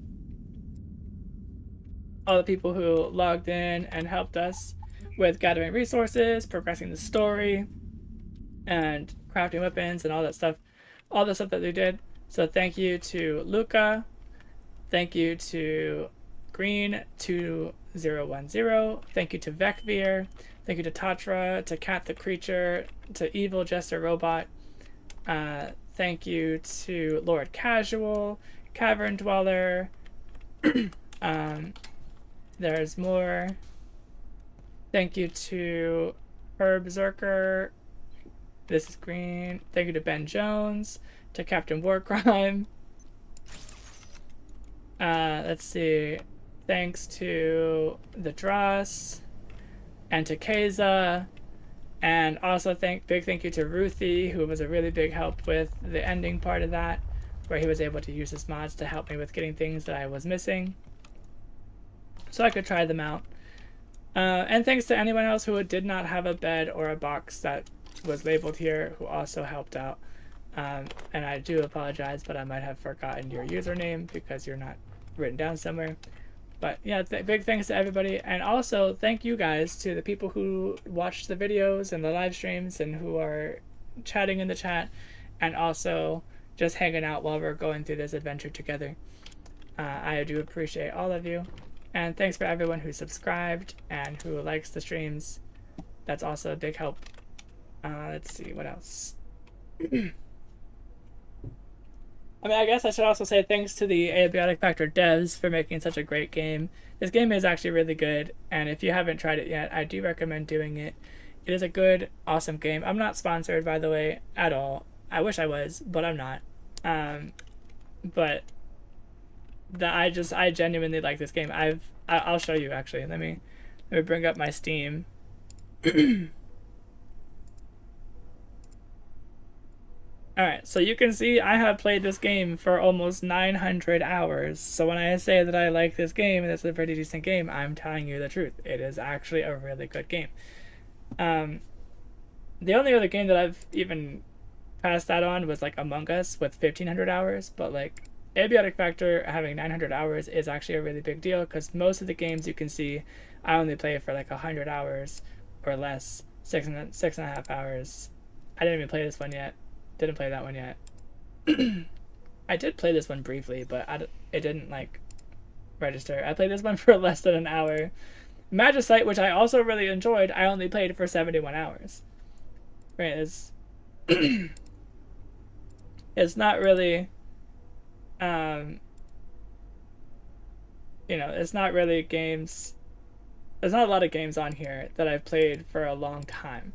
all the people who logged in and helped us with gathering resources, progressing the story, and crafting weapons and all that stuff, all the stuff that they did. So thank you to Luca, thank you to Green2010, thank you to Vecvir, thank you to Tatra, to Cat the Creature, to Evil Jester Robot, thank you to Lord Casual, Cavern Dweller, There's more. Thank you to Herb Zerker. This is green. Thank you to Ben Jones, to Captain Warcrime. Let's see. Thanks to the Dross and to Keza. And also big thank you to Ruthie, who was a really big help with the ending part of that, where he was able to use his mods to help me with getting things that I was missing, so I could try them out. And thanks to anyone else who did not have a bed or a box that was labeled here, who also helped out. And I do apologize, but I might have forgotten your username because you're not written down somewhere. But yeah, big thanks to everybody. And also thank you guys to the people who watched the videos and the live streams and who are chatting in the chat and also just hanging out while we're going through this adventure together. I do appreciate all of you. And thanks for everyone who subscribed and who likes the streams. That's also a big help. Let's see, what else? I mean, I guess I should also say thanks to the Abiotic Factor devs for making such a great game. This game is actually really good, and if you haven't tried it yet, I do recommend doing it. It is a good, awesome game. I'm not sponsored, by the way, at all. I wish I was, but I'm not. But I genuinely like this game. I'll show you actually. Let me bring up my Steam. Alright, so you can see I have played this game for almost 900 hours. So when I say that I like this game and it's a pretty decent game, I'm telling you the truth. It is actually a really good game. The only other game that I've even passed that on was like Among Us with 1,500 hours, but like Abiotic Factor having 900 hours is actually a really big deal because most of the games you can see I only play for like 100 hours or less, 6.5 hours. I didn't even play this one yet. Didn't play that one yet. I did play this one briefly, but it didn't like register. I played this one for less than an hour. Magicite, which I also really enjoyed, I only played for 71 hours. Right, it's it's not really it's not really games. There's not a lot of games on here that I've played for a long time.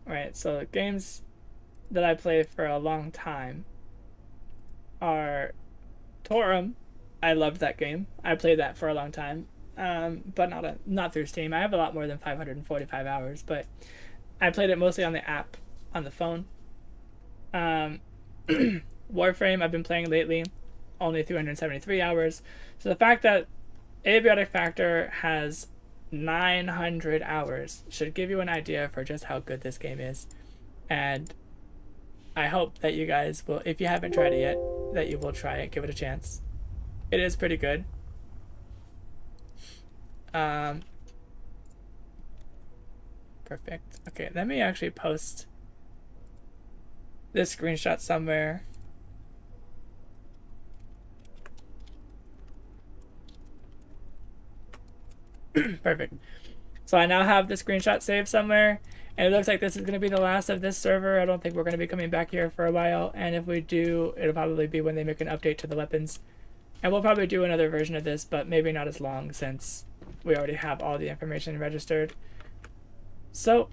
Right, so games that I played for a long time are Torum. I loved that game. I played that for a long time, but not through Steam. I have a lot more than 545 hours, but I played it mostly on the app, on the phone. Warframe I've been playing lately, only 373 hours. So the fact that Abiotic Factor has 900 hours should give you an idea for just how good this game is. And I hope that you guys will, if you haven't tried it yet, that you will try it, give it a chance. It is pretty good. Perfect. Okay, let me actually post this screenshot somewhere. Perfect. So I now have the screenshot saved somewhere. And it looks like this is going to be the last of this server. I don't think we're going to be coming back here for a while. And if we do, it'll probably be when they make an update to the weapons. And we'll probably do another version of this, but maybe not as long since we already have all the information registered. So,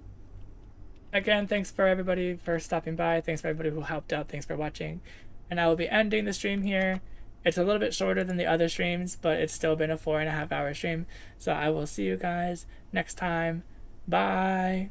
again, thanks for everybody for stopping by. Thanks for everybody who helped out. Thanks for watching. And I will be ending the stream here. It's a little bit shorter than the other streams, but it's still been a 4.5 hour stream. So I will see you guys next time. Bye.